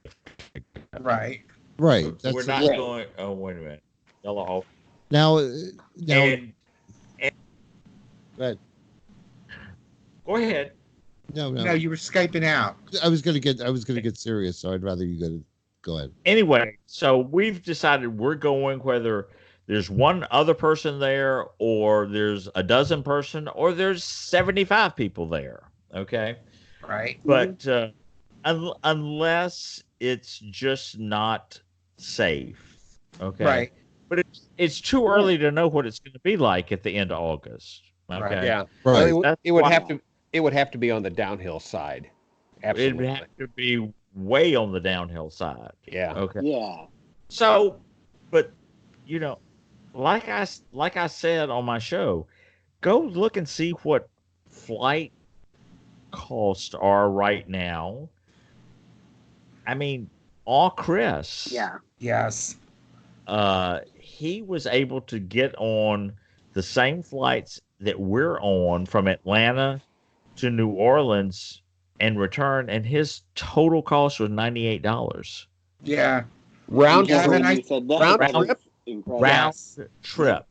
[SPEAKER 3] Right.
[SPEAKER 2] Right. That's
[SPEAKER 1] We're not
[SPEAKER 6] right.
[SPEAKER 1] going. Oh, wait a minute. Hello.
[SPEAKER 2] now.
[SPEAKER 1] And
[SPEAKER 2] Go ahead.
[SPEAKER 1] go ahead.
[SPEAKER 2] No,
[SPEAKER 3] No, you were Skyping out.
[SPEAKER 2] I was gonna get serious, so I'd rather you go ahead.
[SPEAKER 1] Anyway, so we've decided we're going whether there's one other person there or there's a dozen person or there's 75 people there. Okay.
[SPEAKER 3] Right.
[SPEAKER 1] But unless it's just not safe. Okay.
[SPEAKER 3] Right.
[SPEAKER 1] But it's too early to know what it's going to be like at the end of August. Okay.
[SPEAKER 3] Right.
[SPEAKER 5] Yeah.
[SPEAKER 2] Right.
[SPEAKER 5] Well, it would have to be on the downhill side.
[SPEAKER 1] It
[SPEAKER 5] Absolutely.
[SPEAKER 1] would have to be way on the downhill side.
[SPEAKER 5] Yeah.
[SPEAKER 1] Okay.
[SPEAKER 6] Yeah.
[SPEAKER 1] So, but you know, like I said on my show, go look and see what flight costs are right now. I mean, all Chris.
[SPEAKER 6] Yeah.
[SPEAKER 3] Yes.
[SPEAKER 1] He was able to get on the same flights that we're on from Atlanta to New Orleans and return, and his total cost was $98.
[SPEAKER 3] Yeah.
[SPEAKER 5] Round
[SPEAKER 3] Yeah,
[SPEAKER 6] When
[SPEAKER 3] but
[SPEAKER 5] trip.
[SPEAKER 6] you said that,
[SPEAKER 5] round
[SPEAKER 6] that was
[SPEAKER 5] trip?
[SPEAKER 6] incredible.
[SPEAKER 1] Round
[SPEAKER 3] Yes.
[SPEAKER 1] trip.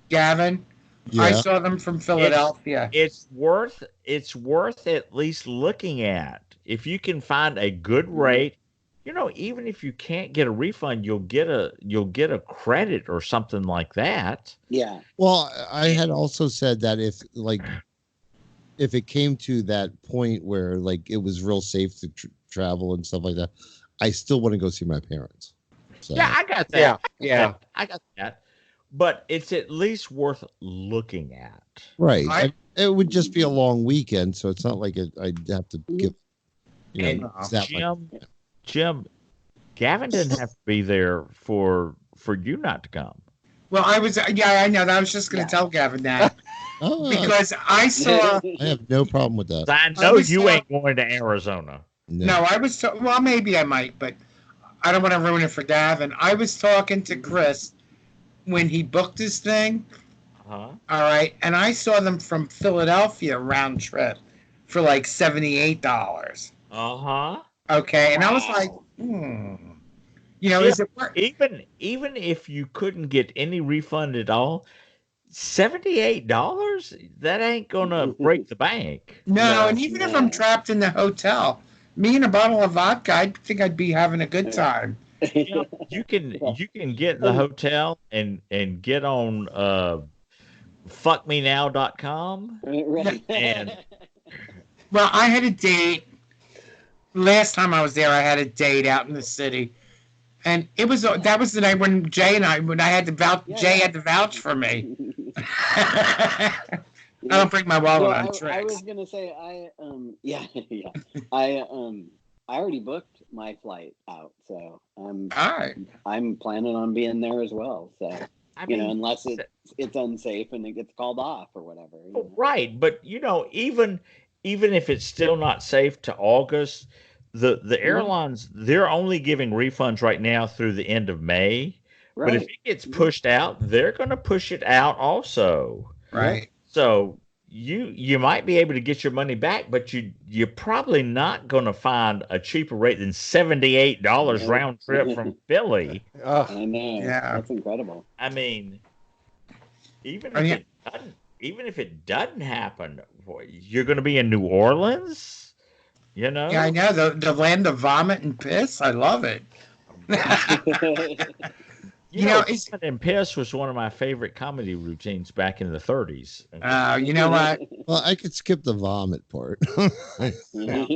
[SPEAKER 3] Gavin,
[SPEAKER 2] Yeah.
[SPEAKER 3] I saw them from Philadelphia.
[SPEAKER 1] It's worth at least looking at. If you can find a good rate, you know, even if you can't get a refund, you'll get a credit or something like that.
[SPEAKER 6] Yeah.
[SPEAKER 2] Well, I had also said that if it came to that point where like it was real safe to travel and stuff like that, I still want to go see my parents. So,
[SPEAKER 1] Yeah, I got that.
[SPEAKER 5] Yeah.
[SPEAKER 1] I got that. But it's at least worth looking at.
[SPEAKER 2] right. It would just be a long weekend, so it's not like I'd have to give.
[SPEAKER 1] And
[SPEAKER 2] zap my-
[SPEAKER 1] Jim, Gavin didn't have to be there for you not to come.
[SPEAKER 3] Well, I was. Yeah, I know. I was just going to tell Gavin that
[SPEAKER 2] Oh,
[SPEAKER 3] because I saw.
[SPEAKER 2] I have no problem with that.
[SPEAKER 1] I know
[SPEAKER 3] was
[SPEAKER 1] you
[SPEAKER 3] so-
[SPEAKER 1] ain't going to Arizona.
[SPEAKER 3] No, I was. Well, maybe I might, but I don't want to ruin it for Gavin. I was talking to Chris when he booked his thing.
[SPEAKER 1] Huh?
[SPEAKER 3] All right, and I saw them from Philadelphia round trip for like $78.
[SPEAKER 1] Uh-huh.
[SPEAKER 3] Okay, and I was like, you know, is it worth?
[SPEAKER 1] Even if you couldn't get any refund at all, $78, that ain't gonna break the bank.
[SPEAKER 3] No, and even if I'm trapped in the hotel, me and a bottle of vodka, I think I'd be having a good time.
[SPEAKER 1] You can get in the hotel and get on fuckmenow.com.
[SPEAKER 6] Right.
[SPEAKER 1] And
[SPEAKER 3] Well, I had a date. Last time I was there, I had a date out in the city, and that was the night when I had to vouch.
[SPEAKER 6] Yeah,
[SPEAKER 3] Jay
[SPEAKER 6] yeah.
[SPEAKER 3] had to vouch for me. I don't bring my wallet
[SPEAKER 6] Well,
[SPEAKER 3] on
[SPEAKER 6] I
[SPEAKER 3] tricks.
[SPEAKER 6] was gonna say I already booked my flight out, so
[SPEAKER 3] All right.
[SPEAKER 6] I'm planning on being there as well. So
[SPEAKER 1] I
[SPEAKER 6] you know,
[SPEAKER 1] mean,
[SPEAKER 6] unless it's unsafe and it gets called off or whatever. You know?
[SPEAKER 1] right, but you know, even if it's still not safe to August, the airlines, they're only giving refunds right now through the end of May.
[SPEAKER 6] Right.
[SPEAKER 1] But if it gets pushed out, they're going to push it out also.
[SPEAKER 3] Right.
[SPEAKER 1] So, you might be able to get your money back, but you're probably not going to find a cheaper rate than $78 round trip from Philly.
[SPEAKER 6] I know.
[SPEAKER 3] Yeah.
[SPEAKER 6] That's incredible.
[SPEAKER 1] I mean, even
[SPEAKER 3] Oh,
[SPEAKER 1] if
[SPEAKER 3] yeah.
[SPEAKER 1] it doesn't, happen, boy, you're going to be in New Orleans. You know.
[SPEAKER 3] Yeah, I know the land of vomit and piss. I love it.
[SPEAKER 1] You know, Vomit and Piss was one of my favorite comedy routines back in the 30s.
[SPEAKER 3] You know what?
[SPEAKER 2] Well, I could skip the vomit part.
[SPEAKER 1] You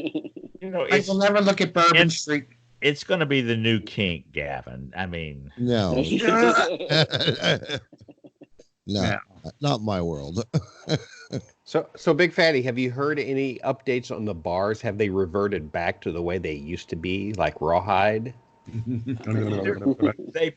[SPEAKER 1] know,
[SPEAKER 3] I will never look at Bourbon Street.
[SPEAKER 1] It's going to be the new kink, Gavin. I mean,
[SPEAKER 2] no.
[SPEAKER 3] Yeah.
[SPEAKER 2] No, not my world.
[SPEAKER 5] So Big Fatty, have you heard any updates on the bars? Have they reverted back to the way they used to be, like Rawhide?
[SPEAKER 1] They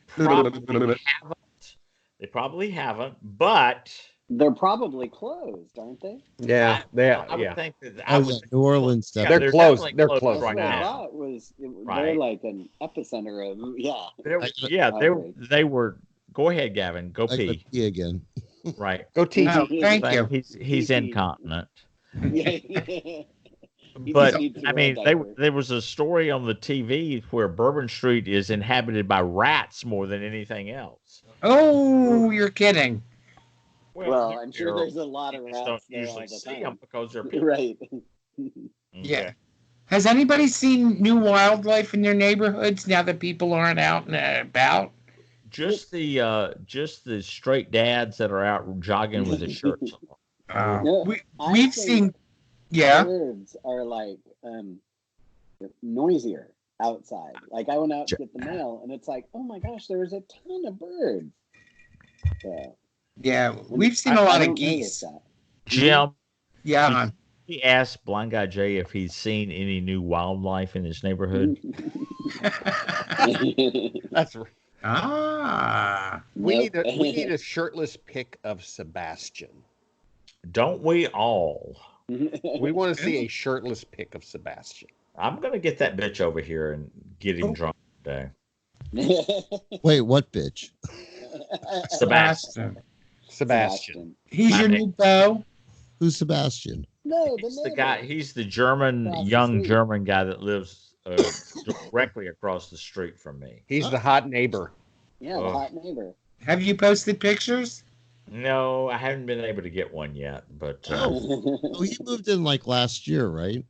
[SPEAKER 1] probably haven't, but
[SPEAKER 6] they're probably closed, aren't they?
[SPEAKER 5] Yeah,
[SPEAKER 1] I would think that
[SPEAKER 2] New Orleans stuff.
[SPEAKER 5] They're closed. They're
[SPEAKER 1] closed
[SPEAKER 5] closed
[SPEAKER 1] right now.
[SPEAKER 6] I thought it was
[SPEAKER 1] Right.
[SPEAKER 6] they're like an epicenter of
[SPEAKER 1] they were. Go ahead, Gavin. Go
[SPEAKER 2] I
[SPEAKER 1] pee.
[SPEAKER 2] could pee again.
[SPEAKER 1] Right.
[SPEAKER 5] Go TT.
[SPEAKER 3] No, thank you.
[SPEAKER 1] He's incontinent.
[SPEAKER 6] Yeah.
[SPEAKER 1] But I mean, there was a story on the TV where Bourbon Street is inhabited by rats more than anything else.
[SPEAKER 3] Oh, you're kidding.
[SPEAKER 6] Well, I'm sure there's a lot of
[SPEAKER 1] You just
[SPEAKER 6] rats
[SPEAKER 1] don't
[SPEAKER 6] there
[SPEAKER 1] usually
[SPEAKER 6] all the
[SPEAKER 1] see
[SPEAKER 6] time.
[SPEAKER 1] them because they're people.
[SPEAKER 6] Right.
[SPEAKER 3] Yeah. Has anybody seen new wildlife in their neighborhoods now that people aren't out and about?
[SPEAKER 1] Just the straight dads that are out jogging with their shirts on.
[SPEAKER 6] No,
[SPEAKER 3] We've seen, yeah.
[SPEAKER 6] Birds are like noisier outside. Like I went out to get the mail, and it's like, oh my gosh, there was a ton of birds. So,
[SPEAKER 3] Yeah, we've seen a lot of geese.
[SPEAKER 1] Jim,
[SPEAKER 3] Yeah.
[SPEAKER 1] he asked Blind Guy Jay if he's seen any new wildlife in his neighborhood.
[SPEAKER 5] That's right.
[SPEAKER 3] Ah.
[SPEAKER 5] We need a shirtless pic of Sebastian.
[SPEAKER 1] Don't we all?
[SPEAKER 5] We want to see a shirtless pic of Sebastian.
[SPEAKER 1] I'm gonna get that bitch over here and get him drunk today.
[SPEAKER 2] Wait, what bitch?
[SPEAKER 1] Sebastian.
[SPEAKER 3] He's your new beau?
[SPEAKER 2] Who's Sebastian?
[SPEAKER 6] No,
[SPEAKER 1] He's the guy. He's the young German guy that lives directly across the street from me.
[SPEAKER 5] He's the hot neighbor.
[SPEAKER 6] Yeah, the hot neighbor.
[SPEAKER 3] Have you posted pictures?
[SPEAKER 1] No, I haven't been able to get one yet. But
[SPEAKER 2] he moved in like last year, right?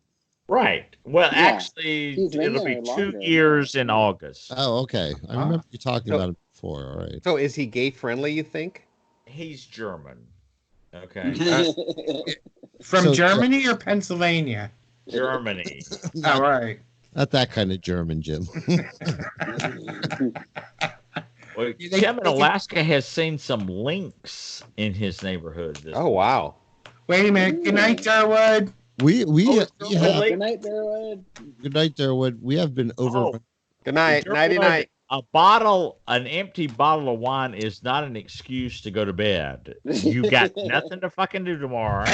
[SPEAKER 1] Right. Well, actually, it'll be 2 years in August.
[SPEAKER 2] Oh, okay. I remember you talking about it before. All right.
[SPEAKER 5] So is he gay friendly, you think?
[SPEAKER 1] He's German. Okay.
[SPEAKER 3] From Germany or Pennsylvania?
[SPEAKER 1] Germany.
[SPEAKER 3] All right.
[SPEAKER 2] Not that kind of German, Jim.
[SPEAKER 1] Well, Tim in Alaska has seen some lynx in his neighborhood.
[SPEAKER 5] Wow.
[SPEAKER 3] Wait a minute. Good night, Darwood.
[SPEAKER 2] We have.
[SPEAKER 6] Good night, Darwood.
[SPEAKER 2] Good night, Darwood. We have been over.
[SPEAKER 5] Good night. Nighty night.
[SPEAKER 1] An empty bottle of wine is not an excuse to go to bed. You got nothing to fucking do tomorrow.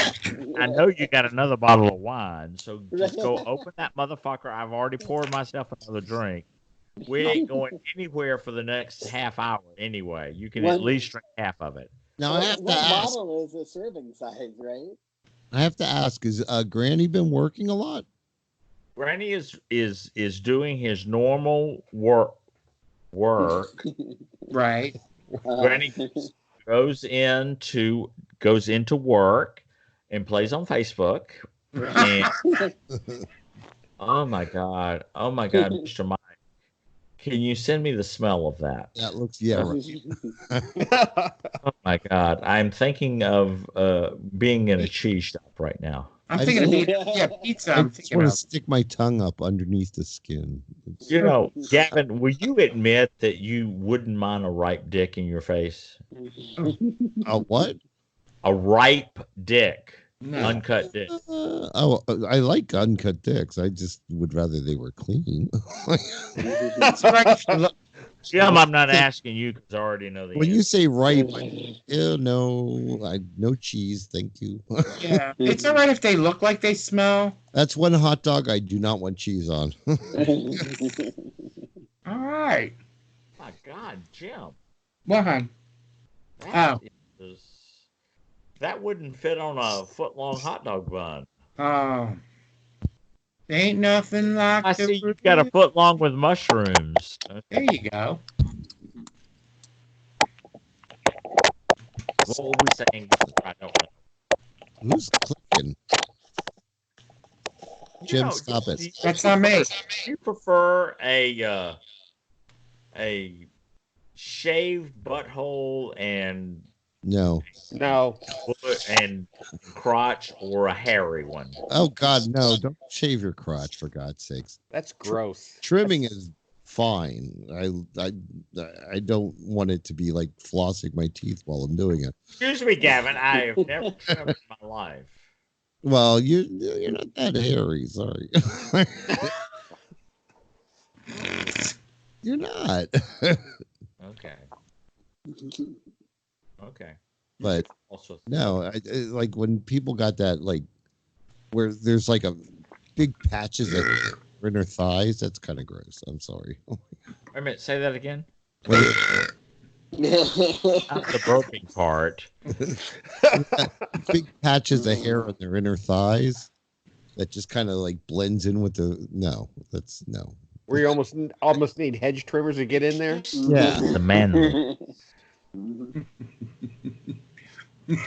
[SPEAKER 1] I know you got another bottle of wine, so just go open that motherfucker. I've already poured myself another drink. We ain't going anywhere for the next half hour anyway. You can at least drink half of it.
[SPEAKER 2] Now I have to
[SPEAKER 6] What
[SPEAKER 2] ask.
[SPEAKER 6] bottle is a serving size, right?
[SPEAKER 2] I have to ask: is Granny been working a lot?
[SPEAKER 1] Granny is doing his normal work.
[SPEAKER 3] Right.
[SPEAKER 1] Granny goes into work and plays on Facebook. And, oh my god, Mr. Mike, can you send me the smell of that?
[SPEAKER 2] That looks right.
[SPEAKER 1] Oh my god, I'm thinking of being in a cheese shop right now.
[SPEAKER 3] I'm thinking of pizza.
[SPEAKER 2] I just want to stick my tongue up underneath the skin.
[SPEAKER 1] You know, Gavin, will you admit that you wouldn't mind a ripe dick in your face?
[SPEAKER 2] A what?
[SPEAKER 1] A ripe dick.
[SPEAKER 3] No.
[SPEAKER 1] Uncut dick.
[SPEAKER 2] I like uncut dicks. I just would rather they were clean.
[SPEAKER 3] That's right.
[SPEAKER 1] Jim, I'm not asking you because I already know the
[SPEAKER 2] When
[SPEAKER 1] answer.
[SPEAKER 2] you say ripe, no cheese, thank you.
[SPEAKER 3] Yeah, it's all right if they look like they smell.
[SPEAKER 2] That's one hot dog I do not want cheese on.
[SPEAKER 3] All right.
[SPEAKER 1] My God, Jim.
[SPEAKER 3] What, hon?
[SPEAKER 1] That is That wouldn't fit on a foot-long hot dog bun.
[SPEAKER 3] Oh. Ain't nothing like
[SPEAKER 1] I see you've got a foot long with mushrooms.
[SPEAKER 3] There you go.
[SPEAKER 1] What were we saying? I don't know.
[SPEAKER 2] Who's clicking? Jim, stop it.
[SPEAKER 3] That's not me.
[SPEAKER 1] Do you prefer a shaved butthole and
[SPEAKER 2] No.
[SPEAKER 1] and crotch, or a hairy one?
[SPEAKER 2] Oh God, no! Don't shave your crotch, for God's sakes.
[SPEAKER 5] That's gross.
[SPEAKER 2] Trimming is fine. I don't want it to be like flossing my teeth while I'm doing it.
[SPEAKER 1] Excuse me, Gavin. I have never trimmed in my life.
[SPEAKER 2] Well, you're not that hairy. Sorry. You're not.
[SPEAKER 1] Okay. Okay.
[SPEAKER 2] But
[SPEAKER 1] Also,
[SPEAKER 2] no, I like when people got that, like, where there's like a big patches of in their thighs. That's kind of gross. I'm sorry.
[SPEAKER 1] Wait a minute. Say that again.
[SPEAKER 2] When-
[SPEAKER 1] Not the burping part.
[SPEAKER 2] big patches of hair on their inner thighs that just kind of like blends in with the no.
[SPEAKER 5] Where you almost need hedge trimmers to get in there.
[SPEAKER 2] Yeah.
[SPEAKER 1] The manly.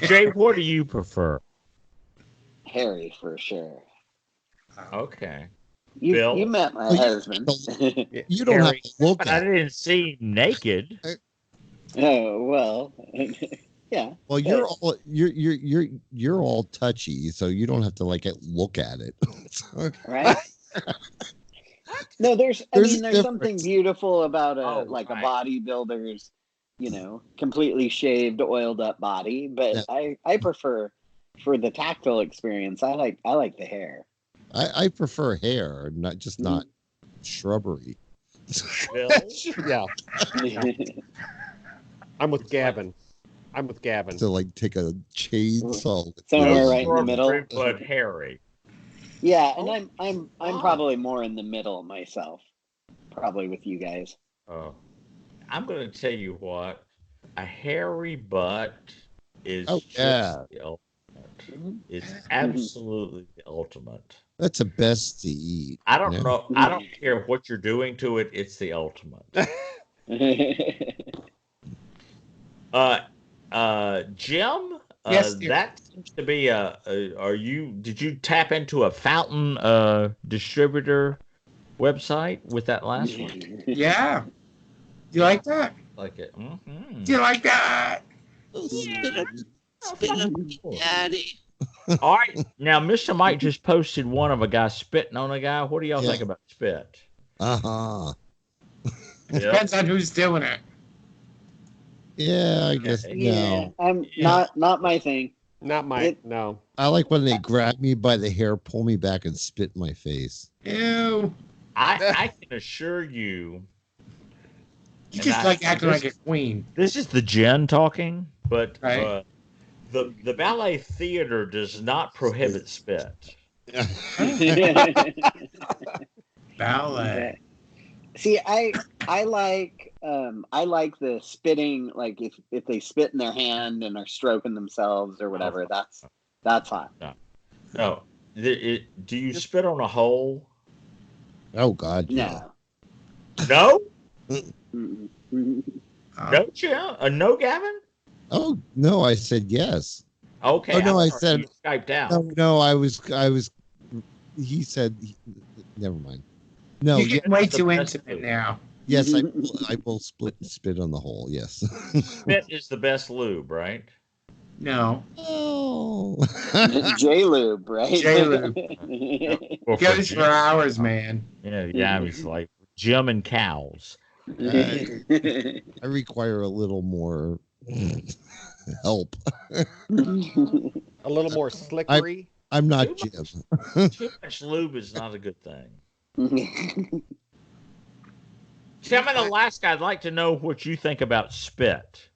[SPEAKER 1] Jay, what do you prefer?
[SPEAKER 6] Hairy for sure.
[SPEAKER 1] Okay.
[SPEAKER 6] You,
[SPEAKER 1] Bill?
[SPEAKER 6] you met my
[SPEAKER 2] Well,
[SPEAKER 6] husband.
[SPEAKER 2] You don't have
[SPEAKER 1] Harry,
[SPEAKER 2] to look
[SPEAKER 1] but I
[SPEAKER 2] at it.
[SPEAKER 1] didn't see him naked.
[SPEAKER 6] Oh well, yeah.
[SPEAKER 2] Well, you're all touchy, so you don't have to like look at it.
[SPEAKER 6] Right. No, there's
[SPEAKER 2] a
[SPEAKER 6] something
[SPEAKER 2] difference.
[SPEAKER 6] beautiful about a
[SPEAKER 1] Right.
[SPEAKER 6] bodybuilder's, completely shaved, oiled up body. But
[SPEAKER 2] Yeah.
[SPEAKER 6] I prefer, for the tactile experience, I like the hair.
[SPEAKER 2] I prefer hair, not shrubbery.
[SPEAKER 1] Bill?
[SPEAKER 5] Yeah, I'm with Gavin.
[SPEAKER 2] To like take a chainsaw.
[SPEAKER 6] Somewhere
[SPEAKER 1] No
[SPEAKER 6] right in the middle.
[SPEAKER 1] shrubbery, but hairy.
[SPEAKER 6] Yeah, and I'm probably more in the middle myself. Probably with you guys.
[SPEAKER 1] I'm going to tell you what. A hairy butt is
[SPEAKER 2] yeah.
[SPEAKER 1] the ultimate. It's absolutely the ultimate.
[SPEAKER 2] That's the best to eat.
[SPEAKER 1] I don't know. I don't care what you're doing to it. It's the ultimate. Jim,
[SPEAKER 3] Yes, dear.
[SPEAKER 1] that seems to be did you tap into a fountain distributor website with that last one?
[SPEAKER 3] Yeah. Do you like that?
[SPEAKER 1] Like it. Mm-hmm.
[SPEAKER 3] Do you like that?
[SPEAKER 2] Daddy.
[SPEAKER 1] All right. Now, Mr. Mike just posted one of a guy spitting on a guy. What do y'all think about spit?
[SPEAKER 2] Uh-huh.
[SPEAKER 3] Depends on who's doing it.
[SPEAKER 2] Yeah, I guess no.
[SPEAKER 6] I'm not my thing.
[SPEAKER 5] Not my no.
[SPEAKER 2] I like when they grab me by the hair, pull me back, and spit in my face.
[SPEAKER 3] Ew.
[SPEAKER 1] I can assure you.
[SPEAKER 3] You just like acting like a queen.
[SPEAKER 1] This is the Jen talking, but
[SPEAKER 3] Right.
[SPEAKER 1] the ballet theater does not prohibit spit.
[SPEAKER 3] Ballet.
[SPEAKER 6] See, I like the spitting, like if they spit in their hand and are stroking themselves or whatever. That's hot.
[SPEAKER 1] No. Do you spit on a hole?
[SPEAKER 2] Oh God. Yeah.
[SPEAKER 6] No.
[SPEAKER 1] No?
[SPEAKER 6] Mm-mm.
[SPEAKER 1] No, Jim? No, Gavin?
[SPEAKER 2] Oh no, I said yes.
[SPEAKER 1] Okay.
[SPEAKER 2] Oh no, I
[SPEAKER 1] sorry,
[SPEAKER 2] said
[SPEAKER 1] you Skyped out.
[SPEAKER 2] no. I was. He said. Never mind. No.
[SPEAKER 3] You're getting way
[SPEAKER 1] the
[SPEAKER 3] too
[SPEAKER 1] best
[SPEAKER 3] intimate
[SPEAKER 1] food.
[SPEAKER 3] now.
[SPEAKER 2] Yes, I will spit on the hole. Yes.
[SPEAKER 1] Spit is the best lube, right?
[SPEAKER 3] No.
[SPEAKER 2] Oh.
[SPEAKER 6] J-Lube, right?
[SPEAKER 3] J-Lube.
[SPEAKER 1] Or
[SPEAKER 3] Goes for
[SPEAKER 1] Jim.
[SPEAKER 3] hours, man.
[SPEAKER 1] Yeah, he's like Jim and cows.
[SPEAKER 2] I require a little more help.
[SPEAKER 5] A little more slickery.
[SPEAKER 2] I'm not
[SPEAKER 1] Too
[SPEAKER 2] Jim.
[SPEAKER 1] Too much lube is not a good thing. See, I'm in Alaska. I'd like to know what you think about spit.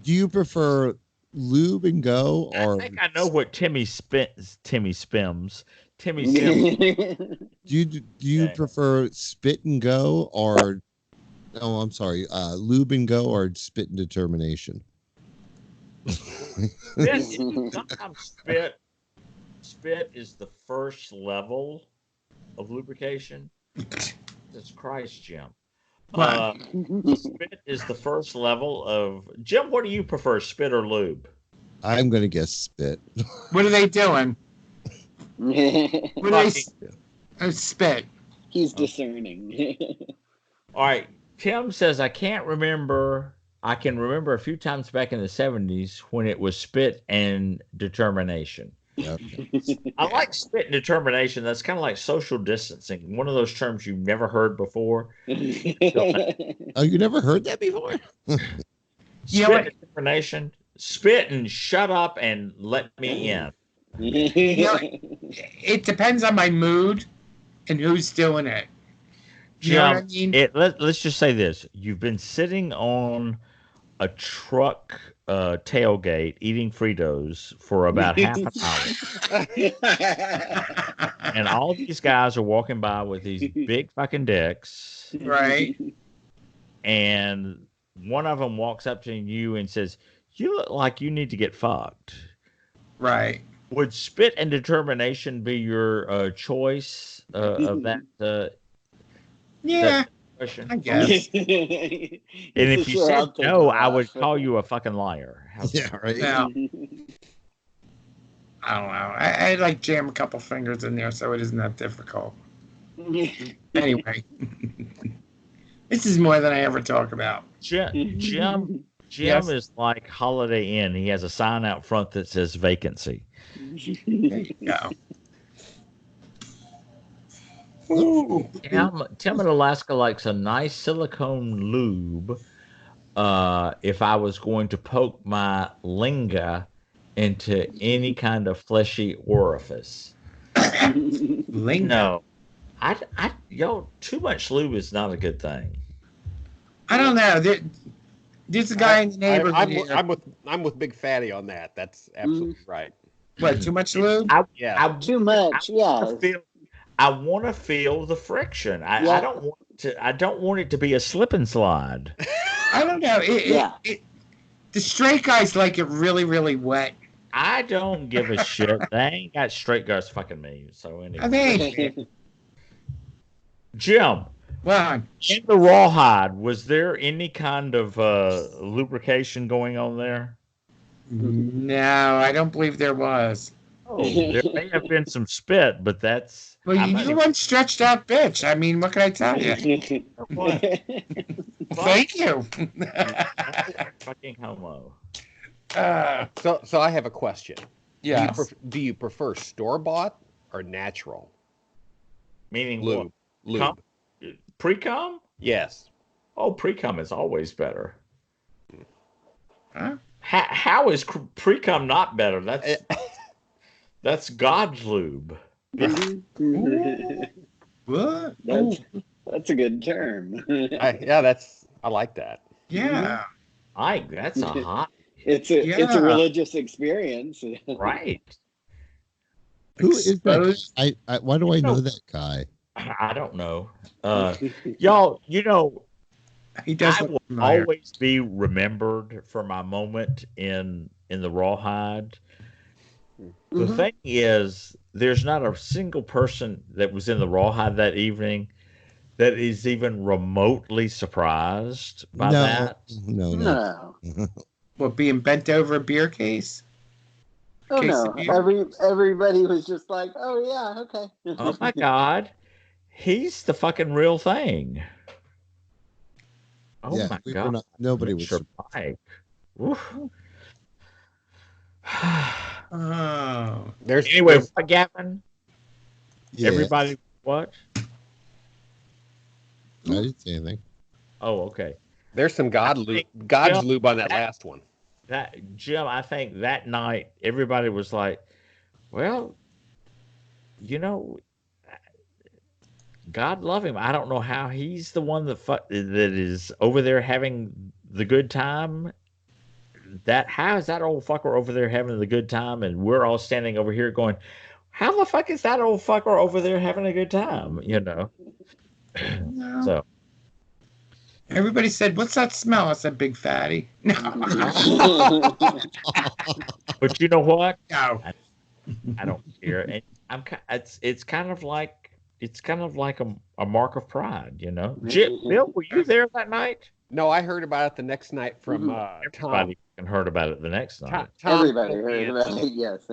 [SPEAKER 2] Do you prefer lube and go, or
[SPEAKER 1] I think I know what Timmy Sims.
[SPEAKER 2] do you
[SPEAKER 1] Okay.
[SPEAKER 2] prefer spit and go, or lube and go, or spit and determination?
[SPEAKER 1] Sometimes spit is the first level of lubrication. Jesus Christ, Jim. Spit is the first level of Jim. What do you prefer, spit or lube?
[SPEAKER 2] I'm going to guess spit.
[SPEAKER 3] What are they doing? What are they? Spit.
[SPEAKER 6] He's discerning.
[SPEAKER 1] All right. Tim says I can't remember. I can remember a few times back in the 70s when it was spit and determination.
[SPEAKER 2] Yep.
[SPEAKER 1] I like spit and determination. That's kind of like social distancing. One of those terms you've never heard before.
[SPEAKER 2] Oh, you never heard that before?
[SPEAKER 1] Spit and determination. Spit and shut up and let me in.
[SPEAKER 3] It depends on my mood and who's doing it. You know what I mean?
[SPEAKER 1] Let's just say this. You've been sitting on a truck tailgate eating Fritos for about half an hour. And all these guys are walking by with these big fucking dicks.
[SPEAKER 3] Right.
[SPEAKER 1] And one of them walks up to you and says, "You look like you need to get fucked."
[SPEAKER 3] Right.
[SPEAKER 1] Would spit and determination be your choice of that?
[SPEAKER 3] Yeah,
[SPEAKER 1] question?
[SPEAKER 3] I guess.
[SPEAKER 1] And if you said no, I would call you a fucking liar.
[SPEAKER 2] Yeah, right.
[SPEAKER 3] Now, I don't know. I like jam a couple fingers in there, so it isn't that difficult. Anyway, this is more than I ever talk about.
[SPEAKER 1] Jim
[SPEAKER 3] Yes.
[SPEAKER 1] is like Holiday Inn. He has a sign out front that says vacancy.
[SPEAKER 3] There you go. Ooh.
[SPEAKER 1] Tim in Alaska likes a nice silicone lube. If I was going to poke my linga into any kind of fleshy orifice.
[SPEAKER 3] Lingo.
[SPEAKER 1] No, too much lube is not a good thing.
[SPEAKER 3] I don't know. There's a guy in the neighborhood here.
[SPEAKER 5] I'm with Big Fatty on that. That's absolutely right.
[SPEAKER 3] What, too much lube?
[SPEAKER 6] Too much.
[SPEAKER 1] I want to feel the friction. I don't want it to be a slip and slide.
[SPEAKER 3] I don't know. The straight guys like it really, really wet.
[SPEAKER 1] I don't give a shit. They ain't got straight guys fucking me. So anyway,
[SPEAKER 3] I mean,
[SPEAKER 1] Jim.
[SPEAKER 3] well,
[SPEAKER 1] In the rawhide, was there any kind of lubrication going on there?
[SPEAKER 3] no, I don't believe there was.
[SPEAKER 1] Oh, there may have been some spit, but that's...
[SPEAKER 3] Well, you're one stretched out bitch. I mean, what can I tell you? Thank you.
[SPEAKER 1] Fucking homo.
[SPEAKER 5] So I have a question.
[SPEAKER 3] Yeah.
[SPEAKER 5] Do you prefer store-bought or natural?
[SPEAKER 1] Meaning
[SPEAKER 5] Lube.
[SPEAKER 1] what? Pre-cum?
[SPEAKER 5] Yes.
[SPEAKER 1] Oh, pre-cum is always better.
[SPEAKER 3] Huh?
[SPEAKER 1] How is pre-cum not better? That's God's lube.
[SPEAKER 3] What?
[SPEAKER 6] That's a good term.
[SPEAKER 5] I like that.
[SPEAKER 3] Yeah.
[SPEAKER 1] That's a hot...
[SPEAKER 6] It's a religious experience.
[SPEAKER 1] Right.
[SPEAKER 2] Who is that? Why do I know that guy?
[SPEAKER 1] I don't know. Y'all,
[SPEAKER 3] He does
[SPEAKER 1] I will always be remembered for my moment in the rawhide. The thing is, there's not a single person that was in the rawhide that evening that is even remotely surprised by that.
[SPEAKER 2] No.
[SPEAKER 3] What, being bent over a beer case?
[SPEAKER 6] Oh no! Everybody was just like, "Oh yeah, okay."
[SPEAKER 1] Oh my God, he's the fucking real thing. Oh
[SPEAKER 2] Yeah,
[SPEAKER 1] my God!
[SPEAKER 2] Nobody was.
[SPEAKER 1] Mike.
[SPEAKER 3] Oh.
[SPEAKER 1] Anyway, Gavin.
[SPEAKER 2] Yeah.
[SPEAKER 1] Everybody, what?
[SPEAKER 2] I didn't say anything.
[SPEAKER 1] Oh, okay.
[SPEAKER 5] There's some God's lube on that last one.
[SPEAKER 1] Jim, I think that night everybody was like, well, God love him. I don't know how he's the one that is over there having the good time. How is that old fucker over there having the good time, and we're all standing over here going, how the fuck is that old fucker over there having a good time?
[SPEAKER 3] No.
[SPEAKER 1] So
[SPEAKER 3] Everybody said, "What's that smell?" I said, "Big fatty." No,
[SPEAKER 1] But you know what?
[SPEAKER 3] no.
[SPEAKER 1] I don't care. And it's kind of like a mark of pride, you know. Bill, were you there that night?
[SPEAKER 5] No, I heard about it the next night from Tom.
[SPEAKER 1] Everybody heard about it the next night.
[SPEAKER 5] Tom
[SPEAKER 6] Everybody
[SPEAKER 5] filled me
[SPEAKER 6] heard
[SPEAKER 5] in.
[SPEAKER 6] about it. Yes.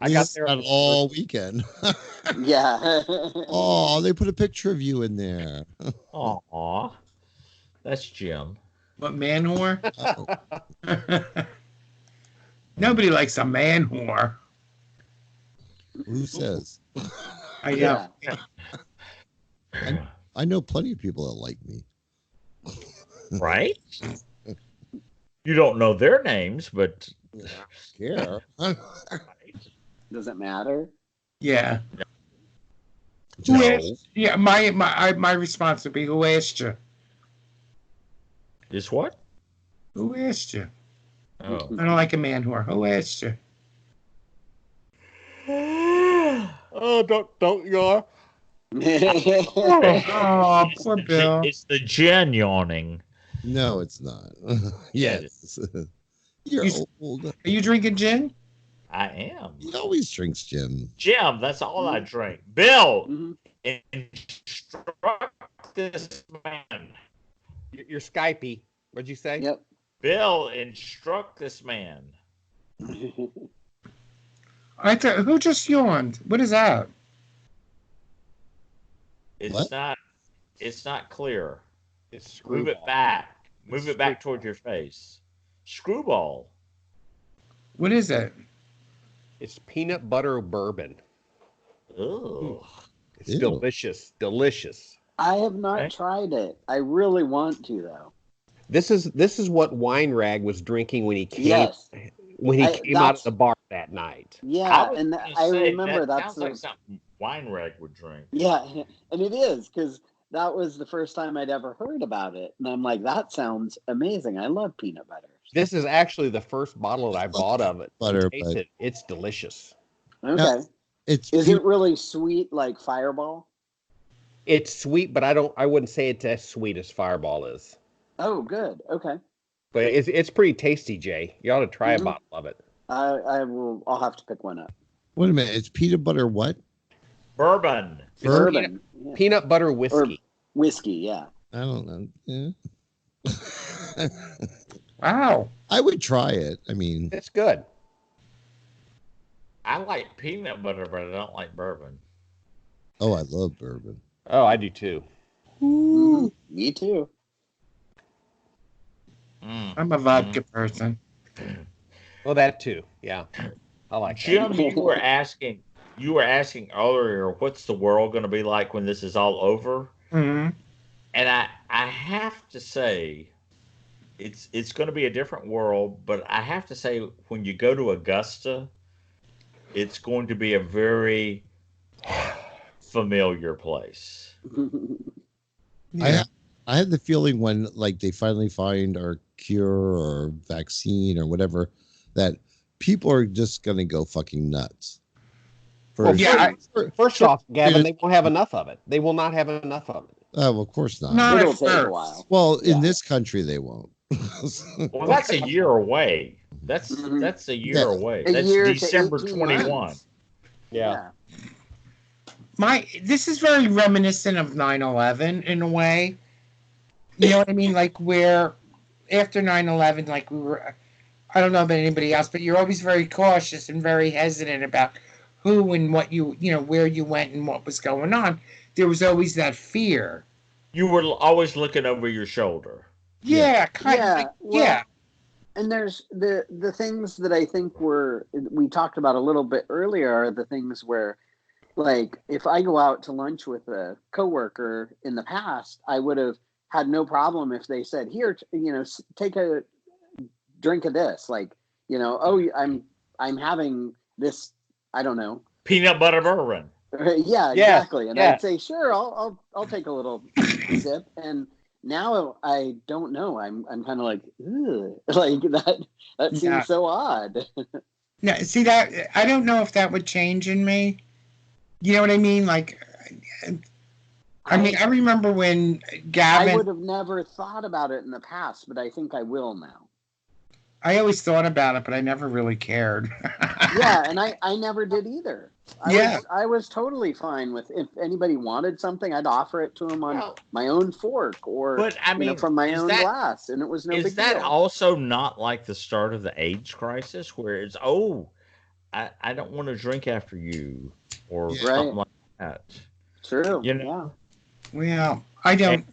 [SPEAKER 5] I got
[SPEAKER 2] This
[SPEAKER 5] there
[SPEAKER 2] about all weekend.
[SPEAKER 6] Yeah.
[SPEAKER 2] Oh, they put a picture of you in there.
[SPEAKER 1] Aw, that's Jim.
[SPEAKER 3] What, man whore?
[SPEAKER 2] Oh,
[SPEAKER 3] Nobody likes a man whore.
[SPEAKER 2] who says?
[SPEAKER 3] I know.
[SPEAKER 6] Yeah.
[SPEAKER 2] I know plenty of people that like me.
[SPEAKER 1] Right? You don't know their names, but
[SPEAKER 2] Care.
[SPEAKER 6] Does it matter?
[SPEAKER 3] Yeah.
[SPEAKER 2] No.
[SPEAKER 3] Who asked? Yeah. My response would be, "Who asked you?
[SPEAKER 1] is what?
[SPEAKER 3] Who asked you?
[SPEAKER 1] Oh.
[SPEAKER 3] I don't like a man whore. Who asked you?"
[SPEAKER 5] Oh, don't yawn.
[SPEAKER 3] Oh, poor Bill.
[SPEAKER 1] It's the gin yawning.
[SPEAKER 2] No, it's not. Yes. You're
[SPEAKER 3] You-
[SPEAKER 2] old.
[SPEAKER 3] Are you drinking gin?
[SPEAKER 1] I am.
[SPEAKER 2] He always drinks gin.
[SPEAKER 1] Jim, that's all I drink. Bill,
[SPEAKER 6] Mhm.
[SPEAKER 1] instruct this man.
[SPEAKER 5] You're Skypey. What'd you say?
[SPEAKER 6] Yep.
[SPEAKER 1] Bill, instruct this man.
[SPEAKER 3] I thought, who just yawned? What is that?
[SPEAKER 1] It's
[SPEAKER 2] What?
[SPEAKER 1] not. It's not clear.
[SPEAKER 5] It's
[SPEAKER 1] Move it
[SPEAKER 5] Screwball.
[SPEAKER 1] back. Move it back towards your face. Screwball.
[SPEAKER 3] What is it?
[SPEAKER 5] It's peanut butter bourbon.
[SPEAKER 1] Ugh.
[SPEAKER 5] It's
[SPEAKER 2] Ew.
[SPEAKER 5] delicious. Delicious.
[SPEAKER 6] I have not
[SPEAKER 1] Okay.
[SPEAKER 6] tried it. I really want to though.
[SPEAKER 5] This is what Wine Rag was drinking when he came
[SPEAKER 6] Yes.
[SPEAKER 5] when he
[SPEAKER 6] I-
[SPEAKER 5] came out of
[SPEAKER 6] that's-
[SPEAKER 5] the bar that night.
[SPEAKER 6] Yeah,
[SPEAKER 1] was
[SPEAKER 6] and
[SPEAKER 1] gonna
[SPEAKER 6] I
[SPEAKER 1] say,
[SPEAKER 6] remember
[SPEAKER 1] that
[SPEAKER 6] that's
[SPEAKER 1] sounds like something Wine Rag would drink.
[SPEAKER 6] yeah, and it is because that was the first time I'd ever heard about it, and I'm like, that sounds amazing. I love peanut butter.
[SPEAKER 5] This is actually the first bottle that I bought of it.
[SPEAKER 2] Butter,
[SPEAKER 5] Taste
[SPEAKER 2] but-
[SPEAKER 5] it. It's delicious.
[SPEAKER 6] Okay,
[SPEAKER 2] It's
[SPEAKER 6] is it really sweet like Fireball?
[SPEAKER 5] It's sweet, but I wouldn't say it's as sweet as Fireball is.
[SPEAKER 6] Oh, good. Okay,
[SPEAKER 5] But it's pretty tasty, Jay. You ought to try
[SPEAKER 6] Mhm.
[SPEAKER 5] a bottle of it.
[SPEAKER 6] I will. I'll have to pick one up.
[SPEAKER 2] Wait a minute. It's peanut butter what?
[SPEAKER 1] Bourbon.
[SPEAKER 6] Bourbon, yeah.
[SPEAKER 5] Peanut butter whiskey.
[SPEAKER 6] Whiskey. Yeah.
[SPEAKER 2] I don't know. Yeah.
[SPEAKER 3] Wow.
[SPEAKER 2] I would try it. I mean,
[SPEAKER 5] It's good.
[SPEAKER 1] I like peanut butter, but I don't like bourbon.
[SPEAKER 2] oh, I love bourbon.
[SPEAKER 5] Oh, I do too.
[SPEAKER 6] Mhm. Me too.
[SPEAKER 1] Mm.
[SPEAKER 3] I'm a vodka person.
[SPEAKER 5] Well, that too. Yeah, I like that.
[SPEAKER 1] Jim, you were asking earlier, what's the world going to be like when this is all over?
[SPEAKER 3] Hmm.
[SPEAKER 1] And I have to say, it's going to be a different world. But I have to say, when you go to Augusta, it's going to be a very familiar place.
[SPEAKER 3] Yeah.
[SPEAKER 2] I had the feeling when like they finally find our cure or vaccine or whatever that people are just gonna go fucking nuts.
[SPEAKER 5] Well,
[SPEAKER 3] Yeah,
[SPEAKER 5] First off, Gavin, they won't have enough of it. They will not have enough of it.
[SPEAKER 2] well, of course not.
[SPEAKER 3] Not
[SPEAKER 6] It'll
[SPEAKER 3] at
[SPEAKER 6] take a
[SPEAKER 3] first.
[SPEAKER 6] while.
[SPEAKER 2] Well, in
[SPEAKER 6] Yeah.
[SPEAKER 2] this country they won't.
[SPEAKER 1] Well, that's a year away. That's
[SPEAKER 6] Mhm.
[SPEAKER 1] that's a year
[SPEAKER 2] Yeah.
[SPEAKER 1] away.
[SPEAKER 6] A
[SPEAKER 1] That's
[SPEAKER 6] year to
[SPEAKER 1] December
[SPEAKER 6] 18
[SPEAKER 1] 21.
[SPEAKER 6] months. Yeah.
[SPEAKER 3] This is very reminiscent of 9/11 in a way. You know what I mean? Like where after 9/11, like we were, I don't know about anybody else, but you're always very cautious and very hesitant about who and what where you went and what was going on. There was always that fear.
[SPEAKER 1] You were always looking over your shoulder.
[SPEAKER 3] Yeah, kind
[SPEAKER 6] Yeah,
[SPEAKER 3] of. Like,
[SPEAKER 6] well,
[SPEAKER 3] yeah.
[SPEAKER 6] And there's the things that I think we talked about a little bit earlier are the things where, like, if I go out to lunch with a coworker in the past, I would have had no problem if they said, "Here, take a drink of this." Like, oh, I'm having this. I don't know.
[SPEAKER 1] Peanut butter bourbon.
[SPEAKER 6] Yeah,
[SPEAKER 5] Yeah,
[SPEAKER 6] exactly. And
[SPEAKER 5] yeah.
[SPEAKER 6] I'd say, sure, I'll take a little sip. And now I don't know. I'm kind of like, ugh. Like that seems
[SPEAKER 3] Yeah.
[SPEAKER 6] so odd.
[SPEAKER 3] No, see that I don't know if that would change in me. You know what I mean? Like, I mean, I remember when Gavin.
[SPEAKER 6] I would have never thought about it in the past, but I think I will now.
[SPEAKER 3] I always thought about it, but I never really cared.
[SPEAKER 6] Yeah, and I never did either. I was totally fine with if anybody wanted something, I'd offer it to them on my own fork or
[SPEAKER 1] But I mean,
[SPEAKER 6] from my own glass, and it was no big deal.
[SPEAKER 1] Is that also not like the start of the AIDS crisis, where it's I don't want to drink after you or something like that?
[SPEAKER 6] True.
[SPEAKER 1] You know?
[SPEAKER 3] Well, I don't.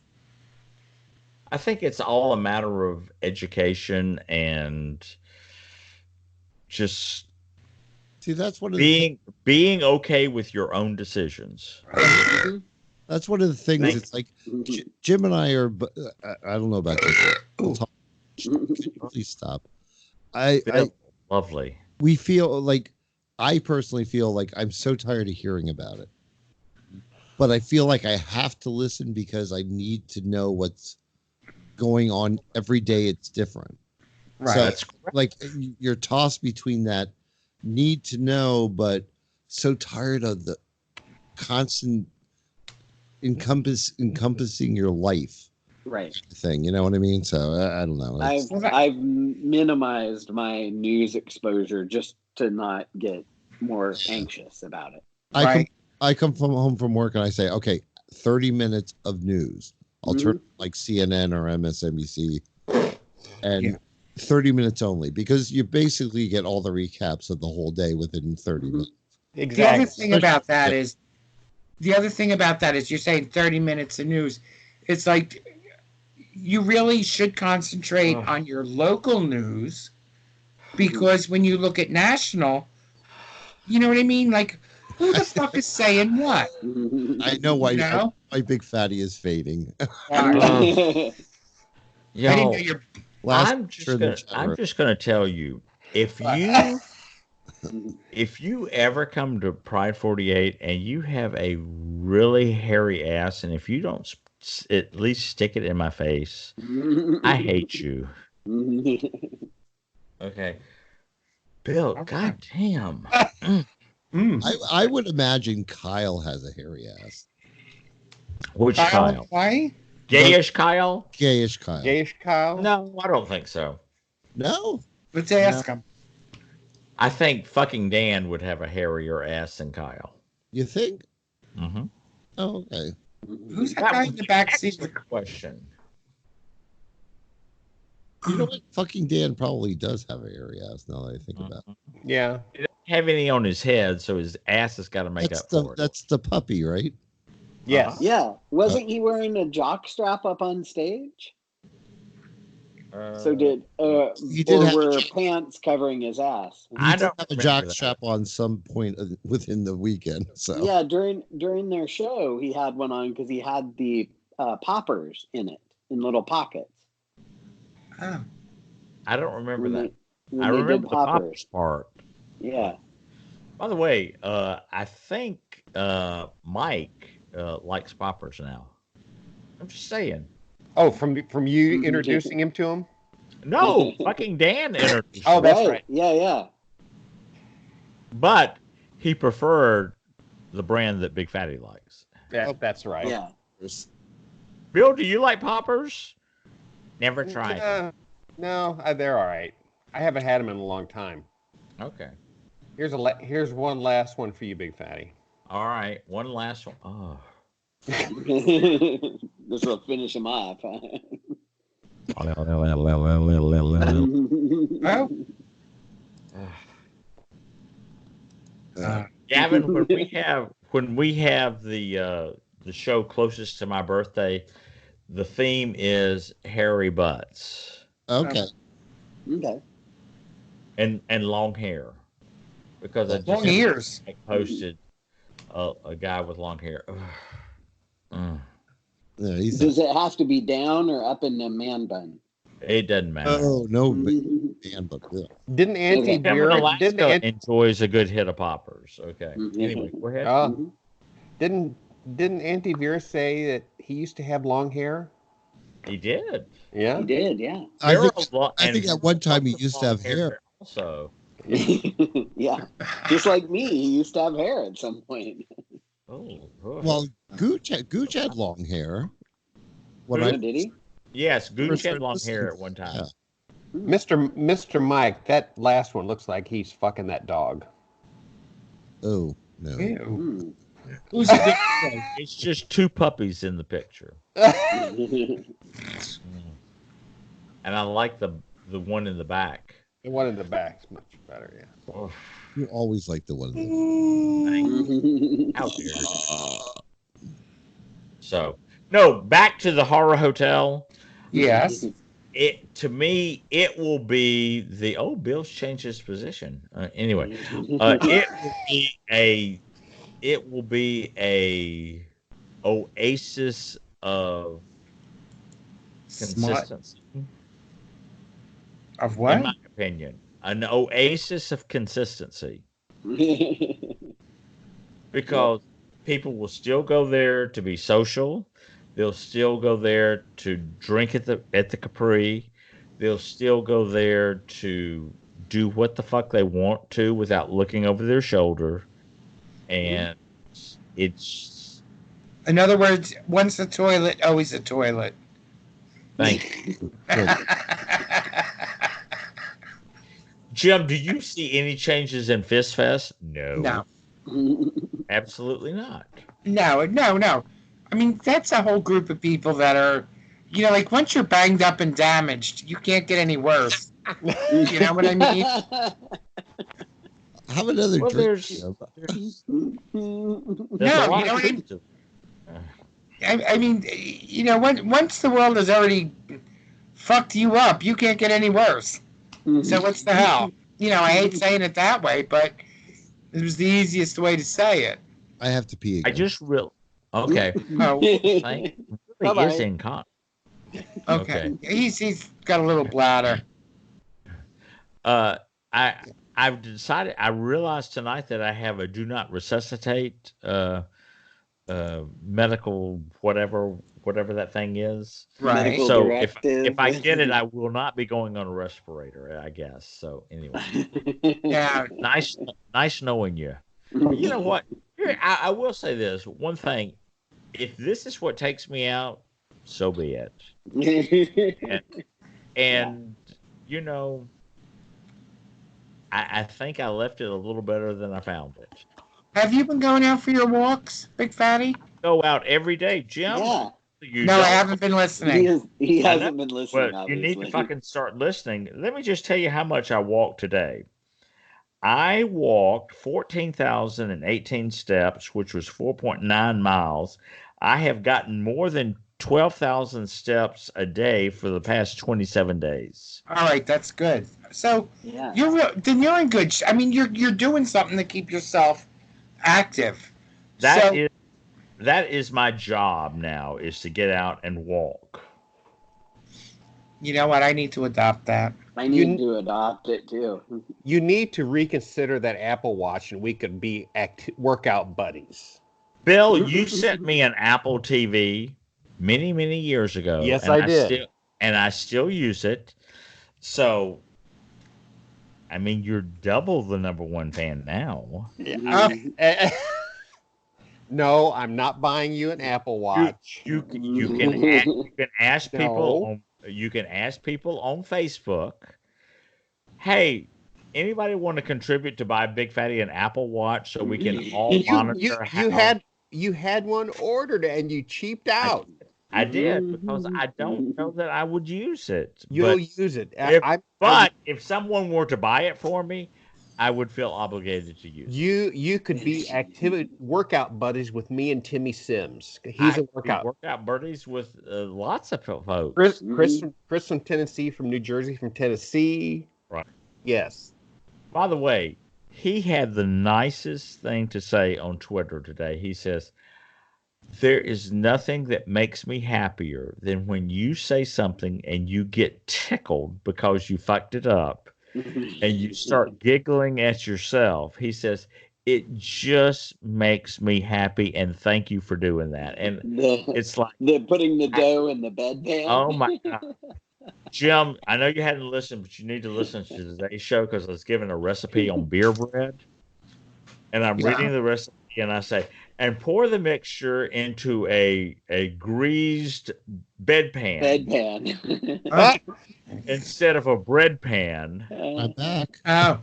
[SPEAKER 1] I think it's all a matter of education and just
[SPEAKER 2] that's one of
[SPEAKER 1] being okay with your own decisions.
[SPEAKER 2] That's one of the things. It's like Jim and I are. I don't know about this. Please stop.
[SPEAKER 1] Lovely.
[SPEAKER 2] We feel like I personally feel like I'm so tired of hearing about it, but I feel like I have to listen because I need to know what's going on every day. It's different.
[SPEAKER 3] Right.
[SPEAKER 2] So, that's like you're tossed between that need to know, but so tired of the constant encompassing your life thing. You know what I mean? So I don't know.
[SPEAKER 6] I've minimized my news exposure just to not get more anxious about it.
[SPEAKER 2] I come from home from work and I say, okay, 30 minutes of news. I'll turn like CNN or MSNBC and 30 minutes only, because you basically get all the recaps of the whole day within 30 minutes.
[SPEAKER 5] Exactly.
[SPEAKER 3] The other thing about that is you're saying 30 minutes of news. It's like you really should concentrate on your local news, because when you look at national, you know what I mean? Like, who the fuck is saying what?
[SPEAKER 2] I know why my big fatty is fading.
[SPEAKER 1] I'm just gonna tell you, if you ever come to Pride 48 and you have a really hairy ass, and if you don't at least stick it in my face, I hate you. Okay, Bill. Goddamn.
[SPEAKER 2] I would imagine Kyle has a hairy ass.
[SPEAKER 1] Which Kyle?
[SPEAKER 3] Why?
[SPEAKER 1] Gayish Kyle?
[SPEAKER 2] Gayish Kyle.
[SPEAKER 5] Gayish Kyle?
[SPEAKER 1] No, I don't think so.
[SPEAKER 2] No?
[SPEAKER 3] Let's ask him.
[SPEAKER 1] I think fucking Dan would have a hairier ass than Kyle.
[SPEAKER 2] You think?
[SPEAKER 1] Mm-hmm.
[SPEAKER 2] Oh, okay.
[SPEAKER 3] Who's that guy in the back seat?
[SPEAKER 1] Question.
[SPEAKER 2] You know what? Fucking Dan probably does have a hairy ass now that I think about it.
[SPEAKER 5] Yeah.
[SPEAKER 1] He doesn't have any on his head, so his ass has got to make up for it.
[SPEAKER 2] That's the puppy, right?
[SPEAKER 5] Yes.
[SPEAKER 6] Yeah. Wasn't he wearing a jock strap up on stage? So did were pants covering his ass?
[SPEAKER 2] I don't have a jock strap on some point within the weekend. So
[SPEAKER 6] yeah, during their show, he had one on because he had the poppers in it in little pockets.
[SPEAKER 3] Oh.
[SPEAKER 1] I don't remember that. I remember the poppers part.
[SPEAKER 6] Yeah.
[SPEAKER 1] By the way, I think Mike likes poppers now. I'm just saying.
[SPEAKER 5] Oh, from you introducing him to him?
[SPEAKER 1] No, fucking Dan introduced him.
[SPEAKER 5] Oh, that's right.
[SPEAKER 6] Yeah.
[SPEAKER 1] But he preferred the brand that Big Fatty likes.
[SPEAKER 5] That's right.
[SPEAKER 6] Yeah.
[SPEAKER 1] Bill, do you like poppers? Never tried.
[SPEAKER 5] No, they're all right. I haven't had them in a long time.
[SPEAKER 1] Okay.
[SPEAKER 5] Here's one last one for you, Big Fatty.
[SPEAKER 1] All right, one last one. Oh.
[SPEAKER 6] This will finish him off.
[SPEAKER 1] Gavin, when we have the show closest to my birthday, the theme is hairy butts.
[SPEAKER 2] Okay.
[SPEAKER 6] Okay.
[SPEAKER 1] And long hair, because I just
[SPEAKER 3] long ears.
[SPEAKER 1] posted a guy with long hair.
[SPEAKER 2] Yeah,
[SPEAKER 6] does it have to be down or up in the man bun?
[SPEAKER 1] It doesn't matter.
[SPEAKER 2] Oh no, man, but yeah.
[SPEAKER 5] Didn't Auntie Vera
[SPEAKER 1] enjoys a good hit of poppers? Okay. Anyway, go ahead.
[SPEAKER 5] Didn't Auntie Vera say that he used to have long hair?
[SPEAKER 1] He did.
[SPEAKER 5] Yeah.
[SPEAKER 6] He did. Yeah.
[SPEAKER 2] I think at one time he used to have hair.
[SPEAKER 1] Also.
[SPEAKER 6] Yeah. Just like me, he used to have hair at some point.
[SPEAKER 1] Oh,
[SPEAKER 2] Well, Gooch had long hair. When
[SPEAKER 1] Who?
[SPEAKER 2] I
[SPEAKER 6] Did he?
[SPEAKER 1] Yes, Gooch
[SPEAKER 2] first
[SPEAKER 1] had
[SPEAKER 2] started
[SPEAKER 1] long
[SPEAKER 2] listening,
[SPEAKER 1] hair at one time.
[SPEAKER 2] yeah.
[SPEAKER 5] Mr. Mike, that last one looks like he's fucking that dog.
[SPEAKER 2] Oh no.
[SPEAKER 3] Ew.
[SPEAKER 6] Hmm.
[SPEAKER 3] Who's a good
[SPEAKER 1] It's just two puppies in the picture,
[SPEAKER 5] The
[SPEAKER 1] and I like the one in the back.
[SPEAKER 5] one in the back's much better, yeah.
[SPEAKER 1] Oh,
[SPEAKER 2] You always like the one.
[SPEAKER 1] how dare you. So no, back to the horror hotel.
[SPEAKER 3] Yes.
[SPEAKER 1] It to me, it will be the Bill's changed his position. Anyway, it will be a oasis of
[SPEAKER 3] Smart.
[SPEAKER 1] consistency,
[SPEAKER 3] Of
[SPEAKER 1] in
[SPEAKER 3] what?
[SPEAKER 1] my opinion, an oasis of consistency, because people will still go there to be social. They'll still go there to drink at the Capri. They'll still go there to do what the fuck they want to without looking over their shoulder. And it's
[SPEAKER 3] In other words, once a toilet, always a toilet.
[SPEAKER 1] thank you.
[SPEAKER 2] Good.
[SPEAKER 1] Jim, do you see any changes in Fist Fest? No.
[SPEAKER 3] No.
[SPEAKER 1] Absolutely not.
[SPEAKER 3] No. I mean, that's a whole group of people that are, like once you're banged up and damaged, you can't get any worse. You know what I mean?
[SPEAKER 2] Have another
[SPEAKER 1] Well,
[SPEAKER 2] drink.
[SPEAKER 1] there's
[SPEAKER 3] No,
[SPEAKER 1] a
[SPEAKER 3] you
[SPEAKER 1] lot
[SPEAKER 3] know
[SPEAKER 1] of
[SPEAKER 3] what I mean?
[SPEAKER 1] truth to
[SPEAKER 3] I mean, once the world has already fucked you up, you can't get any worse. So what's the hell? I hate saying it that way, but it was the easiest way to say it.
[SPEAKER 2] I have to pee
[SPEAKER 1] I
[SPEAKER 2] again.
[SPEAKER 1] just real okay.
[SPEAKER 3] Oh,
[SPEAKER 1] Thank really
[SPEAKER 6] Bye-bye.
[SPEAKER 1] is incontinent.
[SPEAKER 3] okay.
[SPEAKER 1] Okay.
[SPEAKER 3] He's got a little bladder.
[SPEAKER 1] Uh, I've decided. I realized tonight that I have a do not resuscitate medical whatever that thing is.
[SPEAKER 3] Right.
[SPEAKER 6] Medical
[SPEAKER 1] So
[SPEAKER 6] directive.
[SPEAKER 1] if I get it, I will not be going on a respirator. I guess. So anyway,
[SPEAKER 3] Yeah.
[SPEAKER 1] nice knowing you. You know what? Here, I will say this one thing. If this is what takes me out, so be it. And you know, I think I left it a little better than I found it.
[SPEAKER 3] Have you been going out for your walks, Big Fatty?
[SPEAKER 1] Go out every day, Jim.
[SPEAKER 6] Yeah.
[SPEAKER 1] You
[SPEAKER 3] No, I
[SPEAKER 1] don't.
[SPEAKER 3] haven't been
[SPEAKER 6] He,
[SPEAKER 3] listening.
[SPEAKER 6] he
[SPEAKER 1] I
[SPEAKER 6] hasn't been listening,
[SPEAKER 1] Well, you need
[SPEAKER 6] obviously.
[SPEAKER 1] to fucking start listening. Let me just tell you how much I walked today. I walked 14,018 steps, which was 4.9 miles. I have gotten more than 12,000 steps a day for the past 27 days.
[SPEAKER 3] All right, that's good. So
[SPEAKER 6] Yeah.
[SPEAKER 3] then you're in good. I mean, you're doing something to keep yourself active. So-
[SPEAKER 1] That is my job now, is to get out and walk.
[SPEAKER 3] You know what? I need to adopt that.
[SPEAKER 6] I need to adopt it too.
[SPEAKER 5] You need to reconsider that Apple Watch, and we could be workout buddies.
[SPEAKER 1] Bill, you sent me an Apple TV many, many years ago.
[SPEAKER 5] Yes,
[SPEAKER 1] and
[SPEAKER 5] I did.
[SPEAKER 1] I still use it. So, I mean, you're double the number one fan now.
[SPEAKER 5] No, I'm not buying you an Apple Watch.
[SPEAKER 1] You can ask people you can ask people on Facebook, hey, anybody want to contribute to buy Big Fatty an Apple Watch so we can all monitor
[SPEAKER 5] You had one ordered and you cheaped out.
[SPEAKER 1] I did, because I don't know that I would use it.
[SPEAKER 5] You'll use it.
[SPEAKER 1] But if someone were to buy it for me, I would feel obligated to use it.
[SPEAKER 5] You could be workout buddies with me and Timmy Sims. He's a workout
[SPEAKER 1] buddies with lots of folks.
[SPEAKER 5] Chris from Tennessee, from New Jersey, from Tennessee.
[SPEAKER 1] Right.
[SPEAKER 5] Yes.
[SPEAKER 1] By the way, he had the nicest thing to say on Twitter today. He says, there is nothing that makes me happier than when you say something and you get tickled because you fucked it up and you start giggling at yourself. He says, it just makes me happy, and thank you for doing that. And it's like
[SPEAKER 6] they're putting the dough in the bedpan.
[SPEAKER 1] Oh my God. Jim, I know you hadn't listened, but you need to listen to today's show, because I was given a recipe on beer bread. And I'm reading the recipe and I say, and pour the mixture into a greased bedpan
[SPEAKER 6] Bedpan.
[SPEAKER 1] instead of a bread pan.
[SPEAKER 2] I'm back.
[SPEAKER 3] Oh,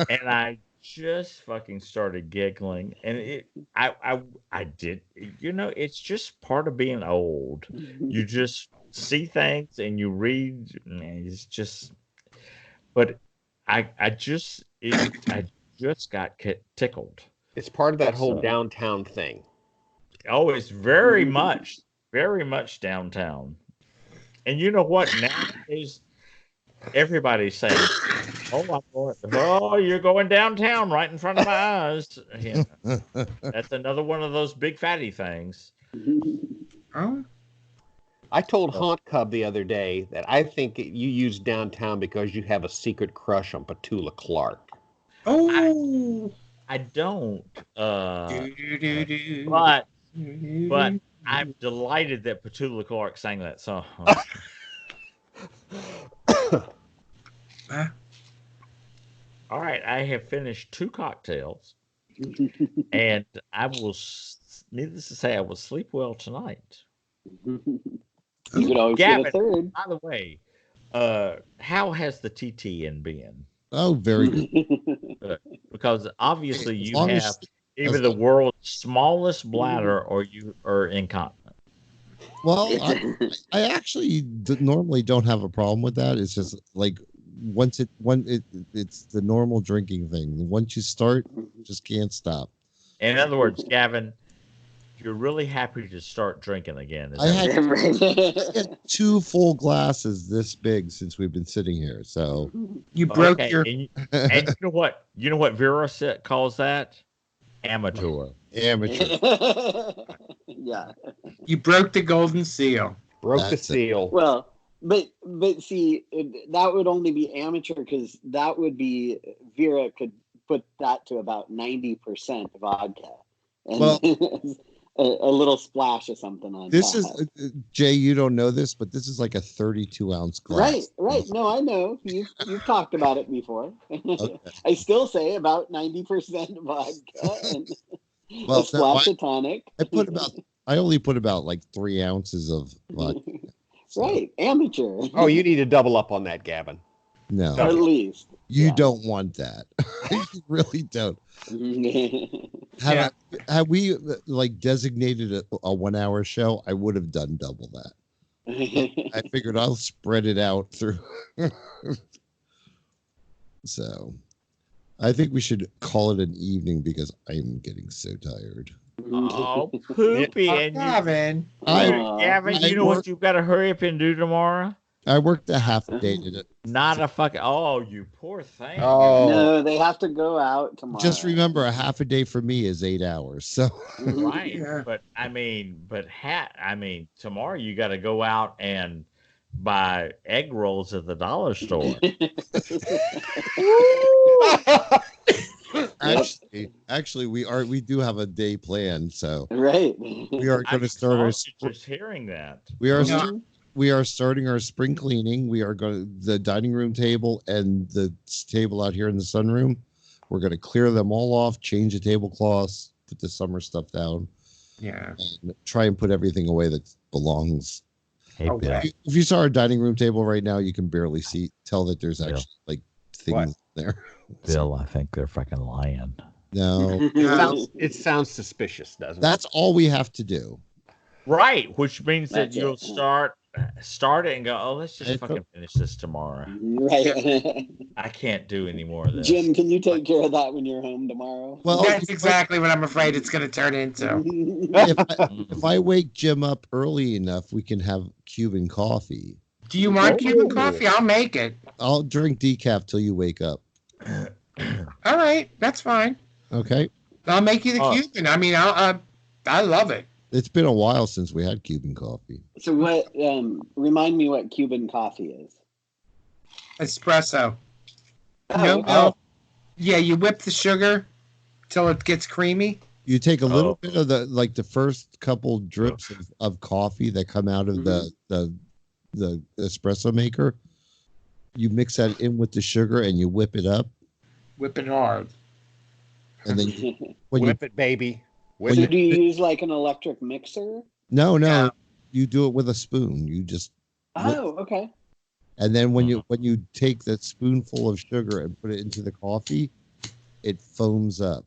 [SPEAKER 1] And I just fucking started giggling, and I did. It's just part of being old. You just see things and you read. And it's just, but I just got tickled.
[SPEAKER 5] It's part of that whole
[SPEAKER 1] So-
[SPEAKER 5] downtown thing.
[SPEAKER 1] Oh, it's very much downtown. And you know what? Nowadays, everybody's saying, you're going downtown right in front of my eyes. Yeah, that's another one of those big fatty things.
[SPEAKER 3] oh,
[SPEAKER 5] I told Haunt Cub the other day that I think you use downtown because you have a secret crush on Petula Clark.
[SPEAKER 3] oh.
[SPEAKER 1] I don't,
[SPEAKER 3] Do-do-do-do.
[SPEAKER 1] but I'm delighted that Petula Clark sang that song. All right, I have finished 2 cocktails, and I will, needless to say, I will sleep well tonight.
[SPEAKER 6] You could always get a
[SPEAKER 1] Gavin,
[SPEAKER 6] third.
[SPEAKER 1] by the way, how has the TTN been?
[SPEAKER 2] Oh, very good.
[SPEAKER 1] Because obviously
[SPEAKER 2] As
[SPEAKER 1] you
[SPEAKER 2] long
[SPEAKER 1] have
[SPEAKER 2] as-
[SPEAKER 1] either the world's smallest bladder or you are incontinent.
[SPEAKER 2] Well, I actually normally don't have a problem with that. It's just like it's the normal drinking thing. Once you start, just can't stop.
[SPEAKER 1] In other words, Gavin, you're really happy to start drinking again.
[SPEAKER 2] I had
[SPEAKER 6] Right.
[SPEAKER 2] 2 full glasses this big since we've been sitting here. So
[SPEAKER 3] You broke
[SPEAKER 1] okay,
[SPEAKER 3] your.
[SPEAKER 1] and you know what? You know what Vera calls that? Amateur.
[SPEAKER 2] amateur.
[SPEAKER 6] Yeah.
[SPEAKER 3] You broke the golden seal.
[SPEAKER 5] Broke the
[SPEAKER 2] That's it.
[SPEAKER 5] seal.
[SPEAKER 6] Well, but see, that would only be amateur because that would be Vera could put that to about 90% vodka, and
[SPEAKER 2] Well-
[SPEAKER 6] a little splash of something on
[SPEAKER 2] This
[SPEAKER 6] top.
[SPEAKER 2] is Jay. You don't know this, but this is like a 32-ounce glass.
[SPEAKER 6] Right. No, I know. You've talked about it before.
[SPEAKER 2] Okay.
[SPEAKER 6] I still say about 90% vodka and
[SPEAKER 2] Well,
[SPEAKER 6] a splash of tonic.
[SPEAKER 2] I only put about like 3 ounces of vodka. So,
[SPEAKER 6] Right, amateur.
[SPEAKER 5] Oh, you need to double up on that, Gavin.
[SPEAKER 2] No,
[SPEAKER 6] At least.
[SPEAKER 2] you
[SPEAKER 6] yeah.
[SPEAKER 2] don't want that. You really don't. Had we like designated a 1-hour show, I would have done double that. I figured I'll spread it out through. So, I think we should call it an evening because I'm getting so tired.
[SPEAKER 1] Oh, poopy. And
[SPEAKER 3] Gavin.
[SPEAKER 1] Gavin, you know what you've got to hurry up and do tomorrow?
[SPEAKER 2] I worked a half a day today.
[SPEAKER 1] Not a fucking. Oh, you poor thing.
[SPEAKER 5] Oh,
[SPEAKER 6] No, they have to go out tomorrow.
[SPEAKER 2] Just remember, a half a day for me is 8 hours. So,
[SPEAKER 1] Right.
[SPEAKER 3] Yeah.
[SPEAKER 1] But I mean, tomorrow you got to go out and buy egg rolls at the dollar store.
[SPEAKER 2] actually, we do have a day planned. So
[SPEAKER 6] Right.
[SPEAKER 2] we are going to
[SPEAKER 1] I'm
[SPEAKER 2] start our.
[SPEAKER 1] exhausted just hearing that.
[SPEAKER 2] We are starting our spring cleaning. We are going the dining room table and the table out here in the sunroom. We're going to clear them all off, change the tablecloths, put the summer stuff down,
[SPEAKER 3] Yeah.
[SPEAKER 2] and try and put everything away that belongs.
[SPEAKER 1] Hey,
[SPEAKER 3] Oh,
[SPEAKER 1] Bill.
[SPEAKER 3] yeah.
[SPEAKER 2] If you saw our dining room table right now, you can barely tell that there's actually like things there.
[SPEAKER 1] Bill, I think they're fucking lying.
[SPEAKER 2] No,
[SPEAKER 5] it sounds suspicious, doesn't it?
[SPEAKER 2] that's all we have to do.
[SPEAKER 1] Right, which means that
[SPEAKER 6] That's
[SPEAKER 1] you'll
[SPEAKER 6] it.
[SPEAKER 1] start it and go, oh, let's just
[SPEAKER 2] I
[SPEAKER 1] fucking finish this tomorrow.
[SPEAKER 6] Right.
[SPEAKER 1] I can't do any more of this.
[SPEAKER 6] Jim, can you take care of that when you're home tomorrow?
[SPEAKER 2] Well,
[SPEAKER 3] That's exactly what I'm afraid it's going to turn into.
[SPEAKER 2] if I wake Jim up early enough, we can have Cuban coffee.
[SPEAKER 3] Do you want Cuban coffee? I'll make it.
[SPEAKER 2] I'll drink decaf till you wake up.
[SPEAKER 3] All right, that's fine.
[SPEAKER 2] Okay.
[SPEAKER 3] I'll make you the
[SPEAKER 1] Oh.
[SPEAKER 3] Cuban. I mean, I love it.
[SPEAKER 2] It's been a while since we had Cuban coffee.
[SPEAKER 6] So what? Remind me what Cuban coffee is.
[SPEAKER 3] Espresso.
[SPEAKER 6] Oh,
[SPEAKER 3] No,
[SPEAKER 6] okay.
[SPEAKER 3] no. Yeah, you whip the sugar till it gets creamy.
[SPEAKER 2] You take a little
[SPEAKER 1] Oh.
[SPEAKER 2] bit of the first couple drips of coffee that come out of the espresso maker. You mix that in with the sugar and you whip it up.
[SPEAKER 3] Whip it hard.
[SPEAKER 2] And then when
[SPEAKER 5] Whip it, baby. With
[SPEAKER 6] So
[SPEAKER 5] it.
[SPEAKER 6] do you use like an electric mixer?
[SPEAKER 2] No,
[SPEAKER 3] Yeah.
[SPEAKER 2] you do it with a spoon. You just
[SPEAKER 6] Oh, okay.
[SPEAKER 2] and then when you take that spoonful of sugar and put it into the coffee, it foams up.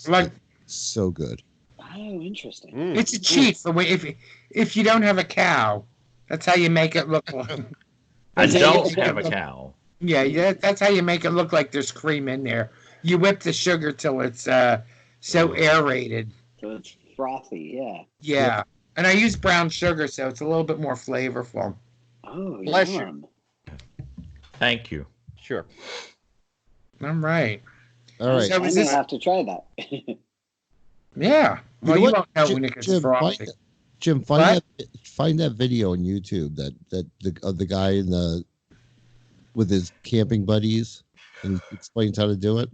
[SPEAKER 3] Like,
[SPEAKER 2] It's so good.
[SPEAKER 6] Oh, interesting.
[SPEAKER 3] it's a cheat for if you don't have a cow. That's how you make it look like.
[SPEAKER 1] I
[SPEAKER 3] That's how you
[SPEAKER 1] don't
[SPEAKER 3] make it
[SPEAKER 1] have a
[SPEAKER 3] look-
[SPEAKER 1] cow.
[SPEAKER 3] Yeah, that's how you make it look like there's cream in there. You whip the sugar till it's so aerated.
[SPEAKER 6] So it's frothy, yeah.
[SPEAKER 3] Yeah. And I use brown sugar, so it's a little bit more flavorful.
[SPEAKER 6] Oh,
[SPEAKER 5] Bless you.
[SPEAKER 6] yum.
[SPEAKER 1] Thank you.
[SPEAKER 5] Sure.
[SPEAKER 3] All right.
[SPEAKER 2] All right.
[SPEAKER 3] So
[SPEAKER 6] I'm
[SPEAKER 3] is
[SPEAKER 6] gonna
[SPEAKER 3] this?
[SPEAKER 6] have to try that.
[SPEAKER 3] Yeah. Well,
[SPEAKER 2] know
[SPEAKER 3] you
[SPEAKER 2] what?
[SPEAKER 3] won't know when it gets
[SPEAKER 2] Jim,
[SPEAKER 3] frothy.
[SPEAKER 2] find that video on YouTube that the guy in the with his camping buddies and he explains how to do it.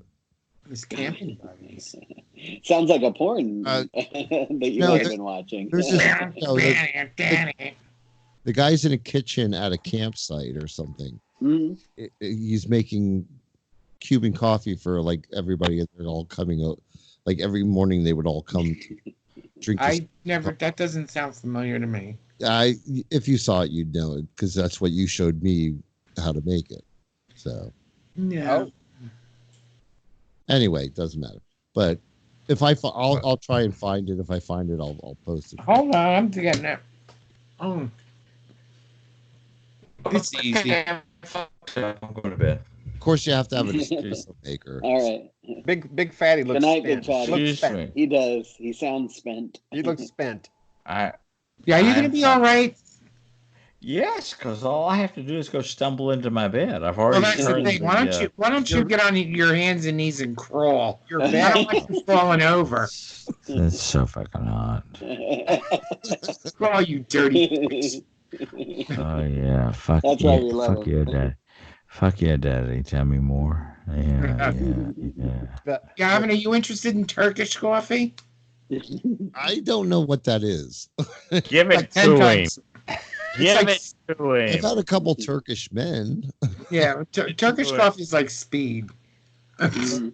[SPEAKER 3] It's camping buddies.
[SPEAKER 6] Sounds like a porn
[SPEAKER 2] Uh,
[SPEAKER 6] that you
[SPEAKER 2] no,
[SPEAKER 6] might have
[SPEAKER 2] there-
[SPEAKER 6] been watching.
[SPEAKER 2] there's this the guy's in a kitchen at a campsite or something.
[SPEAKER 6] Mhm.
[SPEAKER 2] He's making Cuban coffee for like everybody, and they're all coming out. Like every morning, they would all come to drink. This.
[SPEAKER 3] That doesn't sound familiar to me.
[SPEAKER 2] If you saw it, you'd know it because that's what you showed me how to make it. So
[SPEAKER 3] No.
[SPEAKER 2] anyway, it doesn't matter. But if I'll try and find it. If I find it, I'll post it.
[SPEAKER 3] Hold on, I'm getting it. Oh. It's easy.
[SPEAKER 1] I'm going to bed.
[SPEAKER 2] Of course, you have to have an espresso maker.
[SPEAKER 6] All right.
[SPEAKER 5] Big fatty looks
[SPEAKER 6] Good night,
[SPEAKER 5] spent.
[SPEAKER 6] Big Fatty.
[SPEAKER 5] Looks
[SPEAKER 1] Excuse
[SPEAKER 5] spent.
[SPEAKER 1] me.
[SPEAKER 6] He does. He sounds spent.
[SPEAKER 5] He looks spent.
[SPEAKER 3] Yeah, you're gonna be all right.
[SPEAKER 1] Yes, because all I have to do is go stumble into my bed. I've
[SPEAKER 3] Well,
[SPEAKER 1] already
[SPEAKER 3] that's the
[SPEAKER 1] turned
[SPEAKER 3] thing. Why don't you get on your hands and knees and crawl?
[SPEAKER 5] Your
[SPEAKER 3] I
[SPEAKER 5] bed.
[SPEAKER 3] don't want you falling over.
[SPEAKER 1] It's so fucking hot.
[SPEAKER 3] Crawl, you dirty.
[SPEAKER 1] Oh yeah, fuck
[SPEAKER 6] That's
[SPEAKER 1] yeah,
[SPEAKER 6] why we love
[SPEAKER 1] fuck
[SPEAKER 6] him.
[SPEAKER 1] yeah, dad. Fuck yeah, daddy. Tell me more. Yeah.
[SPEAKER 3] Gavin, are you interested in Turkish coffee?
[SPEAKER 2] I don't know what that is.
[SPEAKER 1] Give
[SPEAKER 3] Like
[SPEAKER 1] it
[SPEAKER 3] 10
[SPEAKER 1] to him.
[SPEAKER 3] times.
[SPEAKER 1] Give
[SPEAKER 3] like-
[SPEAKER 1] it to
[SPEAKER 2] I've
[SPEAKER 1] him.
[SPEAKER 2] had a couple Turkish men.
[SPEAKER 3] Yeah, Turkish coffee is like speed.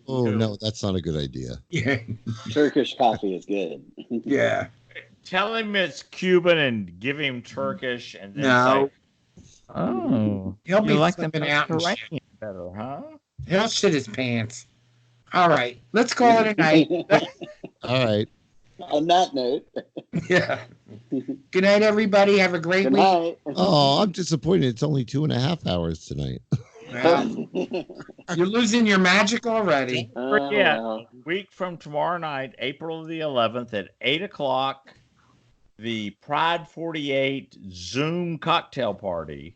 [SPEAKER 2] Oh no, that's not a good idea.
[SPEAKER 3] Yeah,
[SPEAKER 6] Turkish coffee is good.
[SPEAKER 3] yeah.
[SPEAKER 1] Tell him it's Cuban and give him Turkish and then
[SPEAKER 3] No.
[SPEAKER 1] say, "Oh,
[SPEAKER 3] He'll
[SPEAKER 1] you
[SPEAKER 3] be
[SPEAKER 1] like the
[SPEAKER 3] flipping out and shit.
[SPEAKER 1] Mediterranean better, huh?"
[SPEAKER 3] He'll shit his pants. All right, let's call it a night.
[SPEAKER 2] All right.
[SPEAKER 6] On that note,
[SPEAKER 3] Yeah. Good night, everybody. Have a great
[SPEAKER 6] good
[SPEAKER 3] week.
[SPEAKER 6] night.
[SPEAKER 2] Oh, I'm disappointed. It's only 2.5 hours tonight.
[SPEAKER 3] Well, you're losing your magic already.
[SPEAKER 1] forget.
[SPEAKER 6] well.
[SPEAKER 1] Week from tomorrow night, April the 11th at 8:00, the Pride 48 Zoom cocktail party.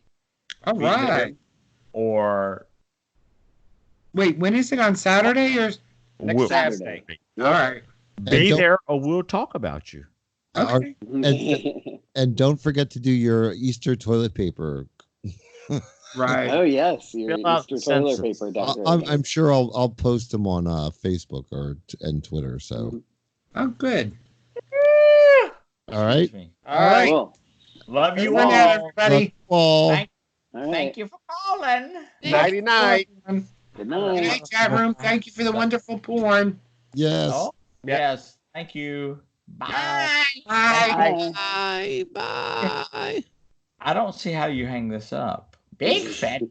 [SPEAKER 3] All
[SPEAKER 1] Be there
[SPEAKER 3] right.
[SPEAKER 1] Or
[SPEAKER 3] Wait, when is it on Saturday or?
[SPEAKER 5] Next
[SPEAKER 1] we'll-
[SPEAKER 5] Saturday.
[SPEAKER 3] All right.
[SPEAKER 1] Be
[SPEAKER 2] don't-
[SPEAKER 1] there or we'll talk about you.
[SPEAKER 3] Okay.
[SPEAKER 2] And don't forget to do your Easter toilet paper.
[SPEAKER 3] Right.
[SPEAKER 6] Oh yes, your
[SPEAKER 1] Fill out
[SPEAKER 6] Easter
[SPEAKER 1] the
[SPEAKER 6] toilet
[SPEAKER 1] census.
[SPEAKER 6] paper
[SPEAKER 2] I'm
[SPEAKER 6] decoration.
[SPEAKER 2] sure I'll post them on Facebook and Twitter. So
[SPEAKER 3] Oh, good.
[SPEAKER 2] all right.
[SPEAKER 1] Excuse me.
[SPEAKER 3] All right.
[SPEAKER 6] Cool.
[SPEAKER 1] Love you
[SPEAKER 3] Good night,
[SPEAKER 1] all.
[SPEAKER 3] everybody.
[SPEAKER 2] Well,
[SPEAKER 1] Thank-
[SPEAKER 6] All right.
[SPEAKER 1] Thank you for calling.
[SPEAKER 5] Nighty night.
[SPEAKER 6] Good
[SPEAKER 3] Good
[SPEAKER 6] night.
[SPEAKER 3] night, chat room. Thank you for the wonderful porn.
[SPEAKER 2] yes.
[SPEAKER 1] Oh, yes. Thank you. Bye.
[SPEAKER 3] Bye.
[SPEAKER 6] Bye.
[SPEAKER 2] Bye.
[SPEAKER 1] I don't see how you hang this up. Big fat